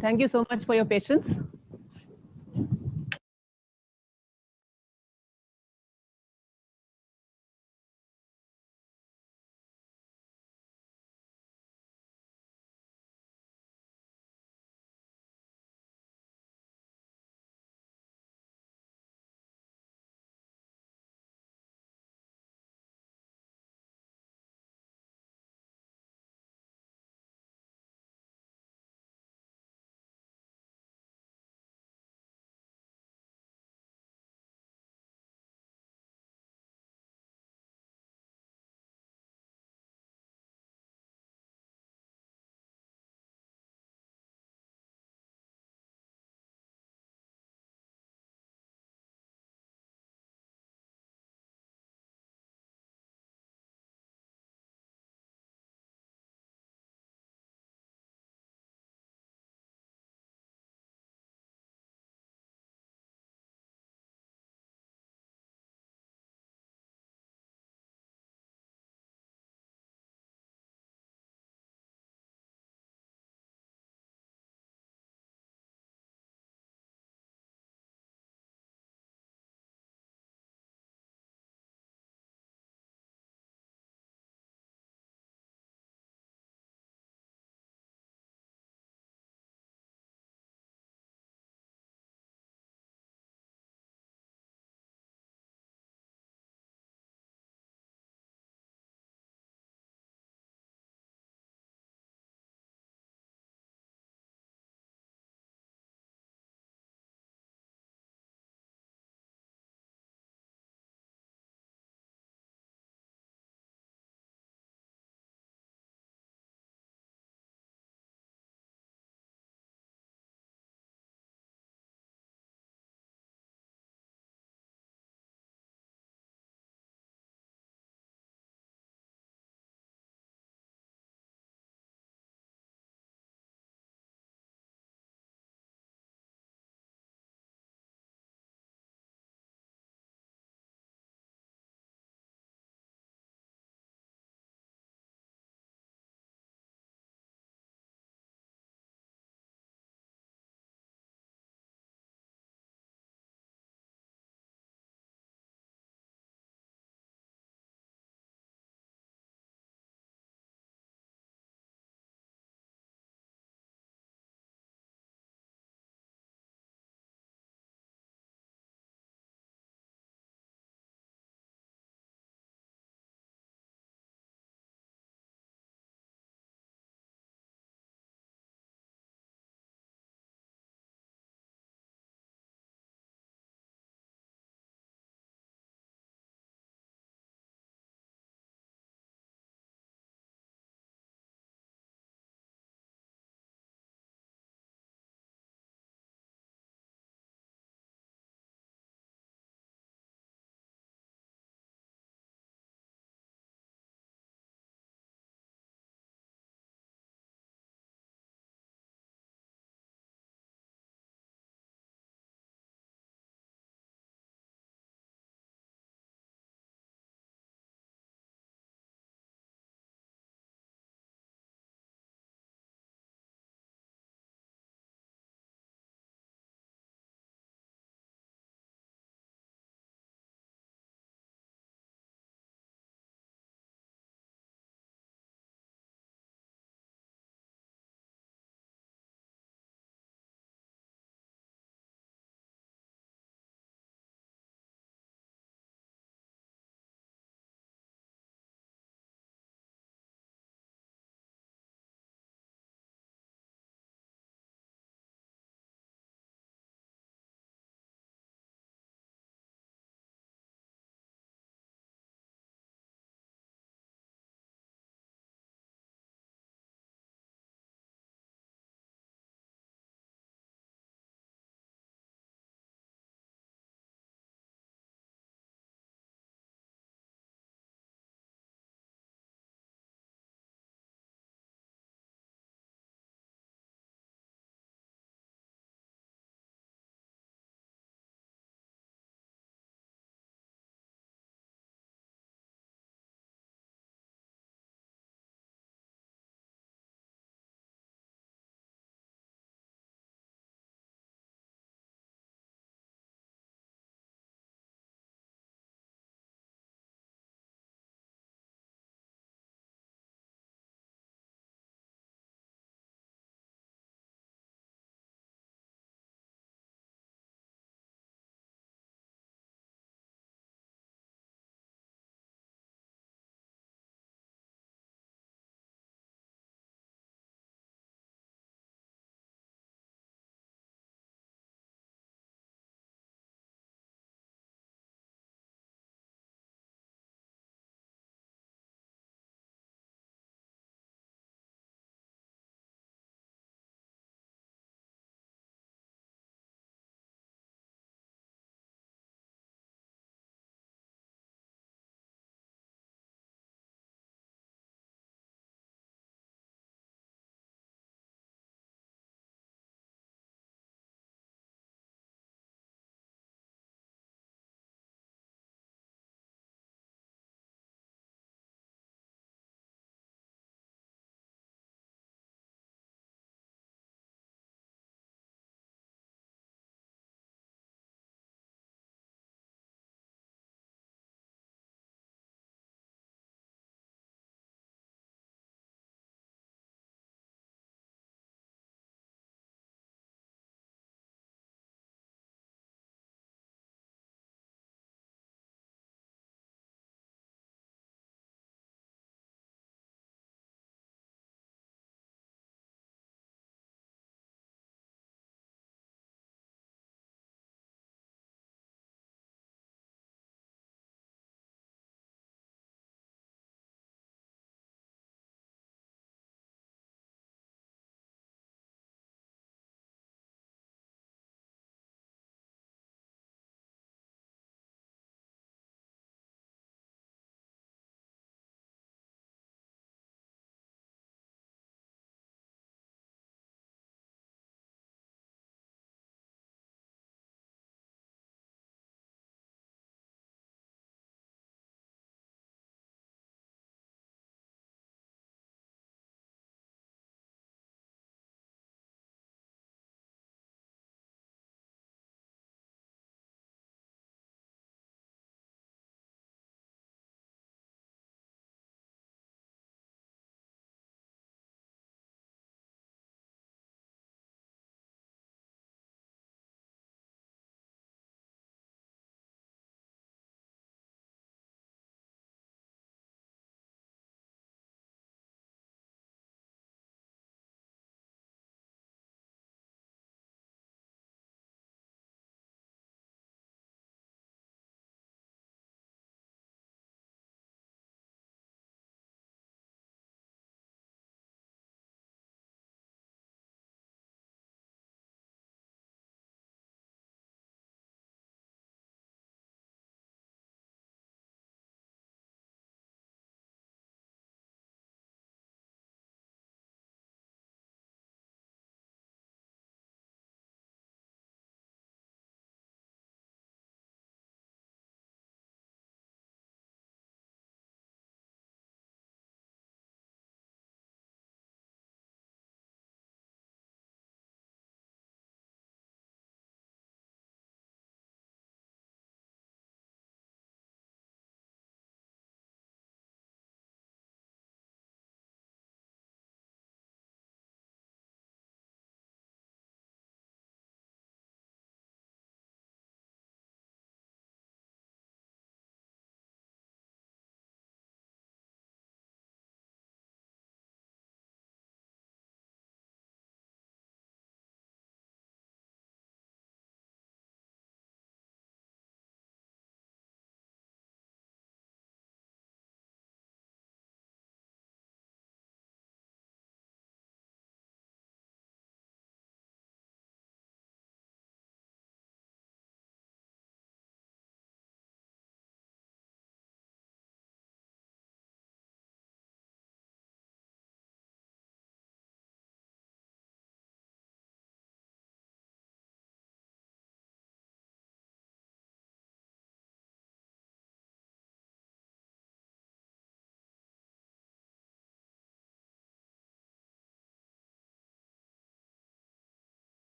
Thank you so much for your patience.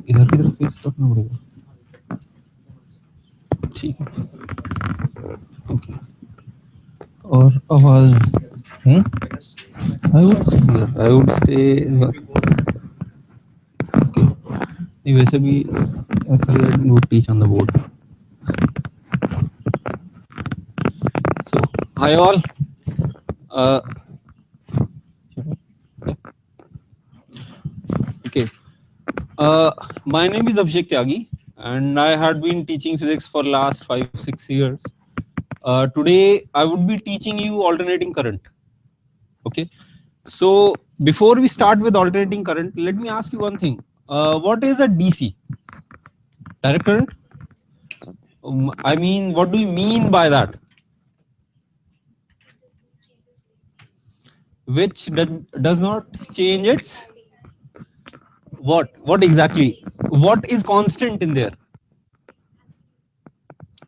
इधर की तरफ face रखना पड़ेगा, ठीक है, okay. और आवाज I would stay okay. वैसे भी actually I would teach on the board. So hi all, okay. My name is Abhishek Tyagi and I had been teaching physics for last 5-6 years. Today I would be teaching you alternating current. Okay, so before we start with alternating current, let me ask you one thing. What is a DC? Direct current? I mean, what do you mean by that? Which does not change its what? What exactly? What is constant in there?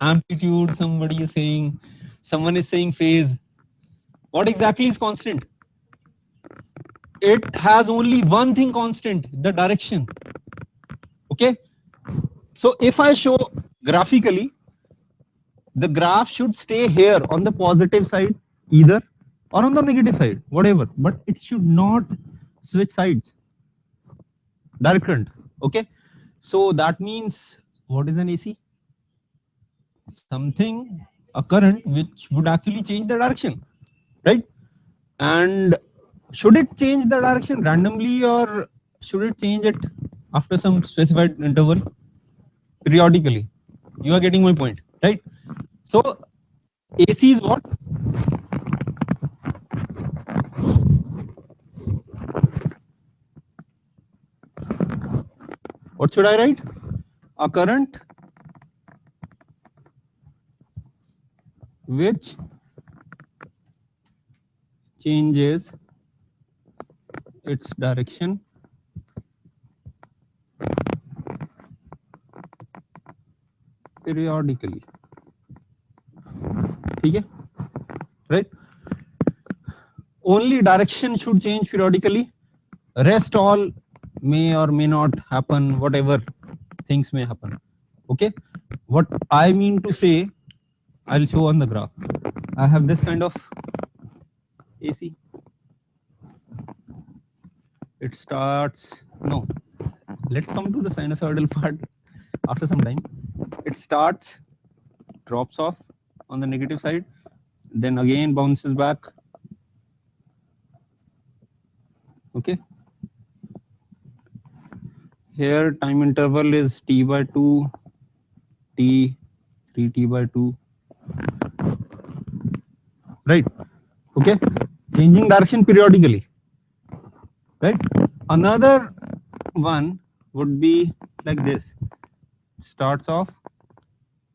Amplitude, somebody is saying, someone is saying phase. What exactly is constant? It has only one thing constant, the direction. Okay, so if I show graphically, the graph should stay here on the positive side either or on the negative side, whatever, but it should not switch sides. Direct current. Okay, so that means what is an AC? Something, a current which would actually change the direction, right? And should it change the direction randomly or should it change it after some specified interval? Periodically. You are getting my point, right? So AC is what? What should I write? A current which changes its direction periodically. ठीक है, right? Only direction should change periodically. Rest all may or may not happen, whatever things may happen. Okay, what I mean to say, I'll show on the graph. I have this kind of AC. It starts, no, let's come to the sinusoidal part after some time. It starts, drops off on the negative side, then again bounces back. Okay, here time interval is t by 2, t, 3t by 2, right? Okay, changing direction periodically, right? Another one would be like this, starts off,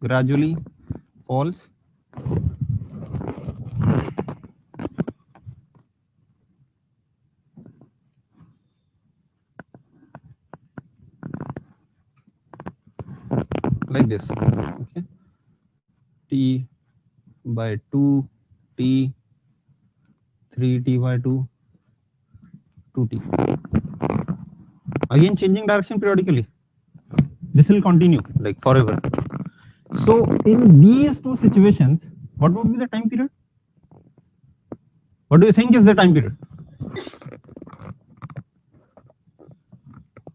gradually falls, like this. Okay, t by 2, t, 3t by 2, 2t. Again changing direction periodically. This will continue like forever. So in these two situations, what would be the time period? What do you think is the time period?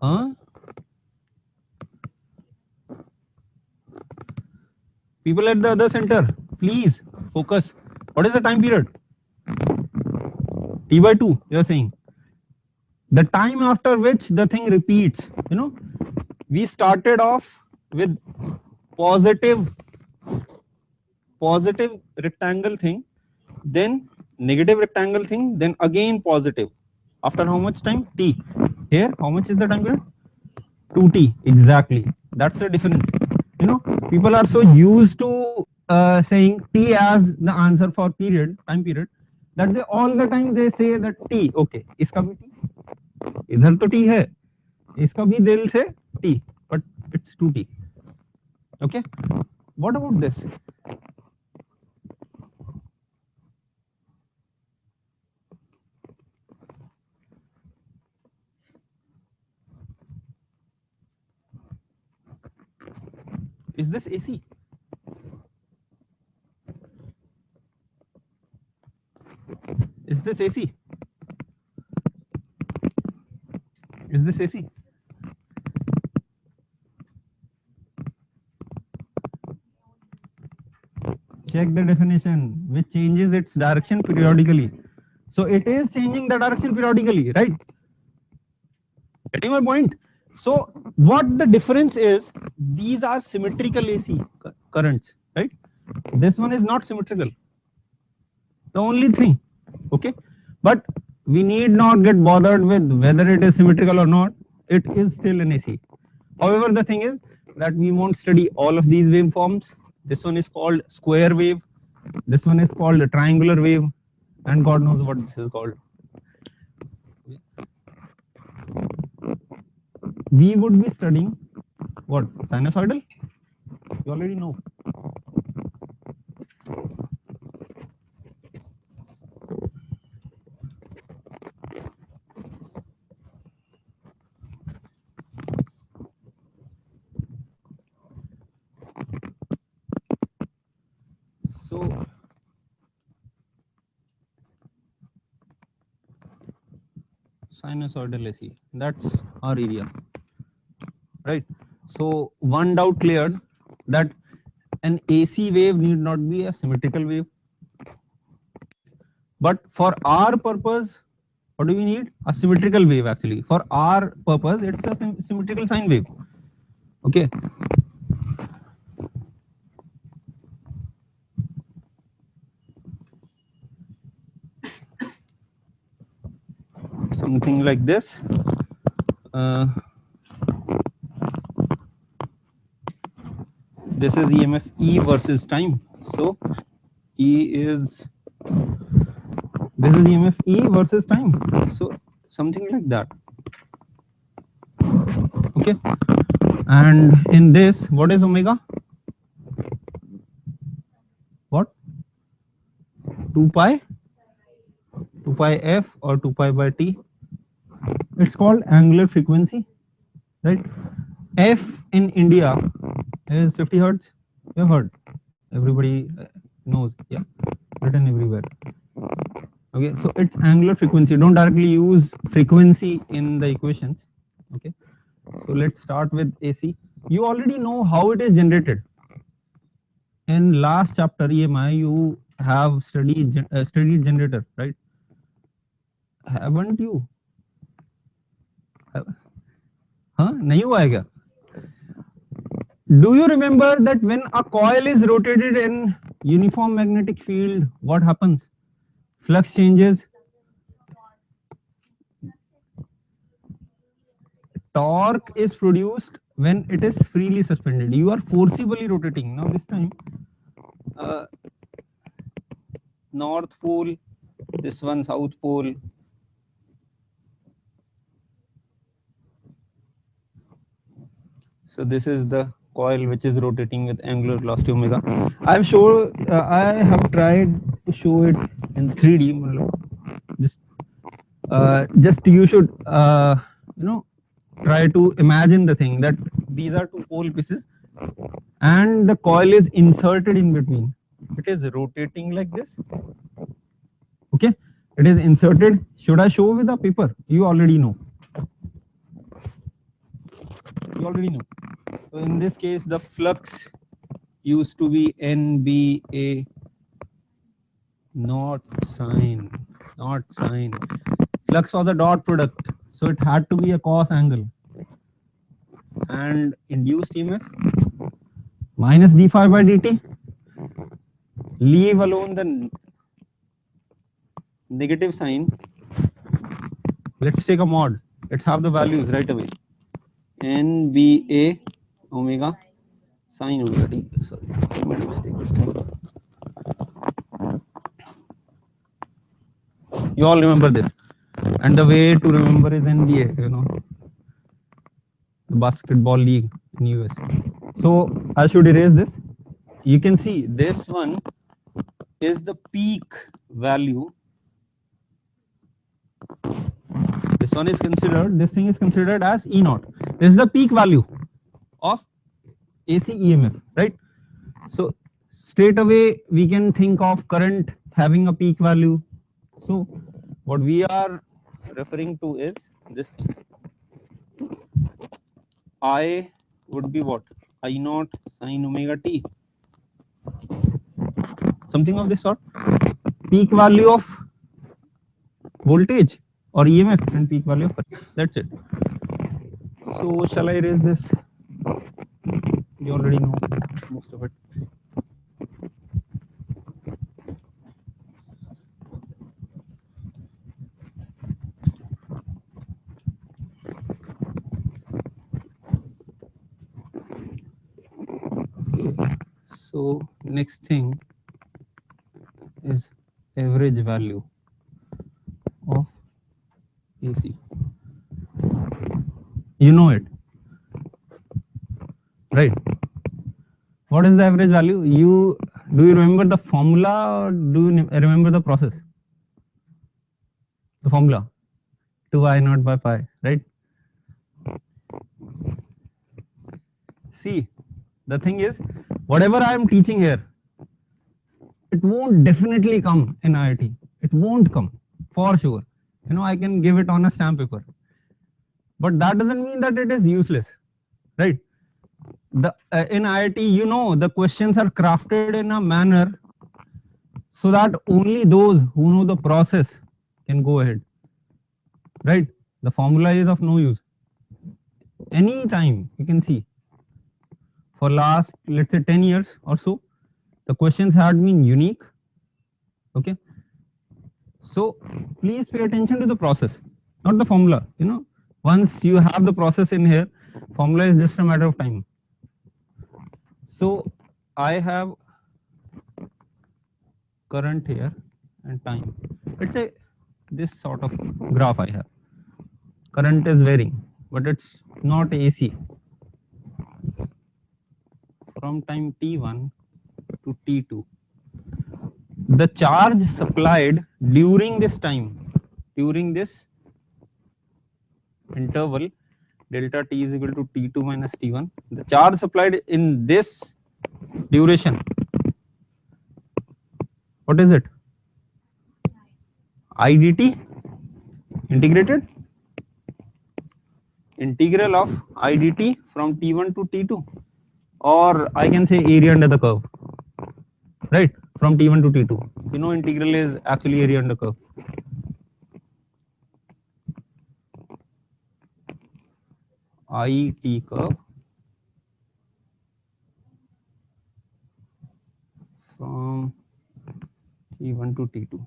Huh? People at the other center, please focus. What is the time period? T by 2, you are saying. The time after which the thing repeats. You know, we started off with positive rectangle thing, then negative rectangle thing, then again positive. After how much time? T. Here, how much is the time period? 2t. Exactly. That's the difference. You know, people are so used to saying t as the answer for period, time period, that they all the time they say that t. Okay, इसका भी t, इधर तो t है, इसका भी दिल से t, but it's 2t. Okay, what about this? Is this AC? Is this AC? Is this AC? Check the definition, which changes its direction periodically. So it is changing the direction periodically, right? Getting my point? So what the difference is, these are symmetrical AC currents, right? This one is not symmetrical. The only thing, okay? But we need not get bothered with whether it is symmetrical or not. It is still an AC. However, the thing is that we won't study all of these waveforms. This one is called square wave. This one is called a triangular wave, and God knows what this is called. We would be studying what? Sinusoidal? You already know. So sinusoidal AC, that's our area, right? So one doubt cleared, that an AC wave need not be a symmetrical wave. But for our purpose, what do we need? A symmetrical wave actually. For our purpose, it's a symmetrical sine wave. Okay. Something like this. This is EMF E versus time. So this is EMF E versus time. So something like that. Okay. And in this, what is omega? What? 2 pi f or 2 pi by t. It's called angular frequency, right? F in India is 50 hertz. You have heard. Everybody knows. Yeah, written everywhere. Okay, so it's angular frequency. Don't directly use frequency in the equations. Okay, so let's start with AC. You already know how it is generated. In last chapter EMI, you have studied generator, right? Haven't you? Huh? Nahi hua hai kya? Do you remember that when a coil is rotated in uniform magnetic field, what happens? Flux changes. Torque is produced when it is freely suspended. You are forcibly rotating. Now this time, north pole, this one south pole. So this is the coil which is rotating with angular velocity omega. I have tried to show it in 3D. Just you should try to imagine the thing that these are two pole pieces and the coil is inserted in between. It is rotating like this. Okay, it is inserted. Should I show with a paper? You already know. So in this case, the flux used to be NBA, not sine. Flux was a dot product, so it had to be a cos angle. And induced EMF minus d phi by dt. Leave alone the negative sign. Let's take a mod. Let's have the values right away. NBA omega sine omega t. Sorry, I made a mistake this time. You all remember this, and the way to remember is NBA, the basketball league in US. So I should erase this. You can see this one is the peak value. This thing is considered as E0. This is the peak value of AC EMF, right? So straight away we can think of current having a peak value. So what we are referring to is this thing. I would be what? I naught sine omega t. Something of this sort. Peak value of voltage or EMF and peak value of current. That's it. So shall I erase this? You already know most of it. Okay. So next thing is average value of AC. You know it, right? What is the average value? Do you remember the formula or do you remember the process? The formula 2I naught by pi, right? See, the thing is, whatever I am teaching here, it won't definitely come in IIT. It won't come for sure. You know, I can give it on a stamp paper, but that doesn't mean that it is useless, right? The in IIT, you know, the questions are crafted in a manner so that only those who know the process can go ahead, right? The formula is of no use. Any time you can see for last, let's say 10 years or so, the questions had been unique. Okay, so please pay attention to the process, not the formula. You know, once you have the process in here, formula is just a matter of time. So I have current here and time. Let's say this sort of graph I have. Current is varying, but it's not AC. From time t1 to t2, the charge supplied during this time, during this interval delta t is equal to t2 minus t1, the charge supplied in this duration, what is it? I dt integrated, integral of I dt from t1 to t2, or I can say area under the curve, right? From t1 to t2. You know, integral is actually area under curve. IT curve from T1 to T2.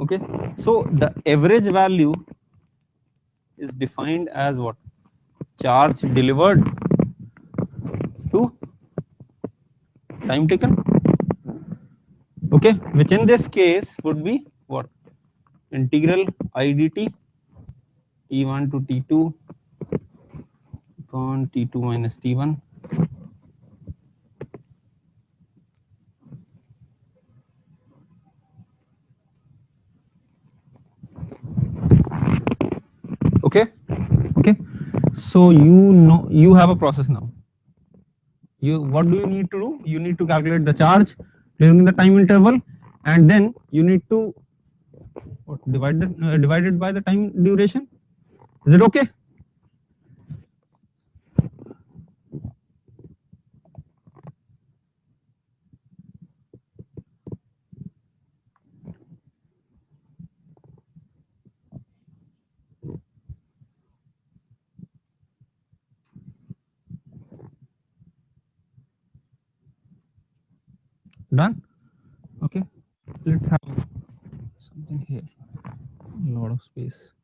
Okay, so the average value is defined as what? Charge delivered to time taken. Okay, which in this case would be what? Integral I dt T1 to T2 upon T2 minus T1. Okay, okay. So you know you have a process now. What do you need to do? You need to calculate the charge during the time interval, and then you need to divided by the time duration. Is it okay? Done? Okay. Let's have something here. A lot of space.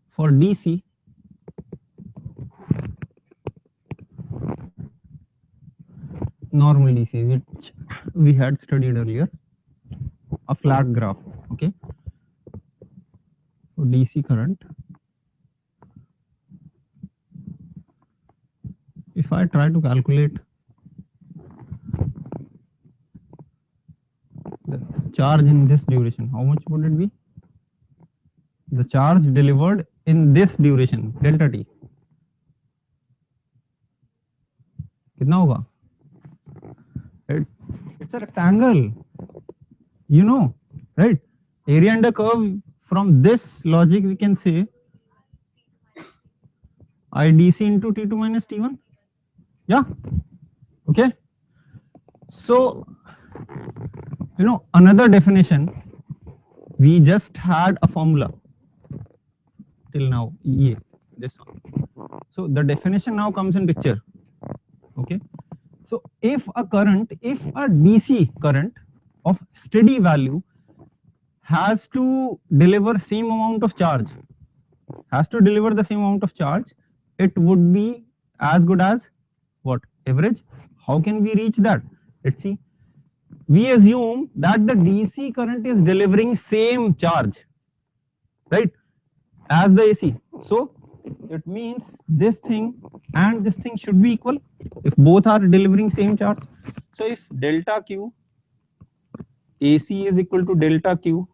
For DC, normal DC, which we had studied earlier, a flat graph. Okay. For DC current, if I try to calculate the charge in this duration, how much would it be? The charge delivered in this duration, delta t. कितना होगा? It's a rectangle, you know, right? Area under curve, from this logic we can say IDC into T2 minus T1. Yeah, okay. So, you know, another definition, we just had a formula till now, yeah, this one. So the definition now comes in picture, okay. So if a DC current of steady value has to deliver same amount of charge, it would be as good as what? Average. How can we reach that? Let's see. We assume that the DC current is delivering same charge, right, as the AC. So it means this thing and this thing should be equal if both are delivering same charge. So if delta Q AC is equal to delta Q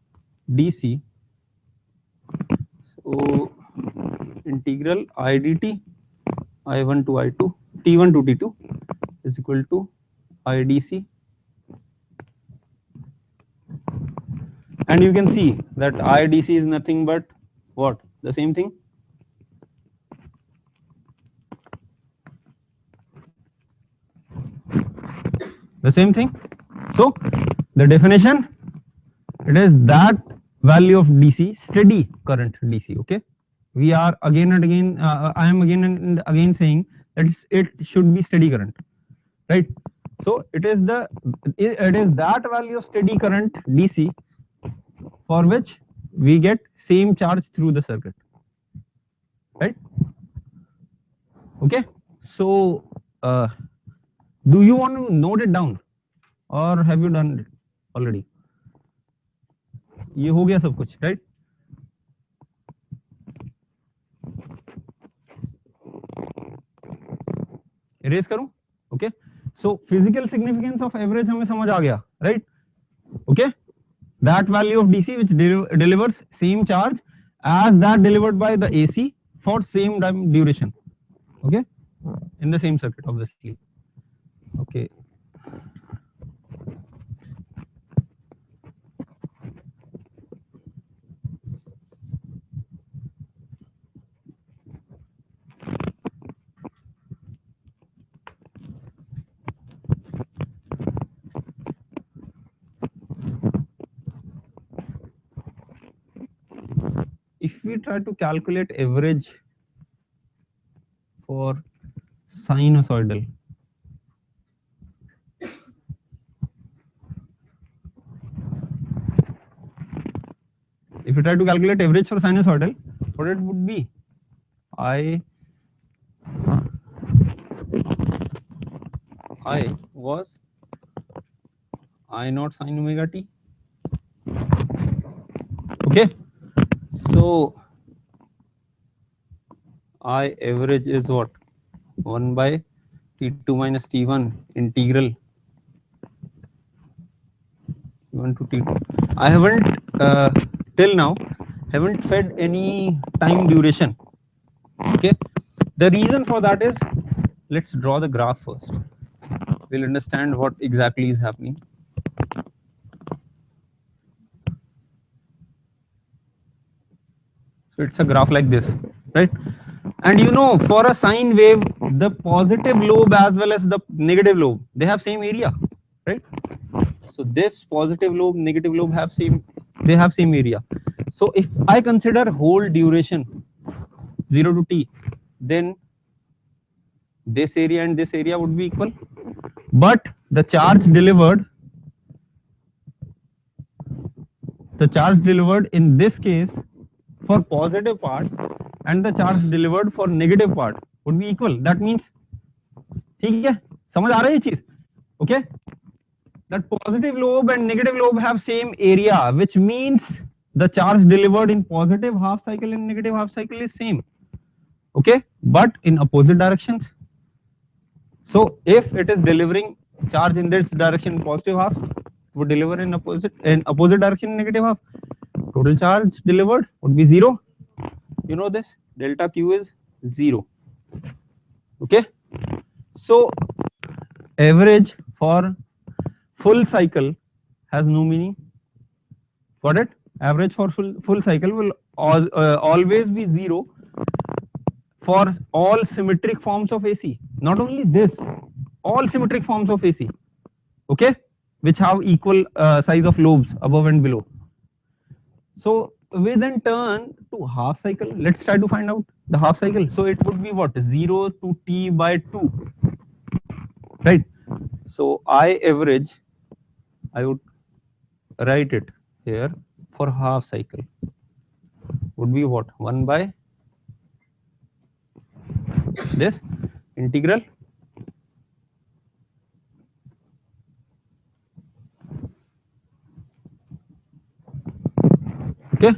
DC, so integral I dt I1 to I2 T1 to T2 is equal to IDC, and you can see that IDC is nothing but what? The same thing. The same thing. So the definition, it is that value of DC, steady current DC, okay. We are again and again, I am again and again saying that it should be steady current, right. So it is that value of steady current DC for which we get same charge through the circuit, right. Okay. So do you want to note it down or have you done it already? ये हो गया सब कुछ, right? Erase करूं? Okay. So physical significance of average हमें समझ आ गया, right? Okay. That value of DC which delivers same charge as that delivered by the AC for same time duration. Okay. In the same circuit, obviously. Okay. If we try to calculate average for sinusoidal, if you try to calculate average for sinusoidal, what it would be? I was I naught sin omega t. Okay. So I average is what? 1 by T2 minus T1 integral 1 to T2. I haven't till now haven't fed any time duration. Okay. The reason for that is, let's draw the graph first. We'll understand what exactly is happening. So it's a graph like this, right? And you know, for a sine wave, the positive lobe as well as the negative lobe, they have same area, right? So this positive lobe, negative lobe have same area. So if I consider whole duration 0 to t, then this area and this area would be equal. But the charge delivered in this case for positive part and the charge delivered for negative part would be equal. That means, ठीक है, समझ आ रहा है ये चीज? Okay, that positive lobe and negative lobe have same area, which means the charge delivered in positive half cycle and negative half cycle is same. Okay, but in opposite directions. So if it is delivering charge in this direction positive half, would deliver in opposite direction negative half. Total charge delivered would be 0. You know this, delta Q is 0. Okay. So average for full cycle has no meaning. Got it? Average for full cycle will always be 0 for all symmetric forms of AC. Not only this, all symmetric forms of AC, okay, which have equal size of lobes above and below. So we then turn to half cycle. Let's try to find out the half cycle. So it would be what? 0 to T by 2, right? So I average, I would write it here for half cycle would be what? 1 by this integral okay,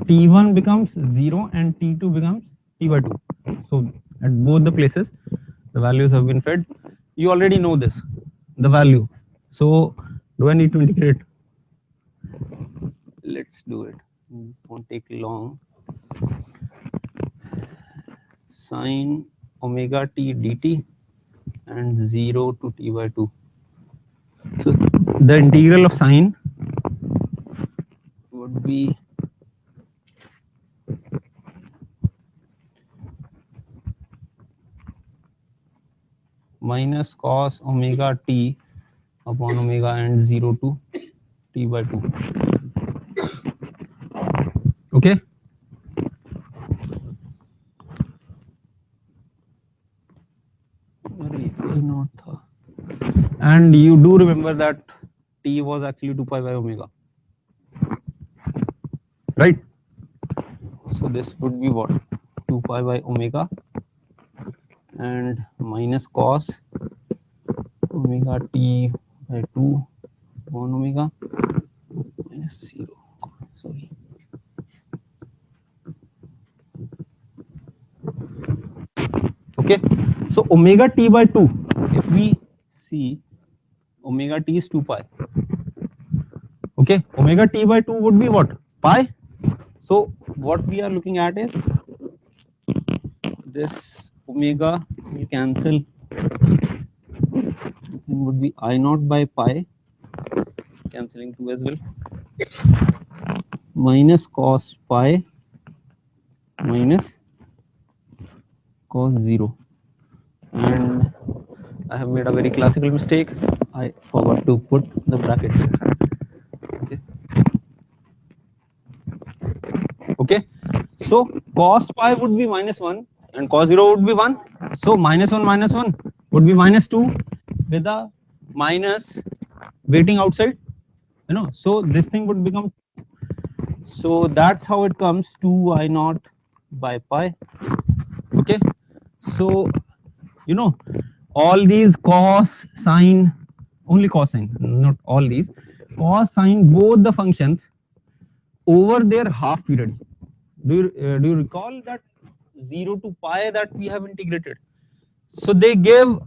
T1 becomes 0 and T2 becomes T by 2. So at both the places the values have been fed. You already know this, the value. So do I need to integrate? Let's do it. Won't take long. Sine omega t dt and 0 to T by 2. So the integral of sine would be minus cos omega t upon omega and 0 to T by 2. Okay. And you do remember that T was actually 2 pi by omega, right? So this would be what? 2 pi by omega and minus cos omega t by 2 upon omega minus 0. Sorry. Okay. So omega t by 2, if we see omega t is 2 pi. Okay. Omega t by 2 would be what? Pi. So what we are looking at is this omega will cancel. It would be I naught by pi, cancelling 2 as well, minus cos pi minus cos 0. And I have made a very classical mistake. I forgot to put the bracket here. Okay. Okay. So cos pi would be minus 1 and cos 0 would be 1. So minus 1 would be minus 2 with a minus waiting outside. You know, so this thing would become. So that's how it comes 2 I naught by pi. Okay. So you know, all these cos, sine, only cosine, not all these, cos, sine, both the functions over their half period. Do you recall that 0 to pi that we have integrated? So they gave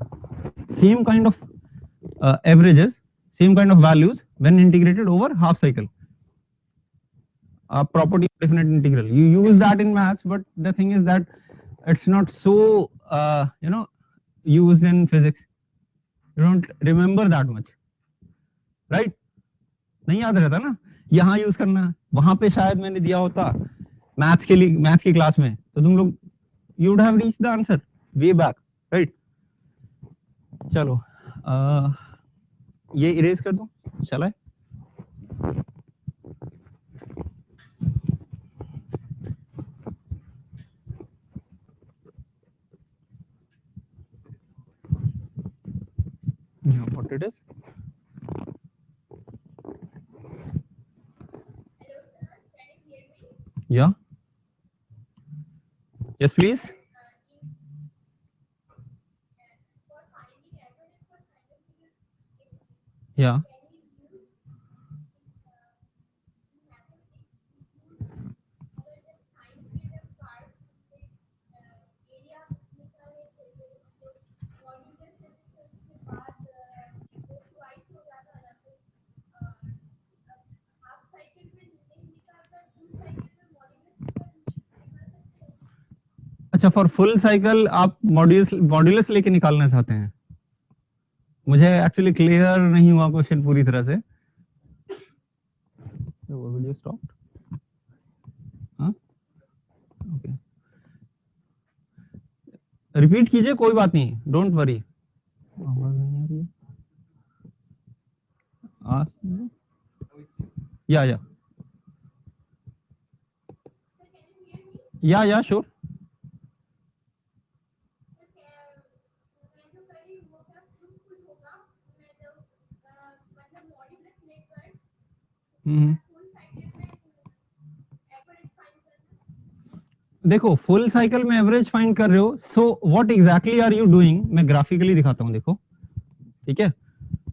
same kind of averages, same kind of values when integrated over half cycle. A property of definite integral. You use that in maths, but the thing is that it's not so you know, used in physics. You don't remember that much, right? नहीं याद रहता ना, यहाँ use करना, वहां पे शायद मैंने दिया होता मैथ्स के लिए, मैथ्स की क्लास में, तो तुम लोग you would have reached the answer way back, right? चलो ये इरेज कर दो, shall I? Yeah, what it is? Yeah. Yes, please. Yeah. अच्छा, फॉर फुल साइकिल आप मॉड्यूलस लेके निकालना चाहते हैं? मुझे एक्चुअली क्लियर नहीं हुआ क्वेश्चन पूरी तरह से. Video stop. हाँ, ओके, रिपीट कीजिए, कोई बात नहीं, डोंट वरी. आवाज नहीं आ रही है. या या श्योर. देखो फुल साइकिल में एवरेज फाइंड कर रहे हो, so what exactly are you doing, मैं ग्राफिकली दिखाता हूं, देखो, ठीक है.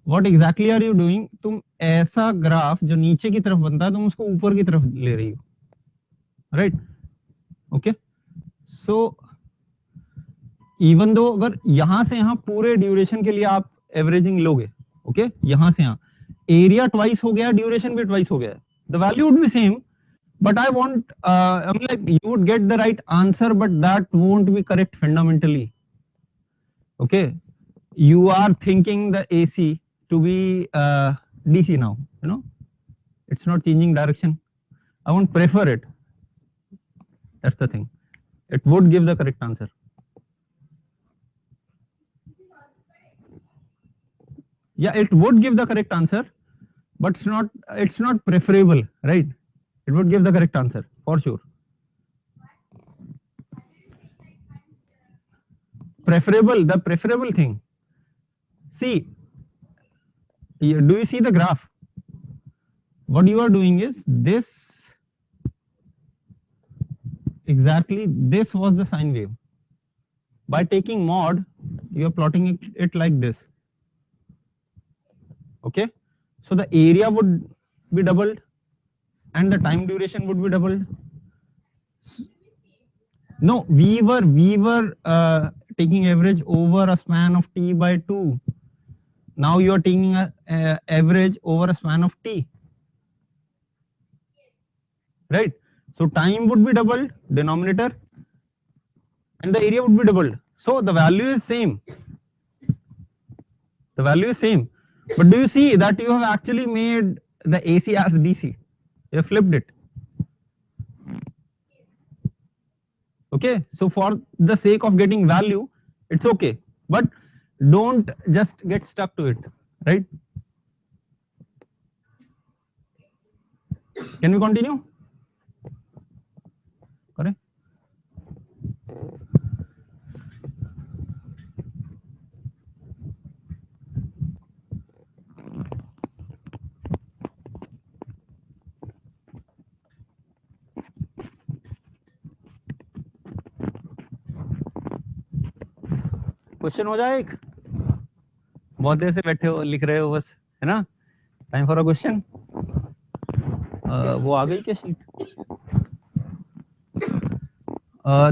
What exactly are you doing, तुम ऐसा ग्राफ जो नीचे की तरफ बनता है तुम उसको ऊपर की तरफ ले रही हो, right. Okay, so even though अगर यहां से यहां पूरे ड्यूरेशन के लिए आप एवरेजिंग लोगे, ओके, यहां से यहां एरिया ट्वाइस हो गया, ड्यूरेशन भी ट्वाइस हो गया, the value would be same. But I want, I'm like, you would get the right answer, but that won't be correct fundamentally. Okay, you are thinking the AC to be DC now. You know, it's not changing direction. I won't prefer it. That's the thing. It would give the correct answer. Yeah, it would give the correct answer, but it's not preferable, right? It would give the correct answer for sure. Preferable, the preferable thing. See, do you see the graph? What you are doing is this, exactly this was the sine wave. By taking mod, you are plotting it like this. Okay, so the area would be doubled and the time duration would be doubled. No, we were taking average over a span of t by 2. Now you are taking a average over a span of t, right? So time would be doubled, denominator, and the area would be doubled. So the value is same. The value is same. But do you see that you have actually made the AC as DC? You have flipped it. Okay, so for the sake of getting value, it's okay. But don't just get stuck to it, right? Can we continue? Correct? Question हो जाए एक, बहुत देर से बैठे हो लिख रहे हो बस, है ना. Time for a question. वो आ गई क्या sheet?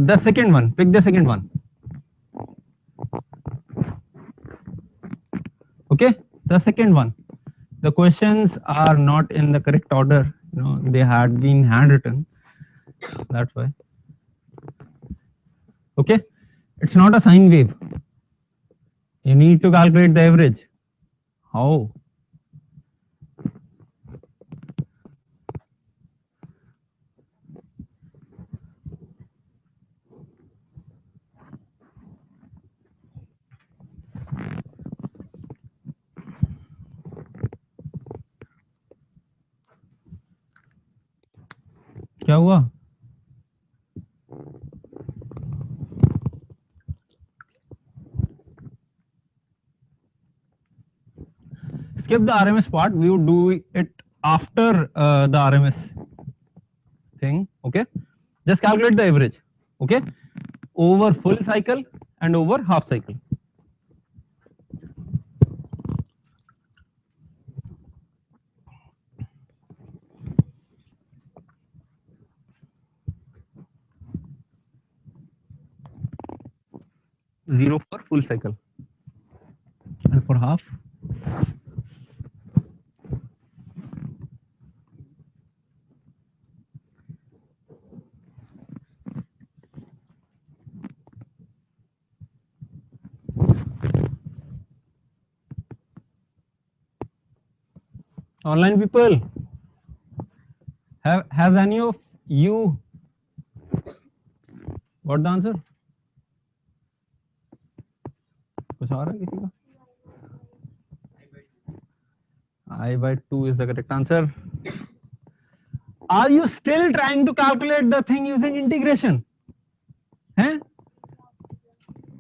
The second one, pick the second one. Okay, the second one, the questions are not in the correct order, you know, they had been handwritten, that's why. Okay, it's not a sine wave, you need to calculate the average. How? क्या हुआ? Skip the RMS part, we would do it after the RMS thing. Okay, just calculate the average, okay, over full cycle and over half cycle. Zero for full cycle and for half. Online people, has any of you got the answer? कुछ आ रहा है किसी का? I/2 is the correct answer. Are you still trying to calculate the thing using integration? हैं?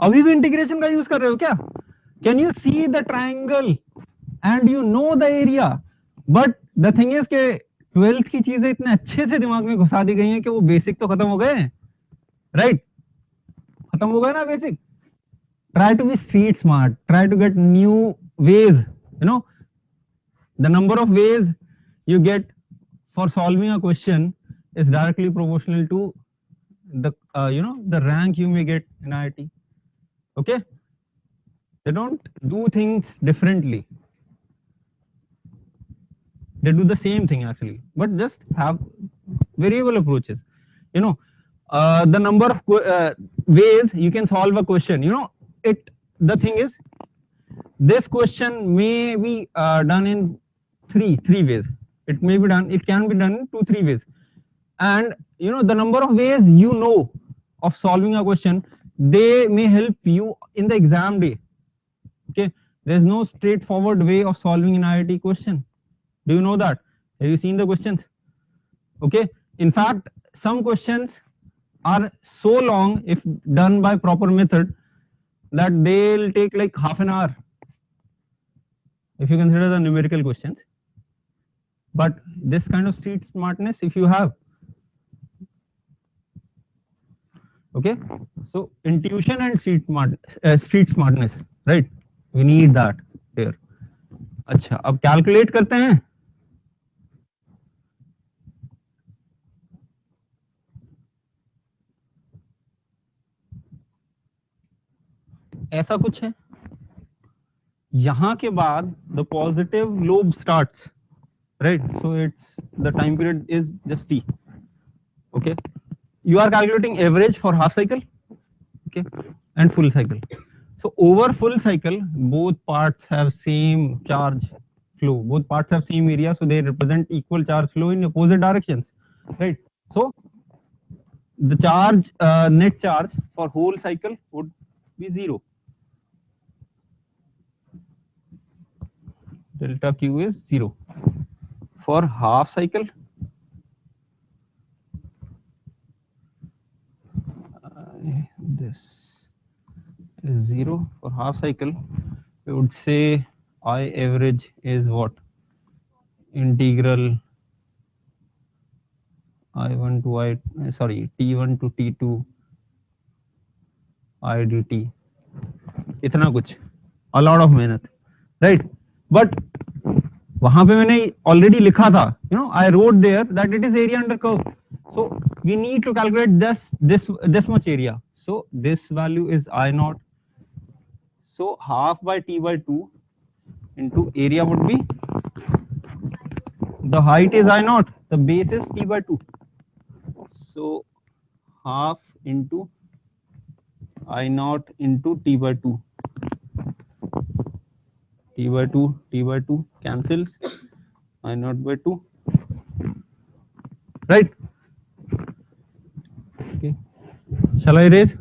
अभी भी integration का use कर रहे हो क्या? Can you see the triangle and you know the area? But the thing is कि 12th की चीजें इतने अच्छे से दिमाग में घुसा दी गई हैं कि वो बेसिक तो खत्म हो गए हैं, राइट? खत्म हो गए ना basic. Try to be street smart. Try to get new ways. You know, the number of ways you get for solving a question is directly proportional to the the rank you may get in IIT. Okay, they don't do things differently, they do the same thing actually, but just have variable approaches. You know, the number of ways you can solve a question, you know, the thing is, this question may be done in three ways. It can be done in 2-3 ways, and you know, the number of ways you know of solving a question, they may help you in the exam day. Okay, there's no straightforward way of solving an IIT question. Do you know that? Have you seen the questions? Okay, in fact, some questions are so long if done by proper method that they'll take like half an hour if you consider the numerical questions. But this kind of street smartness, if you have, okay, so intuition and street smartness, right? We need that here. अच्छा, अब calculate करते हैं. ऐसा कुछ है. यहाँ के बाद the positive lobe starts, right? So it's the time period is just t. Okay, you are calculating average for half cycle, okay, and full cycle. So over full cycle, both parts have same charge flow, both parts have same area, so they represent equal charge flow in opposite directions, right? So the charge, net charge for whole cycle would be 0. Delta Q is 0. For half cycle, this is 0. For half cycle, we would say I average is what? Integral I1 to T1 to T2 I dt. इतना कुछ, a lot of मेहनत, right? But वहां पे मैंने already लिखा था, you know, I wrote there that it is area under curve. So we need to calculate this much area. So this value is I0. So half by T by 2 into area would be, the height is I0, the base is T by 2. So half into I0 into T by 2. T by 2 cancels, I0 by 2, right? Okay, shall I erase?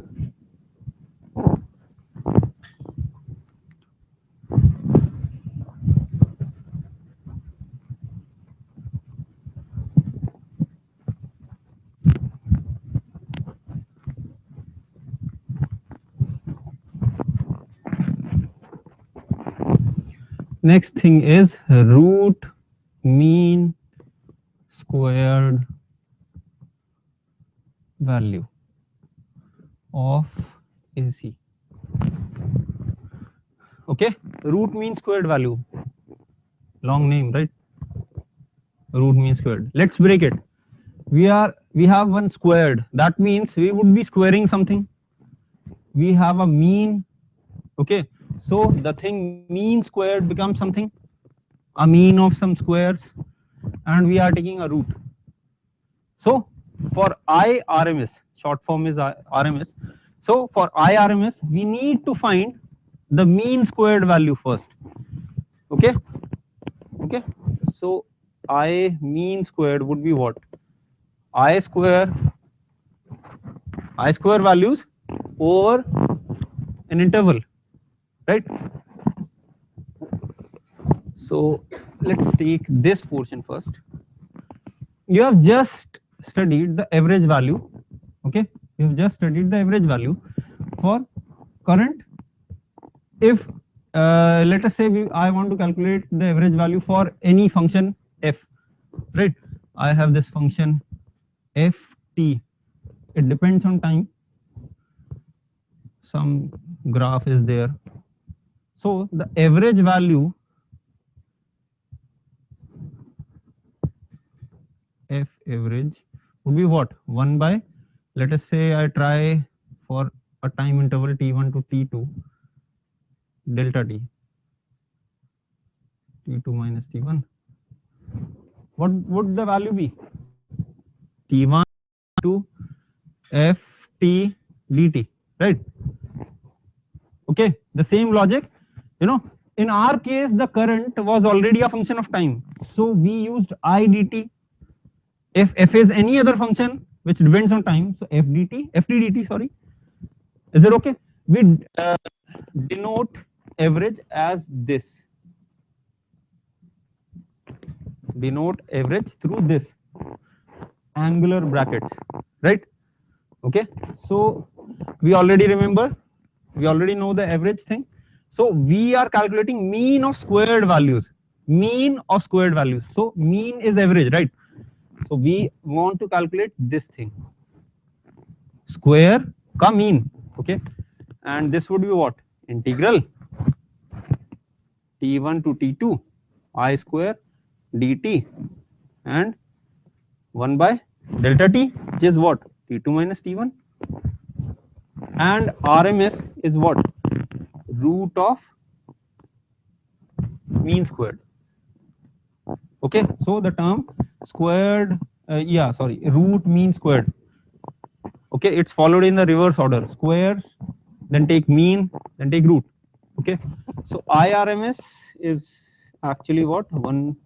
Next thing is root mean squared value of AC. Okay, root mean squared value, long name, right? Root mean squared. Let's break it. We have one squared, that means we would be squaring something. We have a mean, okay, so the thing mean squared becomes something, a mean of some squares, and we are taking a root. So for IRMS, short form is RMS, so for IRMS we need to find the mean squared value first. Okay, So I mean squared would be what? I square values over an interval, right? So let's take this portion first. You have just studied the average value, okay? You have just studied the average value for current. If let us say I want to calculate the average value for any function f, right? I have this function ft, it depends on time, some graph is there. So the average value f average would be what? 1 by, let us say I try for a time interval t1 to t2 delta t, t2 minus t1. What would the value be? t1 to ft dt, right? Okay, the same logic, you know, in our case the current was already a function of time, so we used I dt. If f is any other function which depends on time, so ft dt, sorry, is it okay? We denote average as this, denote average through this angular brackets, right? Okay, so we already remember, we already know the average thing. So we are calculating mean of squared values, mean of squared values. So mean is average, right? So we want to calculate this thing, square ka mean, okay? And this would be what? Integral t1 to t2 I square dt and 1 by delta t, which is what? t2 minus t1, and RMS is what? Root of mean squared. Okay, so the term squared, root mean squared. Okay, it's followed in the reverse order: squares, then take mean, then take root. Okay, so IRMS is actually what? 1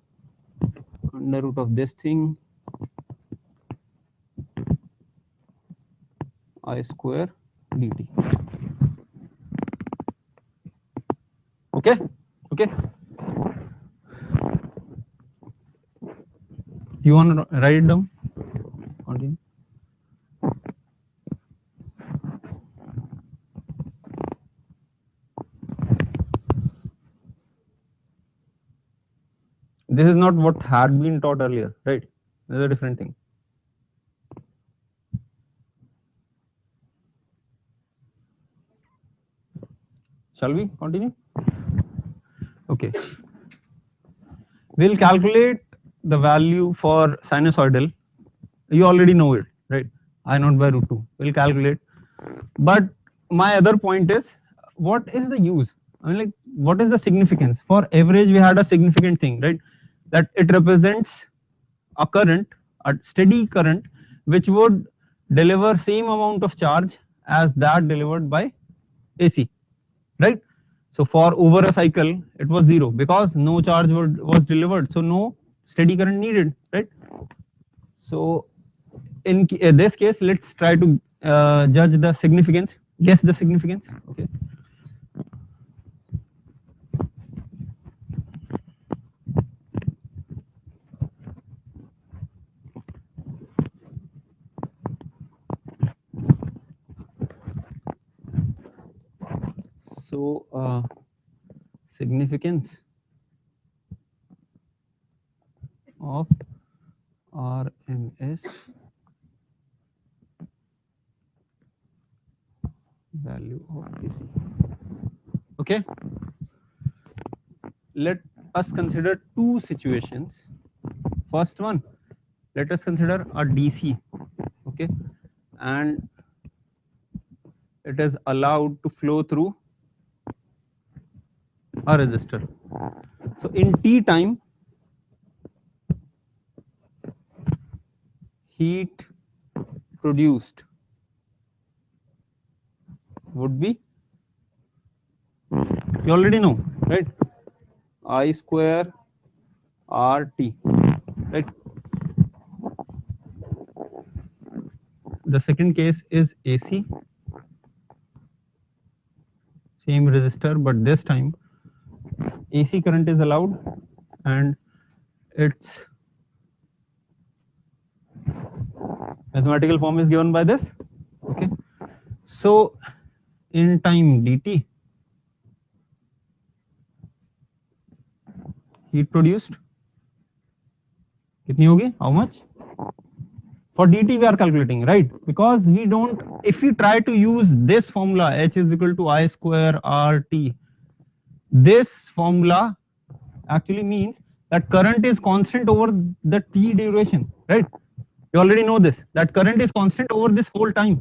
under root of this thing, I square dt. Okay, okay. You want to write it down? Continue. This is not what had been taught earlier, right? This is a different thing. Shall we continue? Okay. We'll calculate the value for sinusoidal. You already know it, right? I naught by root 2. We'll calculate. But my other point is, what is the use? I mean, like, what is the significance? For average, we had a significant thing, right? That it represents a current, a steady current, which would deliver same amount of charge as that delivered by AC, right? So for over a cycle, it was 0 because no charge was delivered, so no steady current needed, right? So in this case, let's try to judge the significance, guess the significance. Okay. So significance of RMS value of AC. Okay, let us consider two situations. First one, let us consider a DC, okay, and it is allowed to flow through a resistor. So in T time, heat produced would be, you already know, right? I square RT, right? The second case is AC, same resistor, but this time AC current is allowed and its mathematical form is given by this. Okay, so in time dt, heat produced kitni hogi, how much? For dt we are calculating, right? Because we don't, if we try to use this formula H is equal to I square RT, this formula actually means that current is constant over the t duration, right? You already know this, that current is constant over this whole time,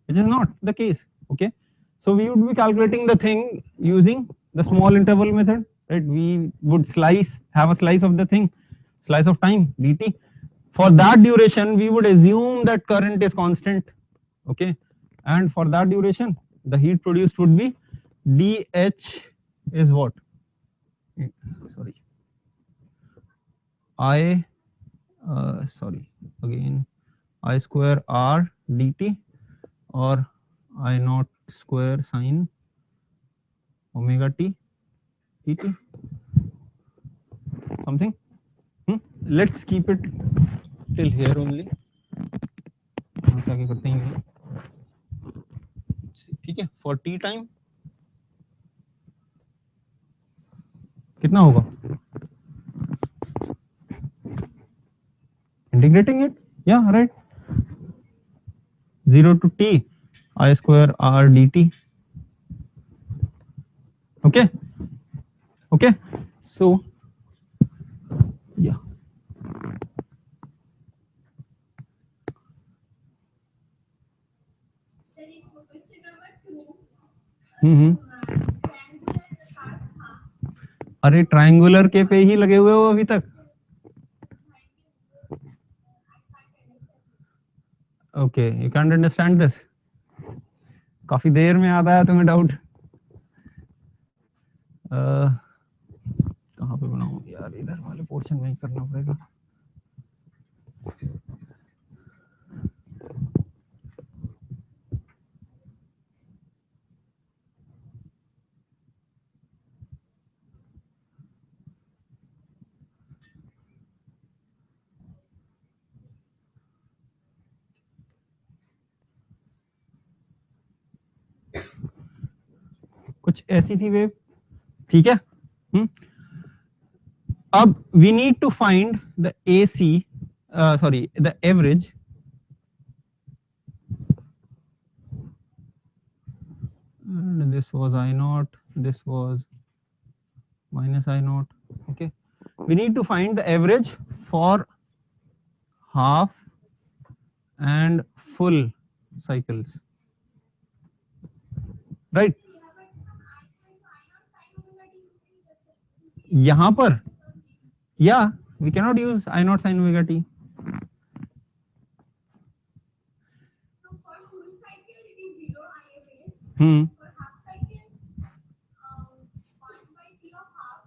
which is not the case. Okay, so we would be calculating the thing using the small interval method, right? We would have a slice of the thing, slice of time dt. For that duration we would assume that current is constant. Okay, and for that duration the heat produced would be dH is what? Sorry, I sorry, again I square R dt or I naught square sine omega t dt, something. Let's keep it till here only, यहाँ से आगे करते ही नहीं, ठीक है? For t time कितना होगा? Integrating it, yeah, right. 0 to t I square R dt. Okay, okay, so yeah. Then if question number 2. अरे ट्रायंगुलर के पे ही लगे हुए हो अभी तक. Okay, you can't understand this. काफी देर में आता है तुम्हें डाउट. कहाँ पे बनाऊं यार, इधर वाले पोर्शन में ही करना पड़ेगा. कुछ ऐसी थी वेव, ठीक है. अब we need to find the AC, sorry, the average and this was I naught, this was minus I naught. Okay, we need to find the average for half and full cycles, right? यहाँ पर yeah, we cannot use I naught sin omega t. So for full cycle it is 0 I average. For half cycle 1 by t of half.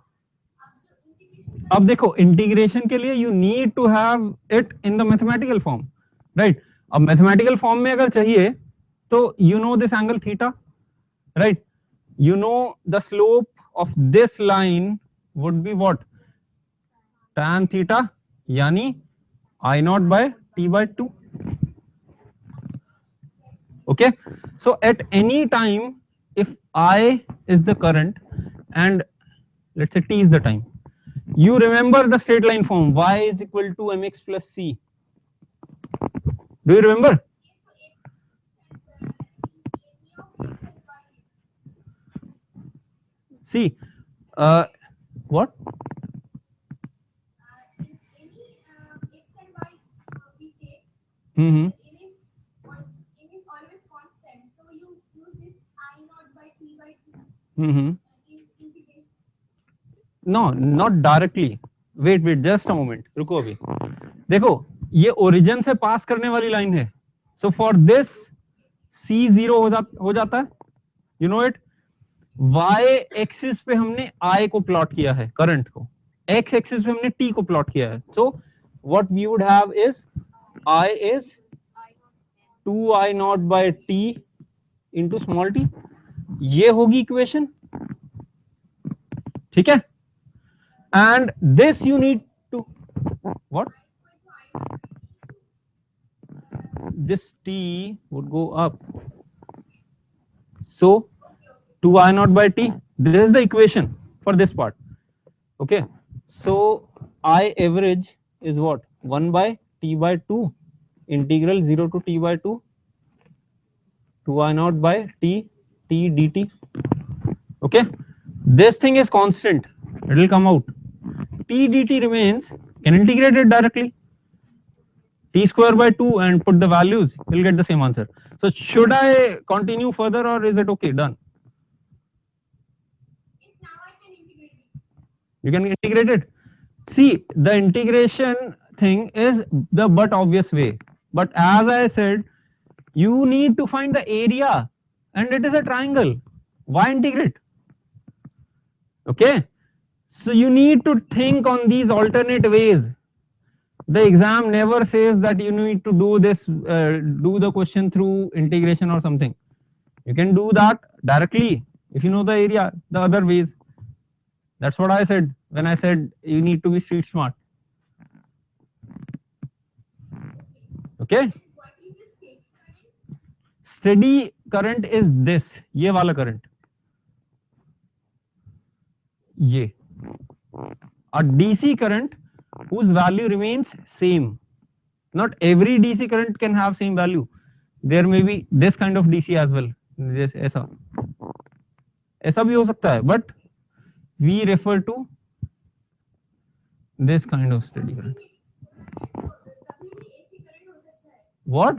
After integration. अब देखो integration के लिए you need to have it in the mathematical form, right? अब mathematical form में अगर चाहिए तो you know this angle theta, right? You know the slope of this line would be what? Tan theta, यानी I naught by t by 2. Okay, so at any time if I is the current and let's say t is the time, you remember the straight line form y is equal to mx plus c. Do you remember? See, what? It is always constant. So you use this I naught by t by 2 in integration. No, not directly. Wait, just a moment. रुको अभी. देखो, ये origin से पास करने वाली line है. So for this C0 हो जाता है. You know it. Y axis पे हमने I को प्लॉट किया है, करंट को. x एक्सिस पे हमने t को प्लॉट किया है. So what we would have is I is 2I naught by t into small t. ये होगी इक्वेशन. ठीक है. And this you need to what? This t would go up. So 2I naught by t. This is the equation for this part. Okay. So I average is what? 1 by t by 2 integral 0 to t by 2 2I naught by t dt. Okay. This thing is constant. It will come out. T dt remains. Can integrate it directly. T square by 2 and put the values. You'll get the same answer. So should I continue further or is it okay? Done. Yes, now I can integrate it. You can integrate it. See, the integration thing is the but obvious way. But as I said, you need to find the area and it is a triangle. Why integrate? Okay. So you need to think on these alternate ways. The exam never says that you need to do this, do the question through integration or something. You can do that directly if you know the area, the other ways. That's what I said when I said you need to be street smart. Okay. What is the state current? Steady current is this, ये वाला current. ये. A DC current whose value remains same. Not every DC current can have same value. There may be this kind of DC as well. This ऐसा. ऐसा भी हो सकता है, but we refer to this kind of steady current. तभी भी AC current हो सकता है. What?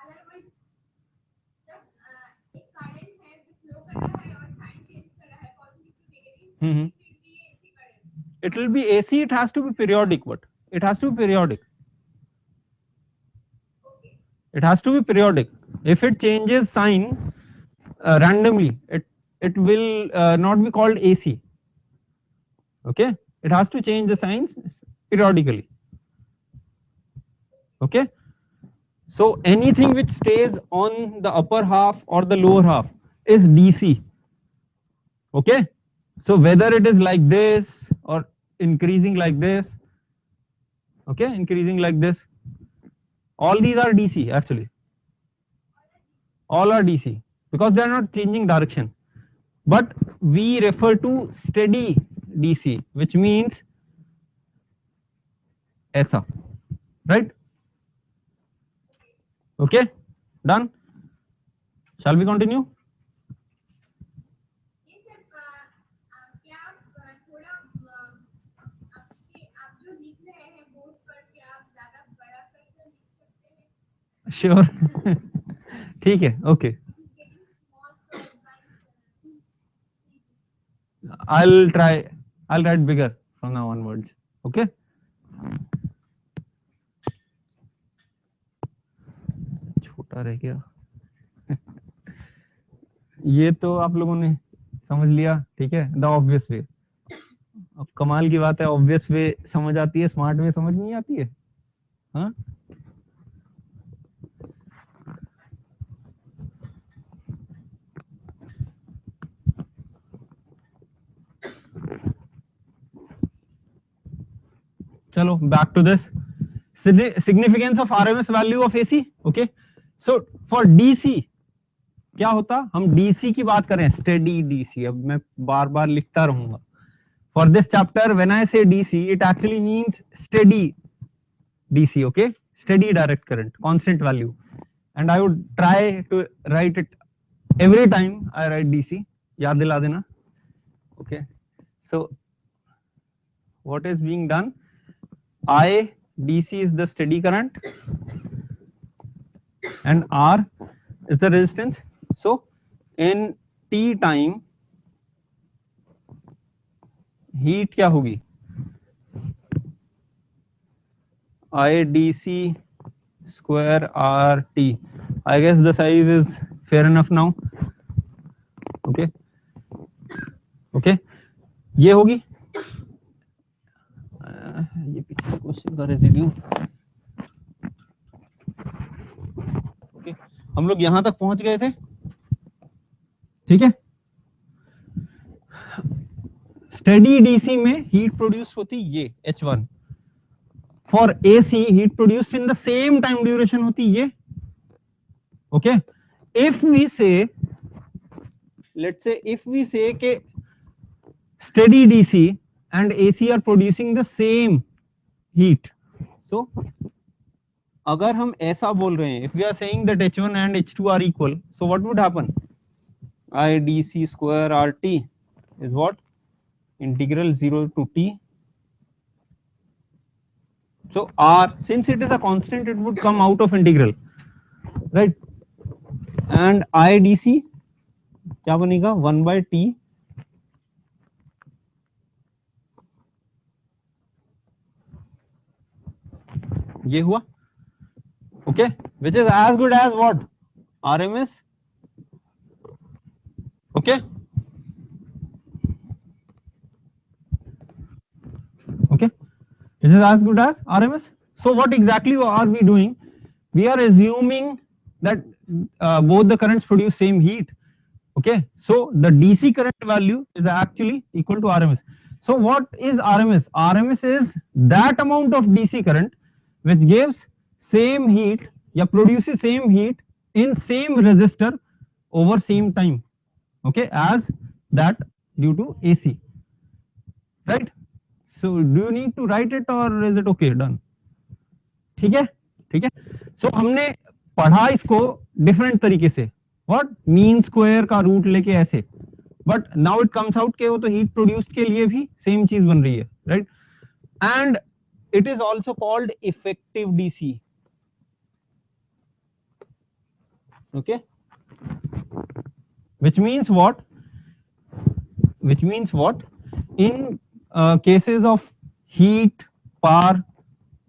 Otherwise, जब एक करंट है जो फ्लो कर रहा है और साइन चेंज कर रहा है positive to negative, it will be AC current. It will be AC. It has to be periodic. What? It has to be periodic. Okay. It has to be periodic. If it changes sign randomly, it will not be called AC. Okay. It has to change the signs periodically. Okay. So anything which stays on the upper half or the lower half is DC. Okay. So whether it is like this or increasing like this, okay, increasing like this, all these are DC actually. All are DC because they are not changing direction. But we refer to steady DC, which means ऐसा, right? Okay, done. Shall we continue? ये sir क्या आप थोड़ा आप जो लिख रहे हैं बोर्ड पर क्या आप ज्यादा बड़ा करके लिख सकते हैं? Sure. ठीक है, okay. Getting small so I'll write bigger from now onwards. Okay. छोटा रह गया. ये तो आप लोगों ने समझ लिया, ठीक है, द ऑब्वियस वे. अब कमाल की बात है, ऑब्वियस वे समझ आती है, स्मार्ट वे समझ नहीं आती है. हाँ, चलो back to this significance of RMS value of AC. Okay, so for DC क्या होता, हम DC की बात करें, स्टेडी DC. अब मैं बार बार लिखता रहूंगा. For this chapter, when I say DC, it actually means steady DC. Okay, steady direct current, constant value, and I would try to write it every time I write DC. याद दिला देना. Okay, so what is being done? I DC is the steady current and R is the resistance. So in T time heat क्या होगी? I DC square RT. I guess the size is fair enough now. Okay. Okay. ये होगी ये पिछले question का residue. Okay, हम लोग यहां तक पहुंच गए थे, ठीक है। स्टेडी डीसी में हीट प्रोड्यूस होती ये H1, for AC heat produced in the same time duration होती ये, ओके। इफ वी से, लेट्स से इफ वी से के steady DC and AC are producing the same heat, so अगर हम ऐसा बोल रहे हैं, if we are saying that H1 and H2 are equal, so what would happen? I DC square RT is what? Integral 0 to T. So R, since it is a constant, it would come out of integral, right? And I DC क्या बनेगा? 1 by T ये हुआ, okay, which is as good as what? RMS, okay, okay, it is as good as RMS. So what exactly are we doing? We are assuming that both the currents produce same heat, okay. So the DC current value is actually equal to RMS. So what is RMS? RMS is that amount of DC current which gives same heat या produces same heat in same resistor over same time, okay, as that due to AC, right? So do you need to write it or is it okay, done? ठीक है, ठीक है। So हमने पढ़ा इसको different तरीके से, व्हाट मीन स्क्वायर का रूट लेके ऐसे, but now it comes out के वो तो हीट प्रोड्यूस्ड के लिए भी सेम चीज बन रही है, right? And it is also called effective DC, okay, which means what in cases of heat, power,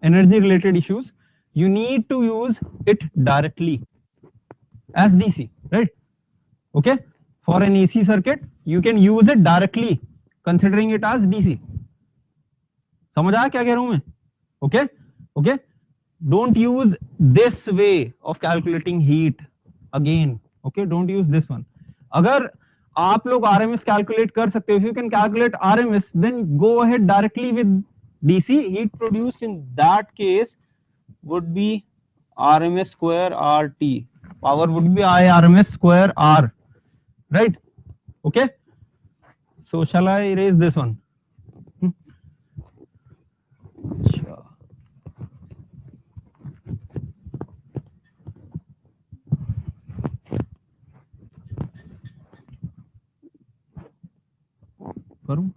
energy related issues, you need to use it directly as DC, right? Okay, for an AC circuit you can use it directly considering it as DC. समझ आया क्या कह रहा हूं मैं? Okay, okay, don't use this way of calculating heat again, okay, don't use this one. अगर आप लोग RMS calculate कर सकते हो, if you can calculate RMS, then go ahead directly with DC. Heat produced in that case would be RMS square RT, power would be I RMS square R, right? Okay, so shall I erase this one? करूं?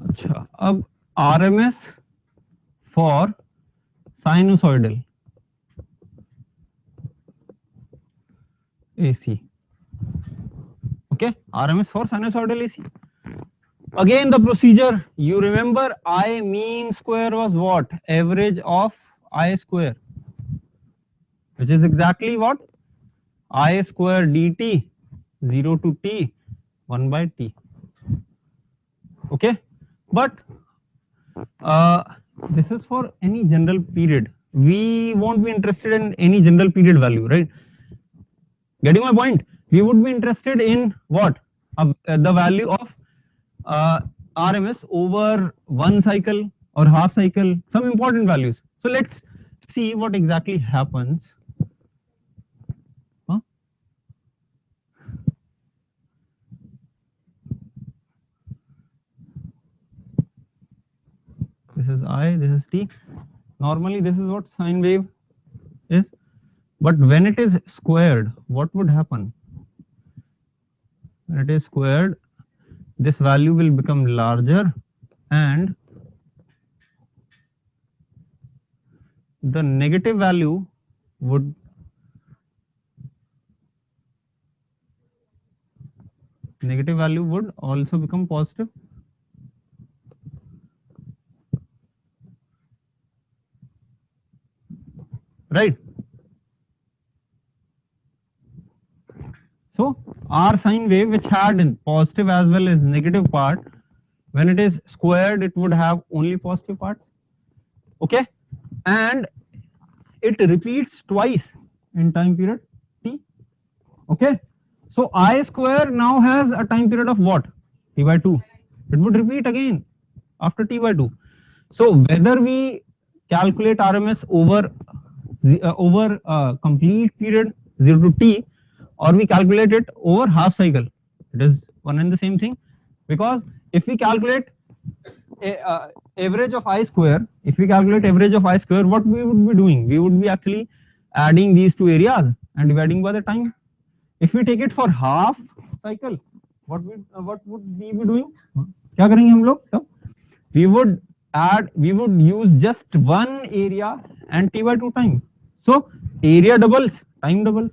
अच्छा, अब RMS for sinusoidal AC, okay, RMS for sinusoidal AC. Again the procedure, you remember I mean square was what? Average of I square, which is exactly what? I square dt 0 to T 1 by T, okay. But this is for any general period, we won't be interested in any general period value, right? Getting my point? We would be interested in what? The value of RMS over one cycle or half cycle, some important values. So let's see what exactly happens. Huh? This is I, this is T. Normally this is what sine wave is, but when it is squared, what would happen? When it is squared, this value will become larger and the negative value would also become positive. Right. So our sine wave, which had positive as well as negative part, when it is squared, it would have only positive parts. Okay, and it repeats twice in time period t. Okay, so I square now has a time period of what? T by 2. It would repeat again after t by 2. So whether we calculate RMS over complete period 0 to t, or we calculate it over half cycle, it is one and the same thing. Because if we calculate average of I square, what we would be doing? We would be actually adding these two areas and dividing by the time. If we take it for half cycle, what would we be doing? क्या करेंगे हम लोग तब? We would use just one area and t by 2 times. So area doubles, time doubles.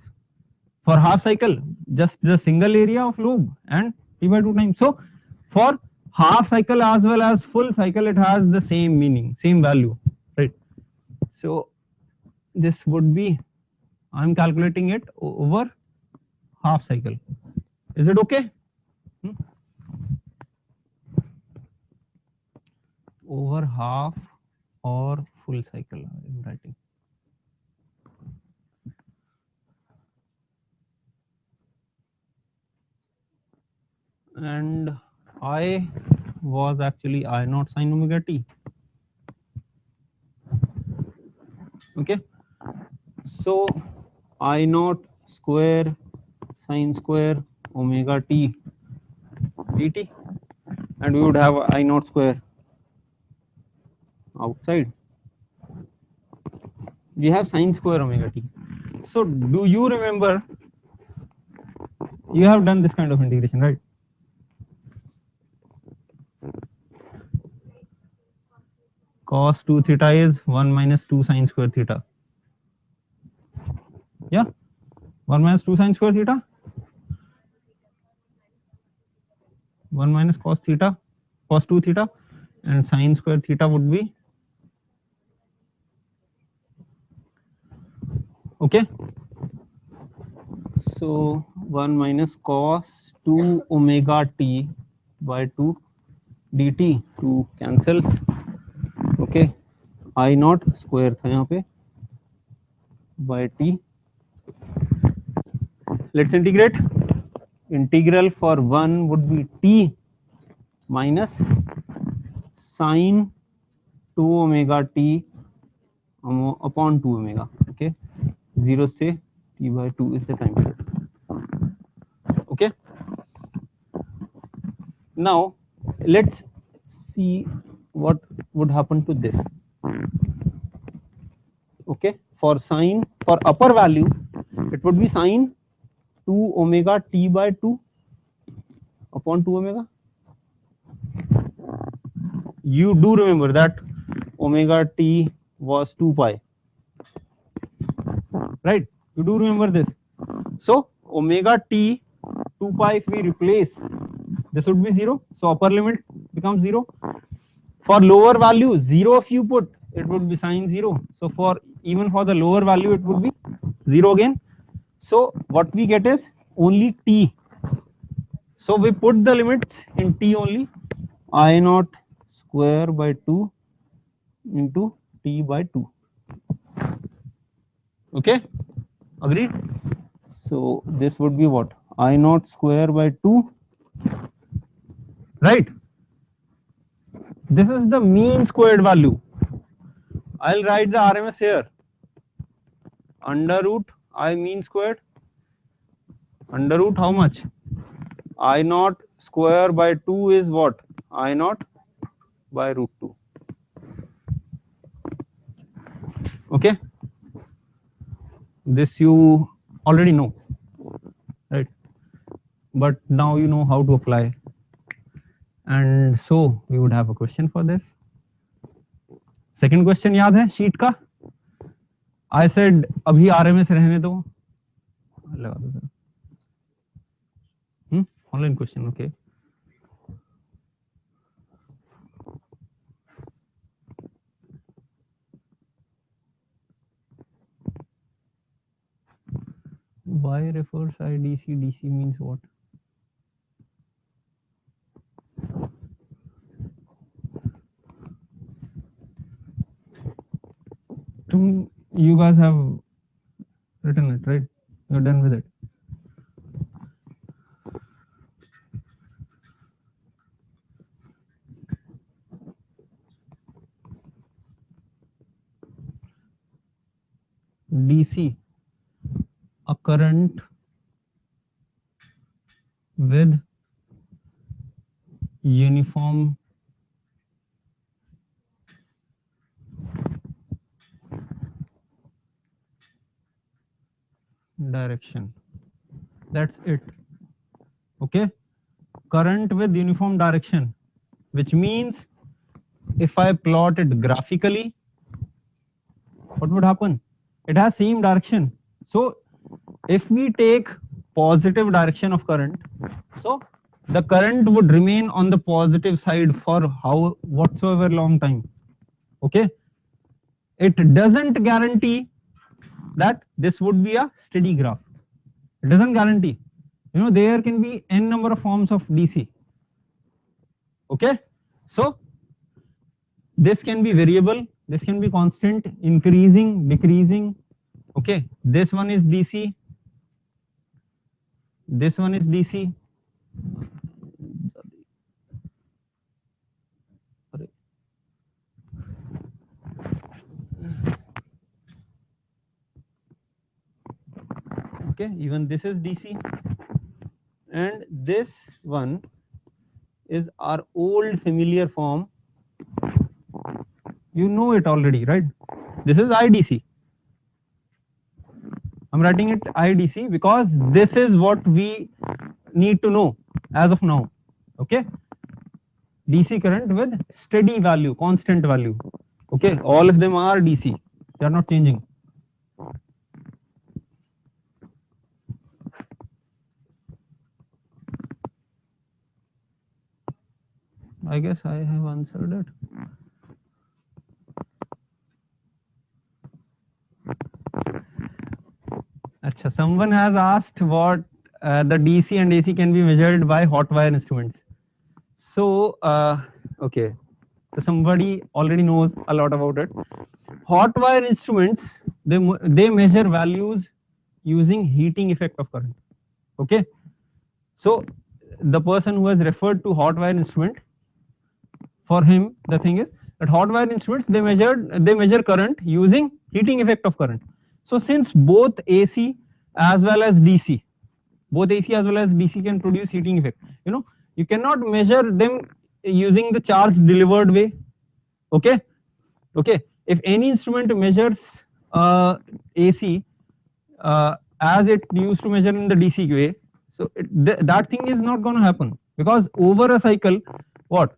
For half cycle, just the single area of lobe and t by 2 times. So for half cycle as well as full cycle, it has the same meaning, same value, right? So this would be, I'm calculating it over half cycle. Is it okay? Over half or full cycle, I'm writing. And I was actually I naught sine omega t. Okay, so I naught square sine square omega t dt, and we would have I naught square outside. We have sine square omega t. So do you remember, you have done this kind of integration, right? Cos 2 theta is 1 minus 2 sine square theta. Yeah, 1 minus 2 sine square theta, 1 minus cos 2 theta, and sine square theta would be, okay, so 1 minus cos 2 omega t by 2 dt, 2 cancels. Okay, I naught square था यहाँ पे by t. Let's integrate. Integral for 1 would be t minus sine 2 omega t upon 2 omega. Okay, 0 से t by 2 is the time period. Okay, now let's see what would happen to this. Okay, for sine, for upper value, it would be sine 2 omega t by 2 upon 2 omega. You do remember that omega t was 2 pi, right? You do remember this. So omega t 2 pi, if we replace, this would be 0. So upper limit becomes 0. For lower value, 0 if you put, it would be sine 0. So for even for the lower value, it would be 0 again. So what we get is only t. So we put the limits in t only. I naught square by 2 into t by 2. Okay, agreed? So this would be what? I naught square by 2, right? This is the mean squared value. I'll write the RMS here. Under root I mean squared. Under root how much? I naught square by 2 is what? I naught by root 2. Okay, this you already know, right? But now you know how to apply. And so we would have a question for this. Second question याद है sheet का? I said अभी RMS रहने दो, लगा दो sir. Online question, okay. Why refers IDC? DC means what? You guys have written it, right? You're done with it. DC, a current with uniform direction. That's it. Okay, current with uniform direction, which means if I plot it graphically, what would happen? It has same direction. So if we take positive direction of current, so the current would remain on the positive side for whatsoever long time. Okay, it doesn't guarantee that this would be a steady graph. It doesn't guarantee. You know, there can be n number of forms of DC. Okay, so this can be variable, this can be constant, increasing, decreasing. Okay, this one is DC, this one is DC. Okay, even this is DC, and this one is our old familiar form. You know it already, right? This is IDC. I'm writing it IDC because this is what we need to know as of now. Okay, DC current with steady value, constant value. Okay, all of them are DC, they are not changing. I guess I have answered it. Achha, someone has asked what the DC and AC can be measured by hot wire instruments. So, okay, so somebody already knows a lot about it. Hot wire instruments, they measure values using heating effect of current. Okay, so the person who has referred to hot wire instrument, for him the thing is that hot wire instruments they measure current using heating effect of current. So since both AC as well as DC, both AC as well as DC can produce heating effect, you know, you cannot measure them using the charge delivered way. Okay, okay, if any instrument measures AC as it used to measure in the DC way, so that thing is not going to happen, because over a cycle, what,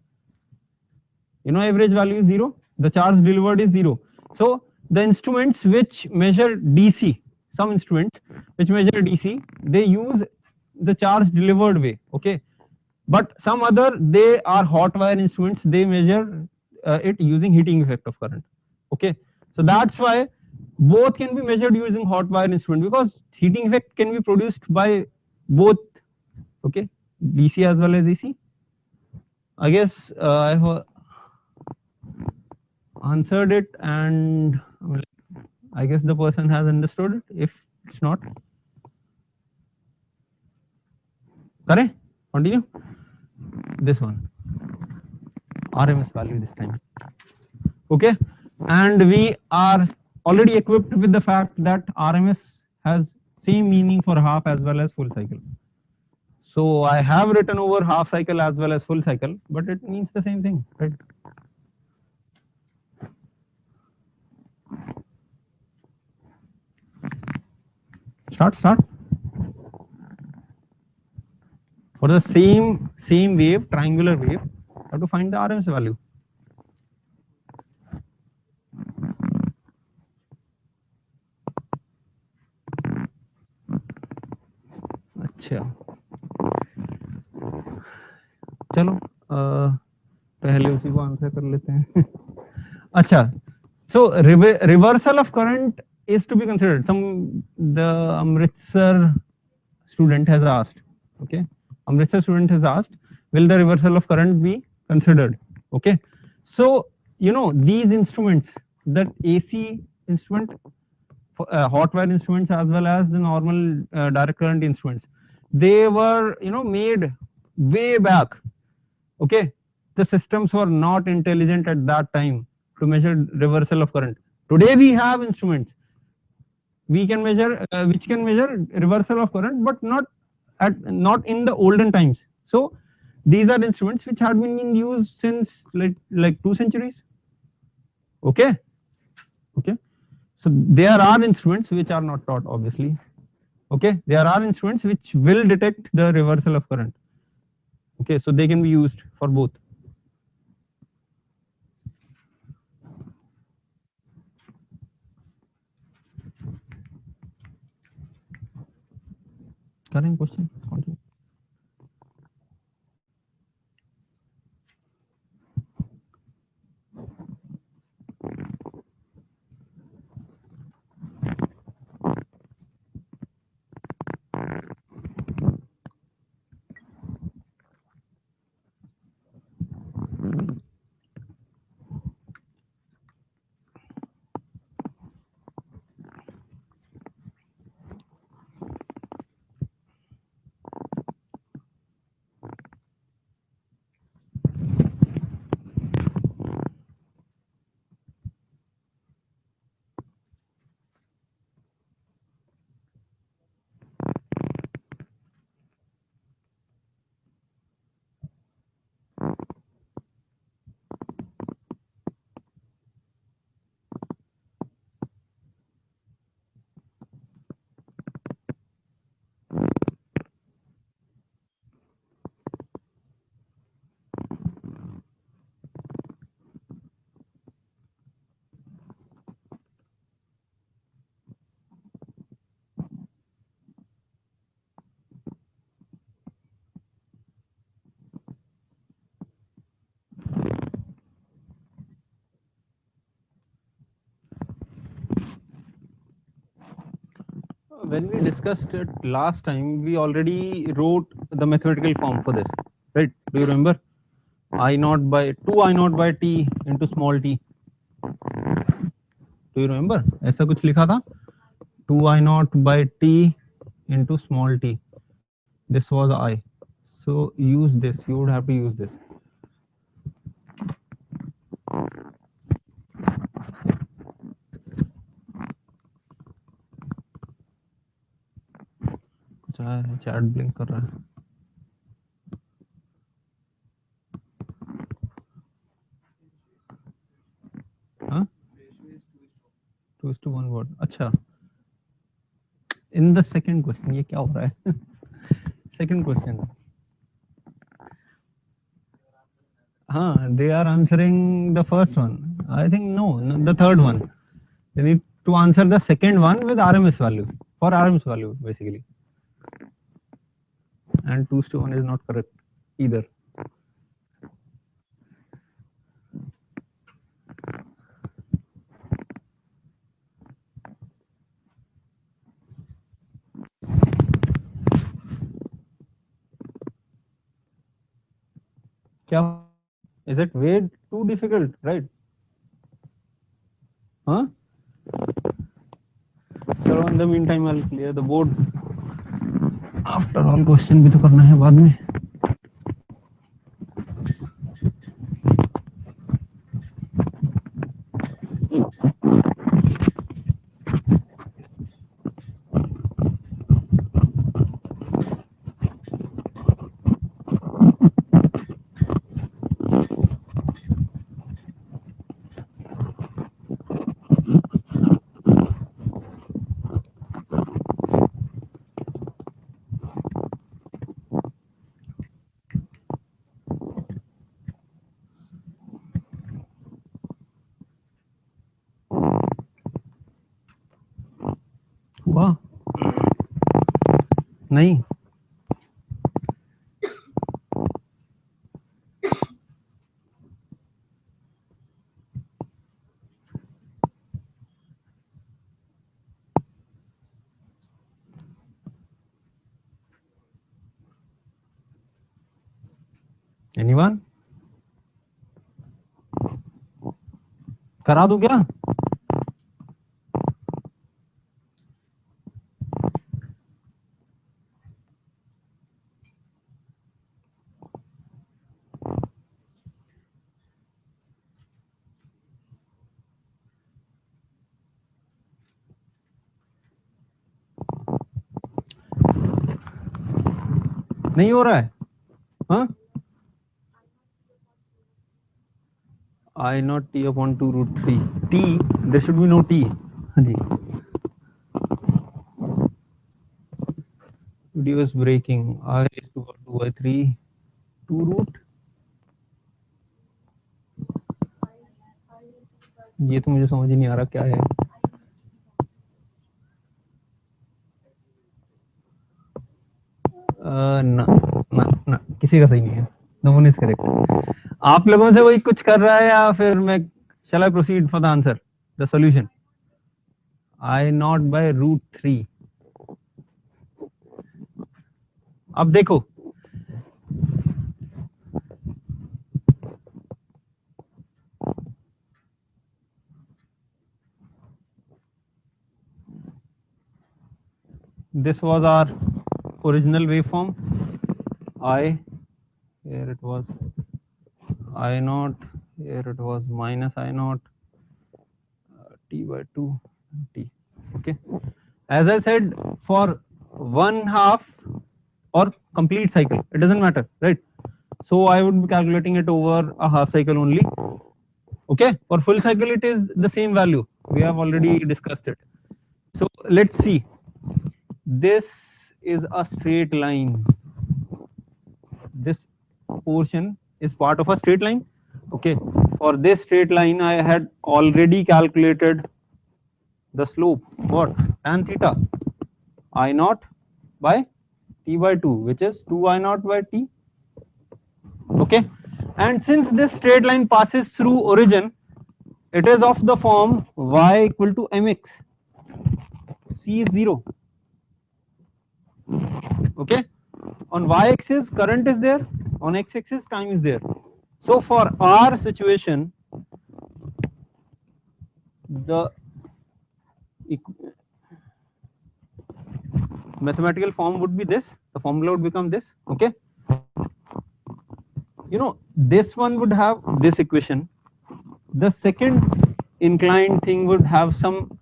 you know, average value is 0, the charge delivered is 0. So the instruments which measure DC, some instruments which measure DC, they use the charge delivered way. Okay, but some other, they are hot wire instruments, they measure it using heating effect of current. Okay, so that's why both can be measured using hot wire instrument, because heating effect can be produced by both. Okay, DC as well as AC. I guess I have answered it, and I guess the person has understood it. If it's not, correct, continue. This one, RMS value this time. Okay, and we are already equipped with the fact that RMS has same meaning for half as well as full cycle. So I have written over half cycle as well as full cycle, but it means the same thing, right? Start. For the same wave, triangular wave, you have to find the RMS value. अच्छा चलो पहले उसी को answer कर लेते हैं अच्छा so reversal of current is to be considered. The Amritsar student has asked, okay, Amritsar student has asked, will the reversal of current be considered? Okay, so you know these instruments, that AC instrument, hot wire instruments as well as the normal direct current instruments, they were made way back. Okay, the systems were not intelligent at that time to measure reversal of current. Today we have instruments we can measure which can measure reversal of current, but not in the olden times. So these are instruments which had been in use since like 2 centuries. Okay, okay. So there are instruments which are not taught, obviously. Okay, there are instruments which will detect the reversal of current. Okay, so they can be used for both. Current question. Continue. When we discussed it last time, we already wrote the mathematical form for this, right? Do you remember? I naught by 2 I naught by t into small t. Do you remember? ऐसा कुछ लिखा था? 2 I naught by t into small t. This was I. So use this. You would have to use this. Chat blink कर रहा है. हाँ? 2:1 what? अच्छा. In the second question, ये क्या हो रहा है? Second question. They are answering the first one. I think no, the third one. They need to answer the second one with RMS value, for RMS value basically. And 2:1 is not correct either. क्या? Is it way too difficult, right? Huh? So in the meantime, I'll clear the board. After all, question भी तो करना है बाद में. हुआ? नहीं. Anyone? करा दूं क्या? नहीं हो रहा है? हाँ? I not t upon 2 root 3. T, there should be no t. हाँ जी. Video is breaking. I is to 2 by 3. 2 root. ये तो मुझे समझ ही नहीं आ रहा क्या है. ना ना ना किसी का सही नहीं है. No one is correct. आप लोगों से कोई कुछ कर रहा है या फिर मैं shall I proceed for the answer, the solution? I not by root 3. अब देखो this was our original waveform. I, here it was I naught, here it was minus I naught, t by 2 t. Okay, as I said, for 1/2 or complete cycle, it doesn't matter, right? So I would be calculating it over a half cycle only. Okay, for full cycle it is the same value, we have already discussed it. So let's see, this is a straight line, this portion is part of a straight line. Okay, for this straight line I had already calculated the slope, what, tan theta I naught by t by 2, which is 2 I naught by t. Okay, and since this straight line passes through origin, it is of the form y equal to mx, c is 0. Okay, on y-axis current is there, on x-axis time is there. So for our situation, the mathematical form would be this, the formula would become this. Okay, you know, this one would have this equation, the second inclined thing would have some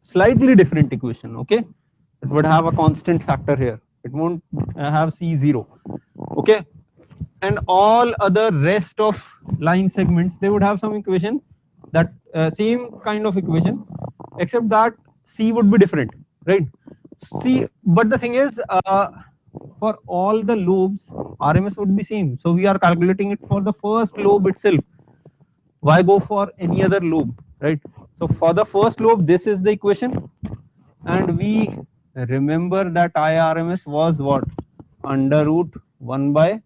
slightly different equation. Okay, it would have a constant factor here, it won't have c0. Okay, and all other rest of line segments, they would have some equation, that same kind of equation, except that c would be different, right? See, but the thing is, for all the lobes RMS would be same, so we are calculating it for the first lobe itself. Why go for any other lobe, right? So for the first lobe, this is the equation, and we remember that IRMS was what, under root 1 by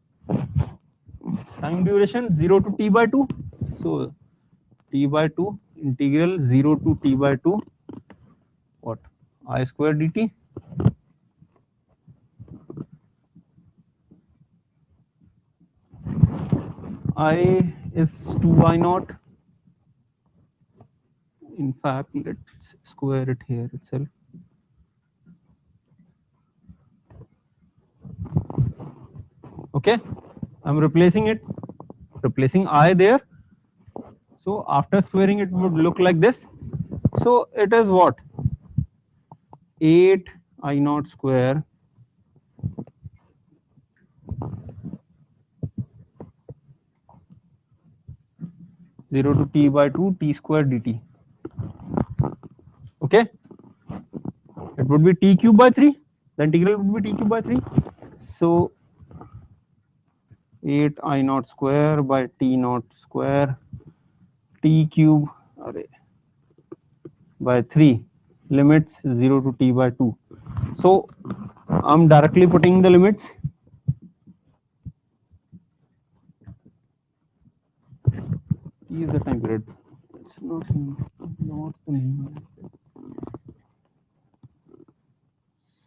time duration 0 to t by 2. So t by 2 integral 0 to t by 2 what, I square dt. I is 2 I naught. In fact, let's square it here itself. Okay, I'm replacing it, replacing I there. So after squaring it would look like this. So it is what, 8 I naught square zero to t by 2 t square dt. Okay, it would be t cube by 3, the integral would be t cube by 3. So 8 I naught square by t naught square t cube by 3, limits 0 to t by 2. So I'm directly putting the limits. T is the time period. It's not the name.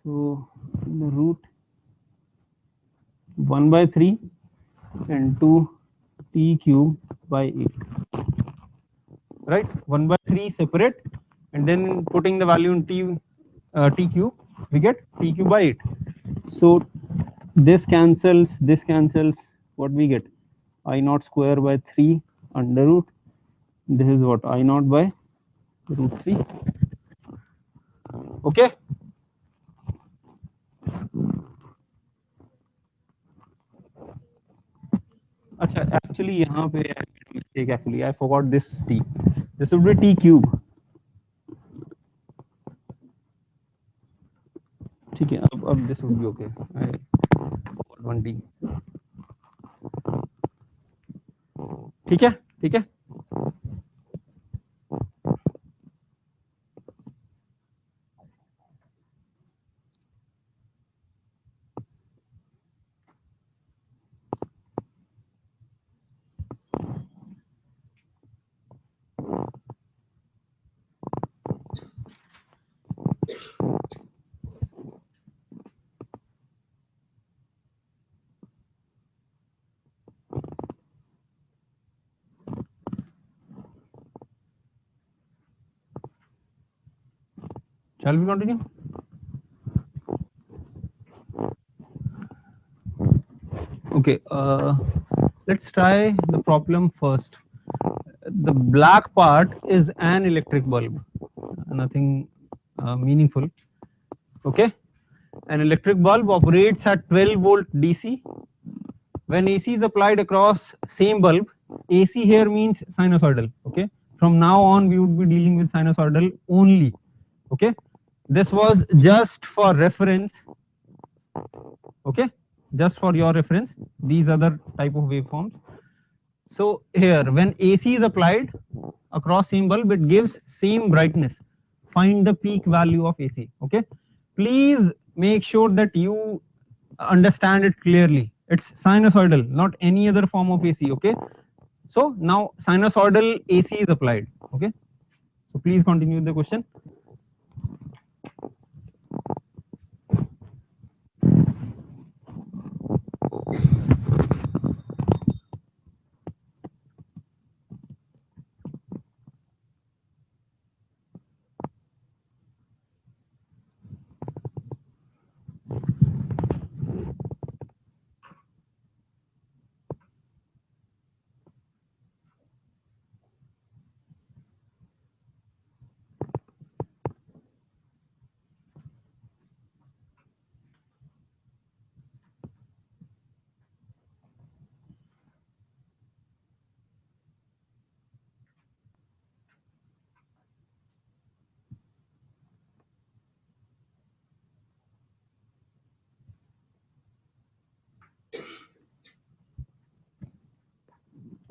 So in the root 1 by 3 into T cube by 8, right? 1 by 3 separate, and then putting the value in T cube, we get T cube by 8. So this cancels, what we get? I naught square by 3 under root. This is what? I naught by root 3. Okay. अच्छा, actually यहाँ पे I made a mistake. Actually, I forgot this T. This would be T cube. ठीक है, अब this would be okay. I forgot one T. ठीक है, ठीक है. Shall we continue? Okay, let's try the problem first. The black part is an electric bulb, nothing meaningful. Okay, an electric bulb operates at 12 volt DC. When AC is applied across same bulb, AC here means sinusoidal. Okay, from now on we would be dealing with sinusoidal only. Okay, this was just for reference. Okay, just for your reference, these other type of waveforms. So here when AC is applied across same bulb, it gives same brightness. Find the peak value of AC. Okay, please make sure that you understand it clearly. It's sinusoidal, not any other form of AC. Okay, so now sinusoidal AC is applied. Okay, so please continue the question.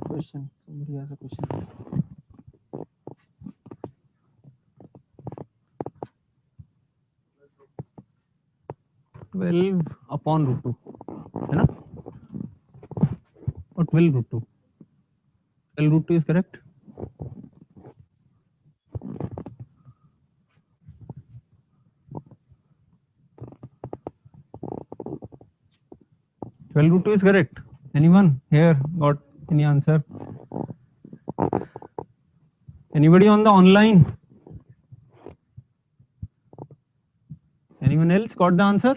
Question. Somebody has a question. 12 upon root 2, है ना? Or 12 root 2. 12 root 2 is correct. Root 2 is correct. Anyone here got any answer? Anybody on the online? Anyone else got the answer?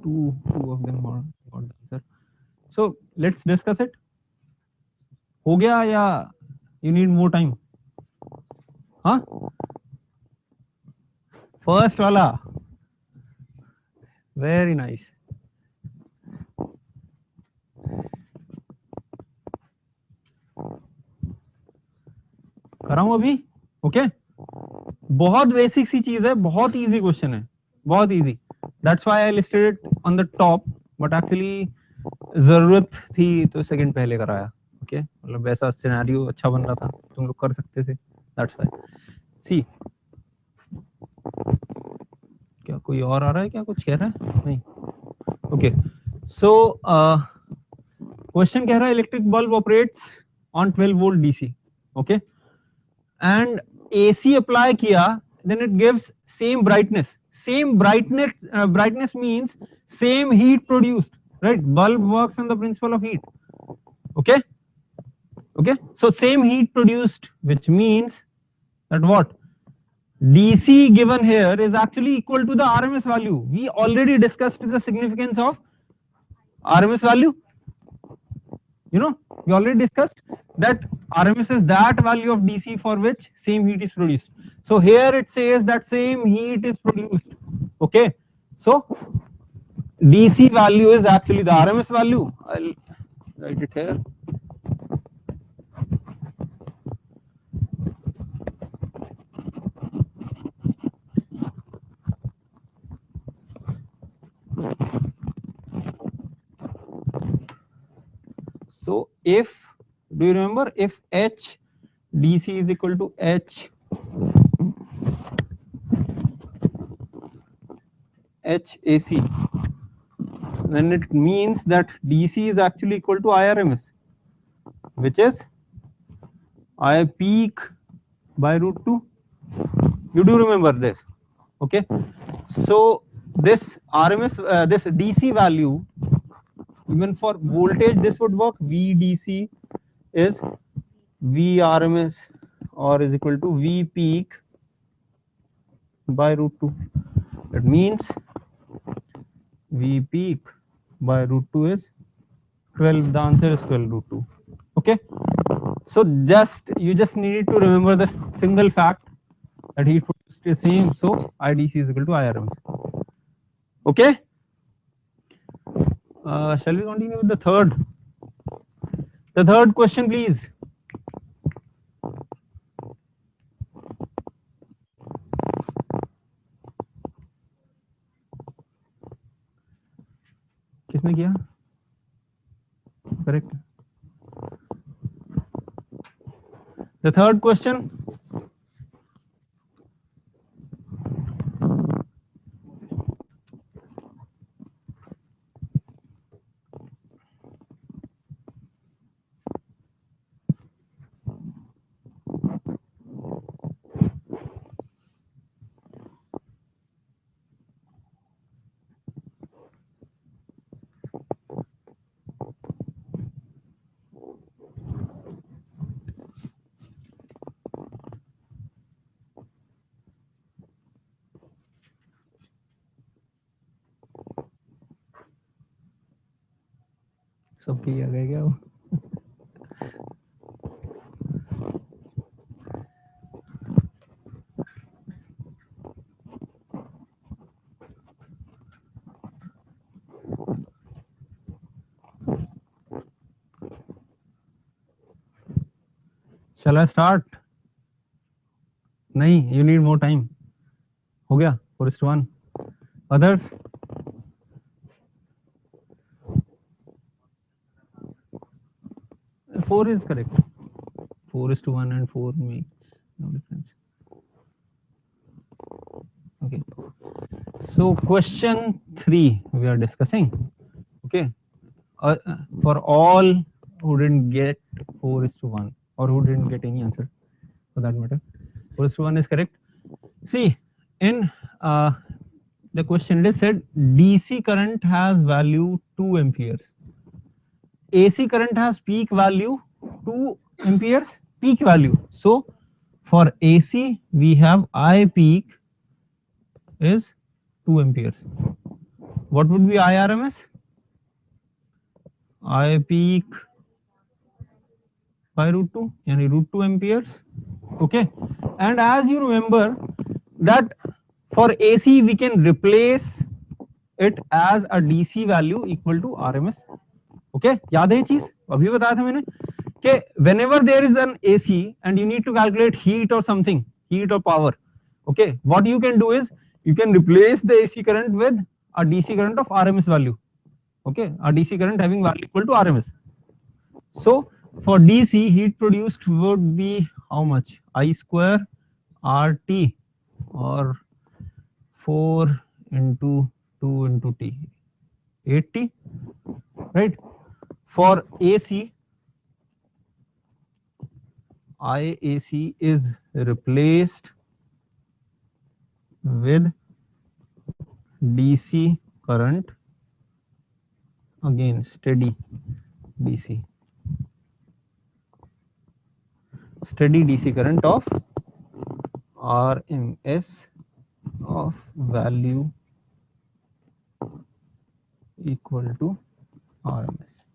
Two of them got the answer. So let's discuss it. हो गया या you need more time? हाँ? First वाला. Very nice. कराऊं अभी? Okay, बहुत basic सी चीज है, बहुत इजी क्वेश्चन है, बहुत easy. That's why I listed it on the top, but actually जरूरत थी तो सेकंड पहले कराया. ओके, मतलब वैसा सिनेरियो अच्छा बन रहा था, तुम लोग कर सकते थे. That's why. सी, क्या कोई और आ रहा है क्या, कुछ कह रहा है? नहीं. ओके, सो क्वेश्चन कह रहा है electric bulb operates on 12 volt DC. Okay, and AC apply किया then it gives same brightness. Same brightness means same heat produced, right? Bulb works on the principle of heat. Okay, okay. So same heat produced, which means that what? DC given here is actually equal to the RMS value. We already discussed the significance of RMS value. You know, we already discussed that RMS is that value of DC for which same heat is produced. So here it says that same heat is produced. Okay, so DC value is actually the RMS value. I'll write it here. So if, do you remember, if H DC is equal to H HAC, then it means that DC is actually equal to IRMS, which is I peak by root 2. You do remember this, okay? So this RMS, this DC value, even for voltage, this would work. VDC is VRMS or is equal to V peak by root 2. That means V peak by root 2 is 12. The answer is 12 root 2. Okay. So you just need to remember the single fact that heat produced is same. So IDC is equal to IRMS. Okay. Shall we continue with the third? The third question, please. किसने किया? Correct. The third question. सब किया गया क्या वो? Shall I start? नहीं, you need more time. हो गया 4:1. Others? Four is correct. 4:1 and 4 makes no difference. Okay. So question 3 we are discussing. Okay. For all who didn't get 4:1 or who didn't get any answer for that matter, 4:1 is correct. See, in the question it is said DC current has value 2 amperes. AC current has peak value 2 amperes peak value. So for AC we have I peak is 2 amperes. What would be IRMS? I peak by root 2, yani root 2 amperes. Okay. And as you remember that for AC we can replace it as a DC value equal to RMS. Okay, याद है ये चीज अभी बताया था मैंने कि whenever there is an AC and you need to calculate heat or something, heat or power, okay, what you can do is you can replace the AC current with a DC current of RMS value. Okay, a DC current having value equal to RMS. So for DC, heat produced would be how much? I square RT or 4 into 2 into T, 8T, right? For AC, IAC is replaced with DC current, again steady DC current of RMS of value equal to RMS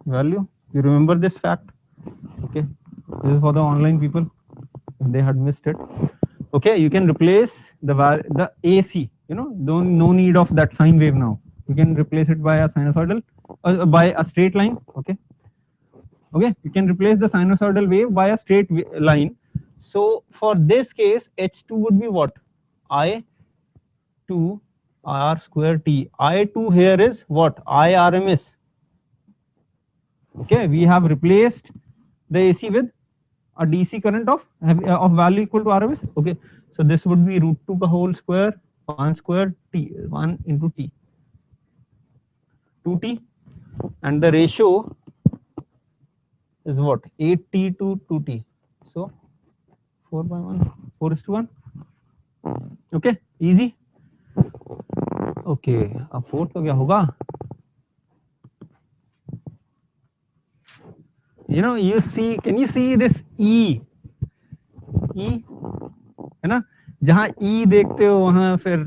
value. You remember this fact? Okay, this is for the online people if they had missed it. Okay, you can replace the AC, no need of that sine wave now. You can replace it by a sinusoidal, by a straight line. Okay, you can replace the sinusoidal wave by a straight line. So for this case, H2 would be what? I2 R square T. I2 here is what? IRMS. Okay, we have replaced the AC with a DC current of value equal to RMS. Okay, so this would be root 2 ka whole square 1 square T, 1 into T, 2T, and the ratio is what? 8T to 2T. So 4 by 1, 4:1. Okay, easy. Okay, अब fourth का क्या होगा? You see, can you see this E? है ना, जहां E देखते हो वहां फिर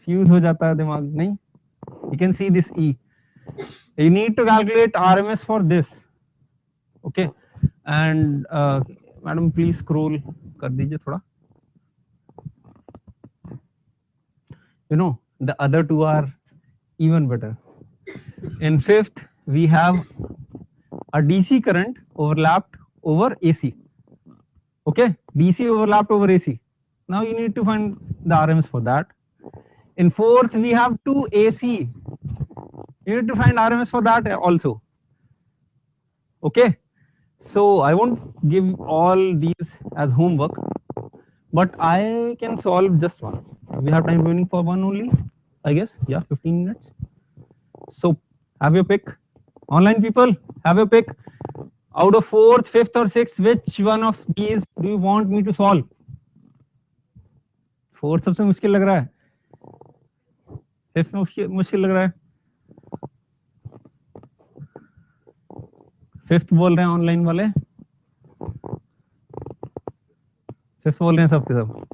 फ्यूज हो जाता है दिमाग, नहीं? You can see this E. You need to calculate RMS for this. Okay, and madam please scroll कर दीजिए थोड़ा. The other two are even better. In fifth, we have a DC current overlapped over AC. Okay, DC overlapped over AC. Now you need to find the RMS for that. In fourth, we have two AC. You need to find RMS for that also. Okay, so I won't give all these as homework, but I can solve just one. We have time remaining for one only, I guess. Yeah, 15 minutes. So have your pick. Online people, have your pick. Out of fourth, fifth or sixth, which one of these do you want me to solve? Fourth सबसे मुश्किल लग रहा है, fifth मुश्किल लग रहा है, fifth बोल रहे हैं ऑनलाइन वाले, fifth बोल रहे हैं सबके सब.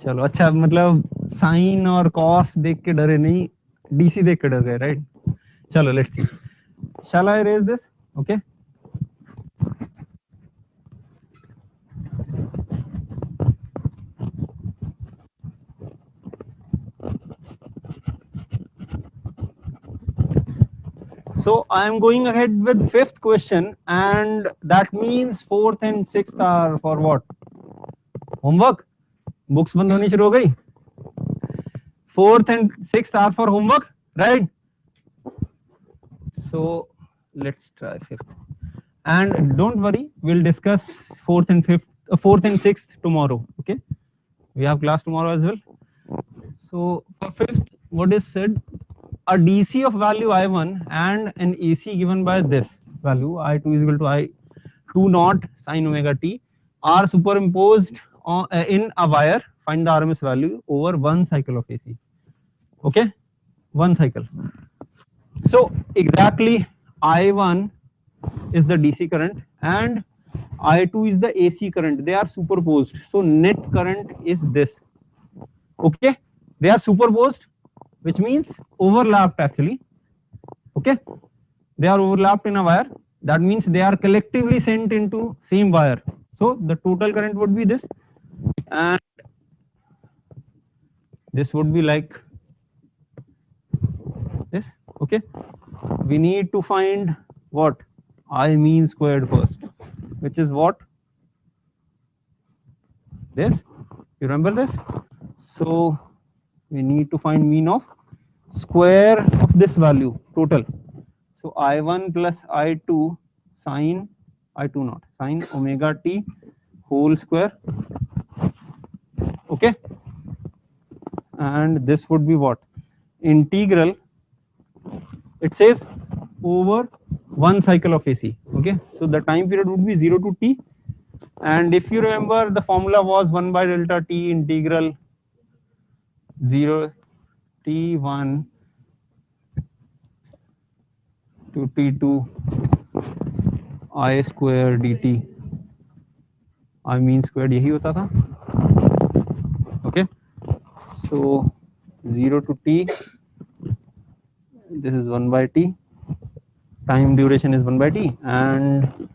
चलो अच्छा, मतलब साइन और कॉस देख के डरे नहीं, डीसी देख के डर गए, राइट? चलो let's see. Shall I erase this? Okay. So I am going ahead with fifth question, and that means fourth and sixth are for what? Homework. Books बंद होनी शुरू हो गई. Fourth and sixth are for homework, right? So let's try fifth. And don't worry, we'll discuss fourth and sixth tomorrow. Okay, we have class tomorrow as well. So for fifth, what is said? A DC of value I1 and an AC given by this value I2 is equal to I2 naught sin omega t are superimposed in a wire. Find the RMS value over one cycle of AC. Okay, one cycle. So exactly I1 is the DC current and I2 is the AC current. They are superposed. So net current is this. Okay, they are superposed, which means overlapped actually. Okay, they are overlapped in a wire. That means they are collectively sent into same wire. So the total current would be this, and this would be like this. Okay, we need to find what? I mean squared first, which is what? This. You remember this? So we need to find mean of square of this value total. So I1 plus I2 sine I2 naught sine omega t whole square. Okay, and this would be what? Integral. It says over one cycle of AC. Okay, so the time period would be 0 to t, And if you remember, the formula was 1 by delta t integral 0 t1 to t2 I square dt. I mean squared यही होता था. Okay, so 0 to t, this is 1 by t, time duration is 1 by t, and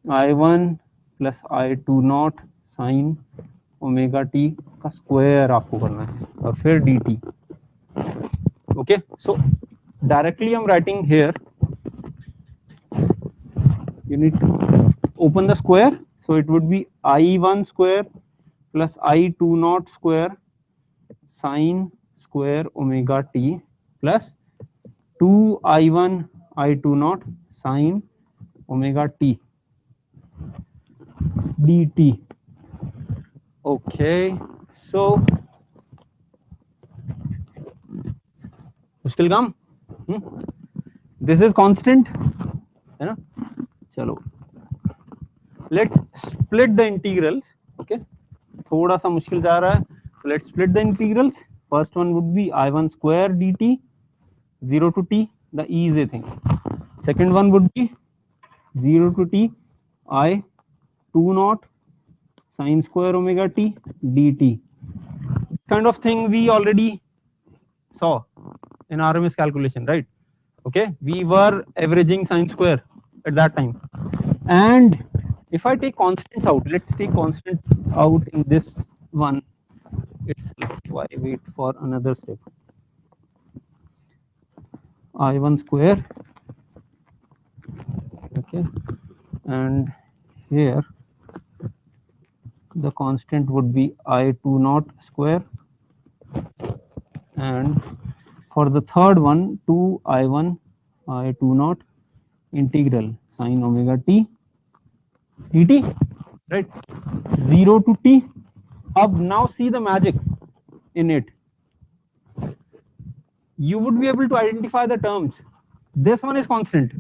I1 plus I2 naught sin omega t का square आपको करना है और फिर dt. Okay, so directly I'm writing here, you need to open the square, so it would be I1 square plus I2 naught square sin square omega t plus 2I1 I2 naught sin omega t dt. Okay, so मुश्किल काम, this is constant है ना. चलो, let's split the integrals. Okay, थोड़ा सा मुश्किल जा रहा है. Let's split the integrals. First one would be I1 square dt 0 to t, the easy thing. Second one would be 0 to t I2 naught sin square omega t dt. Kind of thing we already saw in RMS calculation, right? Okay, we were averaging sin square at that time. And if I take constants out, let's take constant out in this one itself. Why wait for another step? I1 square, okay, and here the constant would be I2 naught square, and for the third one 2I1 I2 naught integral sin omega t dt, right? 0 to t. Now see the magic in it. You would be able to identify the terms. This one is constant,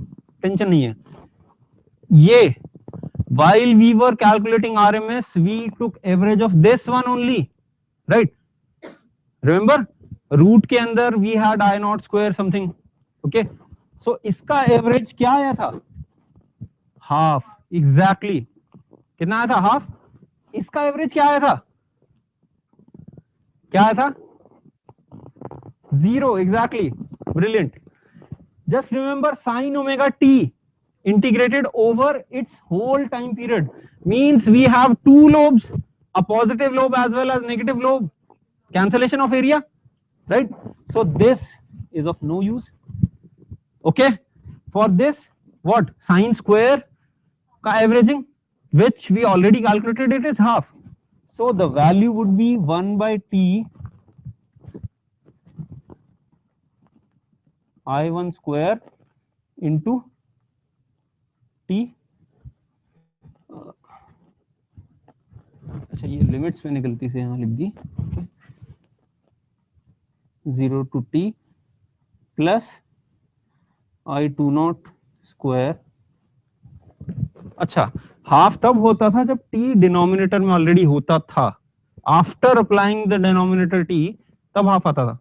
tension nahi hai. Ye, while we were calculating RMS, we took average of this one only, right? Remember, root के अंदर we had I naught square something. Okay, so इसका average क्या आया था? Half, exactly. कितना आया था? Half. इसका average क्या आया था? क्या आया था? 0, exactly. Brilliant. Just remember sin omega t integrated over its whole time period means we have two lobes, a positive lobe as well as negative lobe, cancellation of area, right? So this is of no use. Okay, for this what sin square ka averaging, which we already calculated, it is half. So the value would be 1 by t I1 square into t. अच्छा ये limits मैंने गलती से यहाँ लिख दी. Okay. 0 to t plus I2 naught square. अच्छा, half तब होता था जब t डिनोमिनेटर में ऑलरेडी होता था. After applying the denominator t तब हाफ आता था.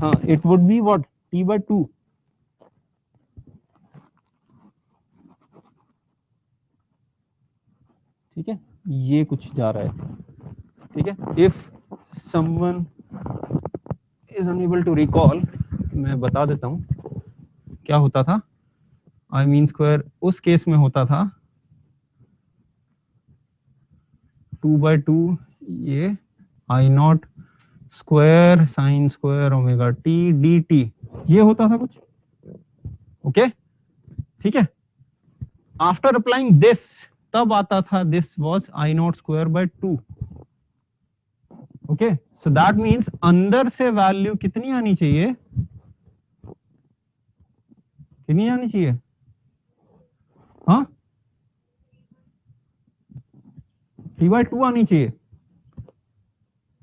हाँ, it would be what t by 2. ठीक है, ये कुछ जा रहा है. ठीक है, if someone is unable to recall, मैं बता देता हूं क्या होता था. आई मीन स्क्वायर उस केस में होता था 2 by 2 ये I nought square sine square omega T D T, ये होता था कुछ. ओके, ठीक है. आफ्टर अप्लाइंग दिस तब आता था this was I nought square by 2. Okay, so that means अंदर से वैल्यू कितनी आनी चाहिए, कितनी आनी चाहिए? हाँ, t by 2 आनी चाहिए,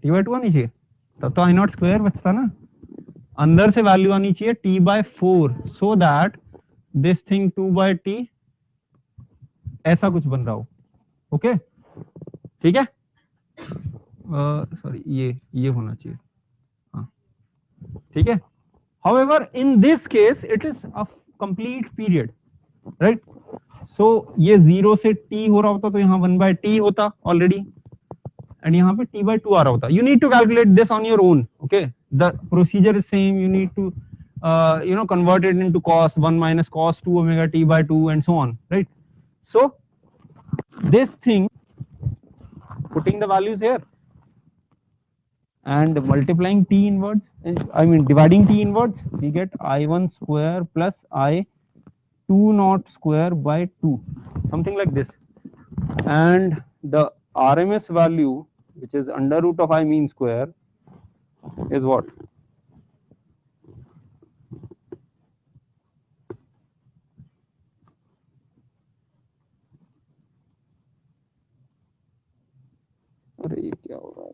t by 2 आनी चाहिए, तब तो आई नॉट स्क्वायर बचता ना. अंदर से वैल्यू आनी चाहिए t by 4, so that this thing 2 by t ऐसा कुछ बन रहा हो. ओके ठीक है, सॉरी ये होना चाहिए, हाँ ठीक है. However, in this case, it is a complete period, right? So ये 0 से t हो रहा होता तो यहाँ 1/t होता already, and यहाँ पे t/2 आ रहा होता. You need to calculate this on your own. Okay, the procedure is same. You need to convert it into cos 1 minus cos 2 omega t/2 and so on, right? So this thing, putting the values here and multiplying t inwards, I mean dividing t inwards, we get I1 square plus I2 naught square by 2, something like this. And the RMS value, which is under root of I mean square, is what? अरे ये क्या हो रहा है?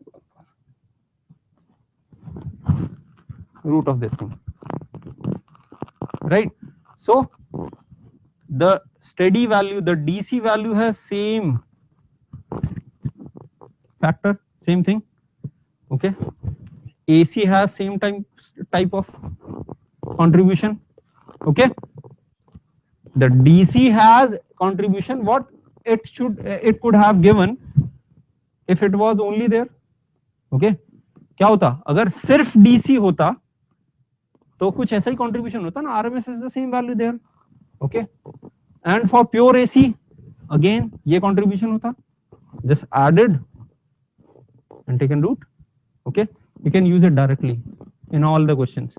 Root of this thing, right? So the steady value, the DC value has same factor, same thing. Okay, AC has same type of contribution. Okay, the DC has contribution what it could have given if it was only there. Okay, क्या होता अगर सिर्फ DC होता तो कुछ ऐसा ही contribution होता ना, RMS is the same value there. Okay, and for pure AC again ये contribution होता, just added and taken root. Okay, you can use it directly in all the questions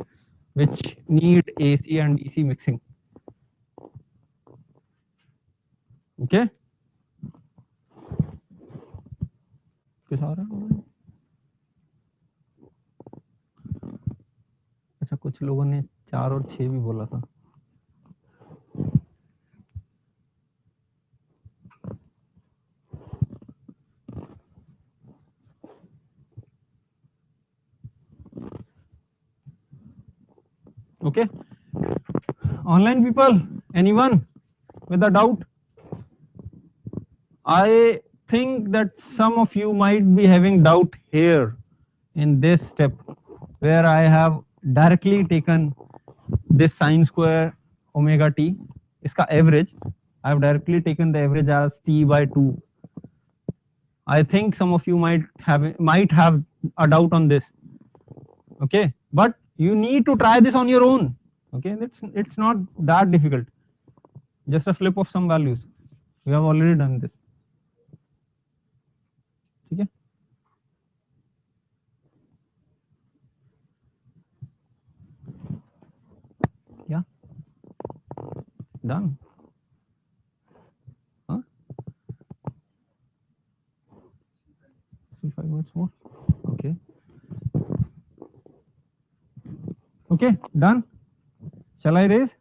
which need AC and DC mixing. Okay, कुछ आ रहा है? अच्छा, कुछ लोगों ने 4 और 6 भी बोला था. Okay, online people, anyone with a doubt? I think that some of you might be having doubt here in this step where I have directly taken this sine square omega t, iska average. I have directly taken the average as t/2. I think some of you might have a doubt on this. Okay, but you need to try this on your own. Okay, it's not that difficult. Just a flip of some values. We have already done this. Okay. Yeah. Done. Huh? Still 5 minutes more. Okay. Okay, done. Shall I raise?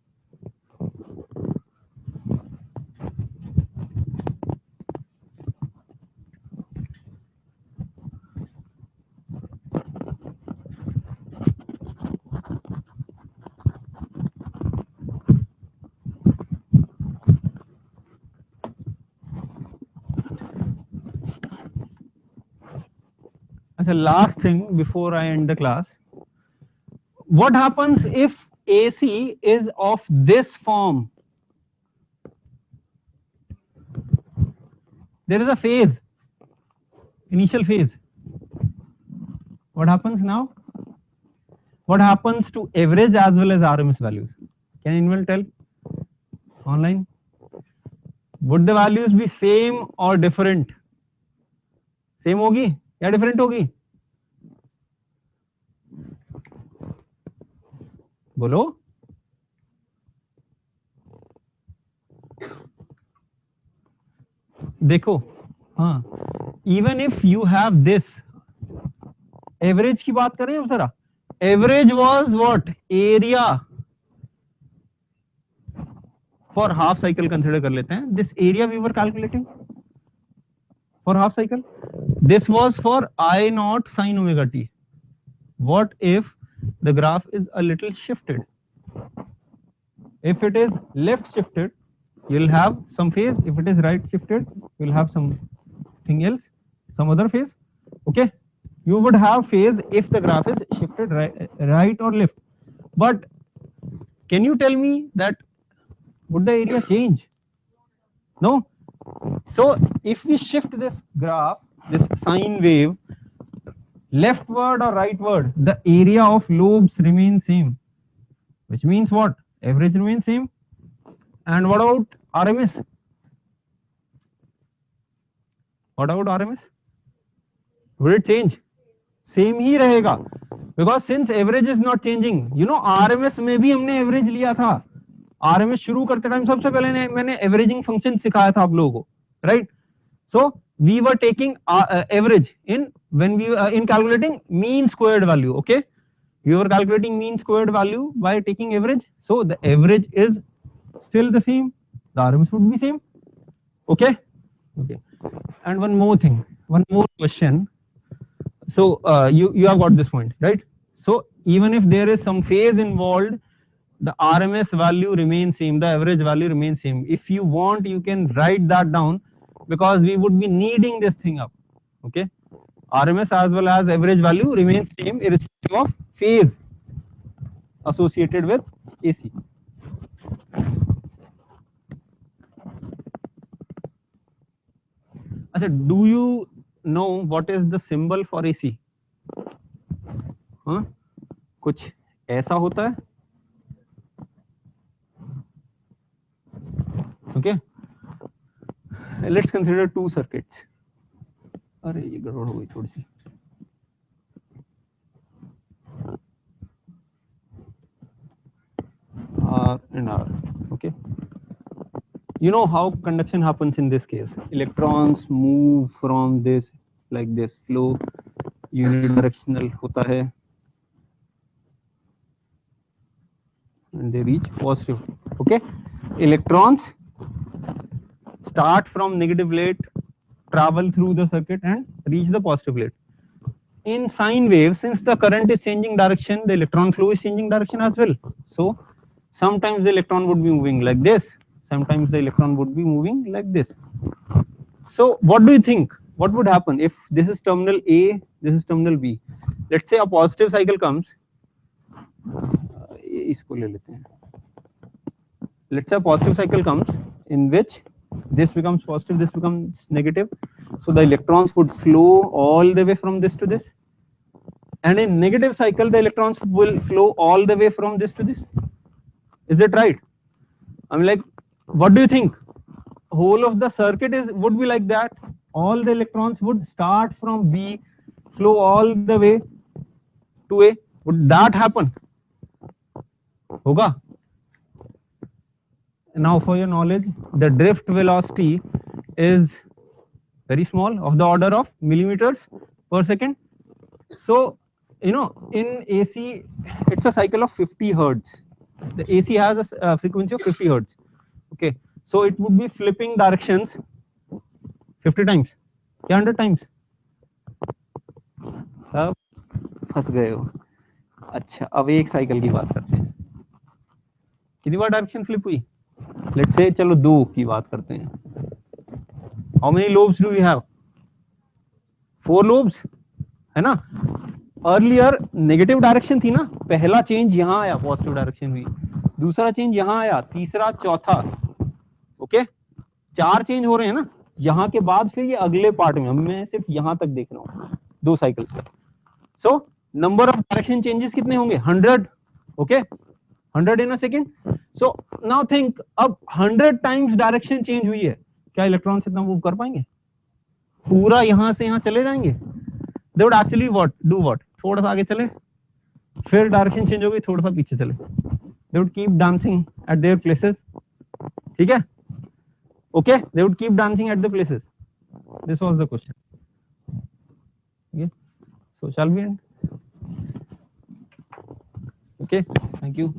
The last thing before I end the class, what happens if AC is of this form? There is a phase, initial phase. What happens now? What happens to average as well as RMS values? Can anyone tell? Online? Would the values be same or different? Same होगी या different होगी? बोलो. देखो, हाँ, even if you have this, average की बात करें अब जरा. Average was what? Area. For half cycle consider कर लेते हैं. This area we were calculating for half cycle. This was for I naught sine omega t. What if the graph is a little shifted? If it is left shifted, you'll have some phase. If it is right shifted, You will have something else, some other phase. Okay, you would have phase if the graph is shifted right or left. But can you tell me that would the area change? No. So if we shift this graph, this sine wave, leftward or rightward, the area of lobes remains same, which means what? Average remains same. And what about RMS? What about RMS? Will it change? Same ही रहेगा, because since average is not changing. You know RMS में भी हमने average लिया था. RMS शुरू करते time सबसे पहले मैंने averaging function सिखाया था आप लोगों को, right? So we were taking average in when we in calculating mean squared value. Okay, we were calculating mean squared value by taking average. So the average is still the same. The RMS would be same. Okay. Okay. And one more thing, one more question. So you have got this point, right? So even if there is some phase involved, the RMS value remains same, the average value remains same. If you want, you can write that down, because we would be needing this thing up. Okay, RMS as well as average value remains same irrespective of phase associated with AC. I said, do you know what is the symbol for AC? हाँ, कुछ ऐसा होता है. Okay, let's consider two circuits. अरे ये गड़बड़ हो गई थोड़ी सी. R and R. Okay, you know how conduction happens in this case. Electrons move from this like this, flow unidirectional होता है, and they reach positive. Okay, electrons start from negative plate, travel through the circuit and reach the positive plate. In sine wave, since the current is changing direction, the electron flow is changing direction as well. So sometimes the electron would be moving like this, sometimes the electron would be moving like this. So what do you think? What would happen if this is terminal A, this is terminal B? Let's say a positive cycle comes. इसको ले लेते हैं. Let's say a positive cycle comes in which this becomes positive, this becomes negative. So the electrons would flow all the way from this to this. And in negative cycle, the electrons will flow all the way from this to this. Is it right? I mean, like, what do you think? Whole of the circuit would be like that. All the electrons would start from B, flow all the way to A. Would that happen? Hoga. Now for your knowledge, the drift velocity is very small, of the order of millimeters per second. So you know, in AC it's a cycle of 50 hertz. The AC has a frequency of 50 hertz. Okay, so it would be flipping directions 50 times, 100 times. सब फंस गए हो. अच्छा, अब एक cycle की बात करते हैं. कितनी बार डायरेक्शन फ्लिप हुई? Let's say चलो 2 की बात करते हैं. How many lobes do we have? 4 lobes, है ना? Earlier नेगेटिव डायरेक्शन थी ना, पहला चेंज यहाँ आया, पॉजिटिव डायरेक्शन हुई, दूसरा चेंज यहाँ आया, तीसरा, चौथा. ओके, 4 चेंज हो रहे हैं ना. यहाँ के बाद फिर ये अगले पार्ट में, मैं सिर्फ यहाँ तक देख रहा हूँ, 2 साइकिल्स तक. So number of direction changes कितने होंगे? 100. Okay, 100 in a second. So now think, अब 100 times डायरेक्शन चेंज हुई है, क्या इलेक्ट्रॉन्स इतना मूव कर पाएंगे? पूरा यहाँ से यहाँ चले जाएंगे? They would actually do what? थोड़ा सा आगे चले, फिर डायरेक्शन चेंज हो गई, थोड़ा सा पीछे चले. They would keep dancing at their places. ठीक है? Okay, they would keep dancing at the places. This was the question. Okay, so shall we end? Okay, thank you.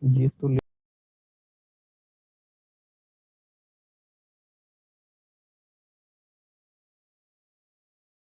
ये तो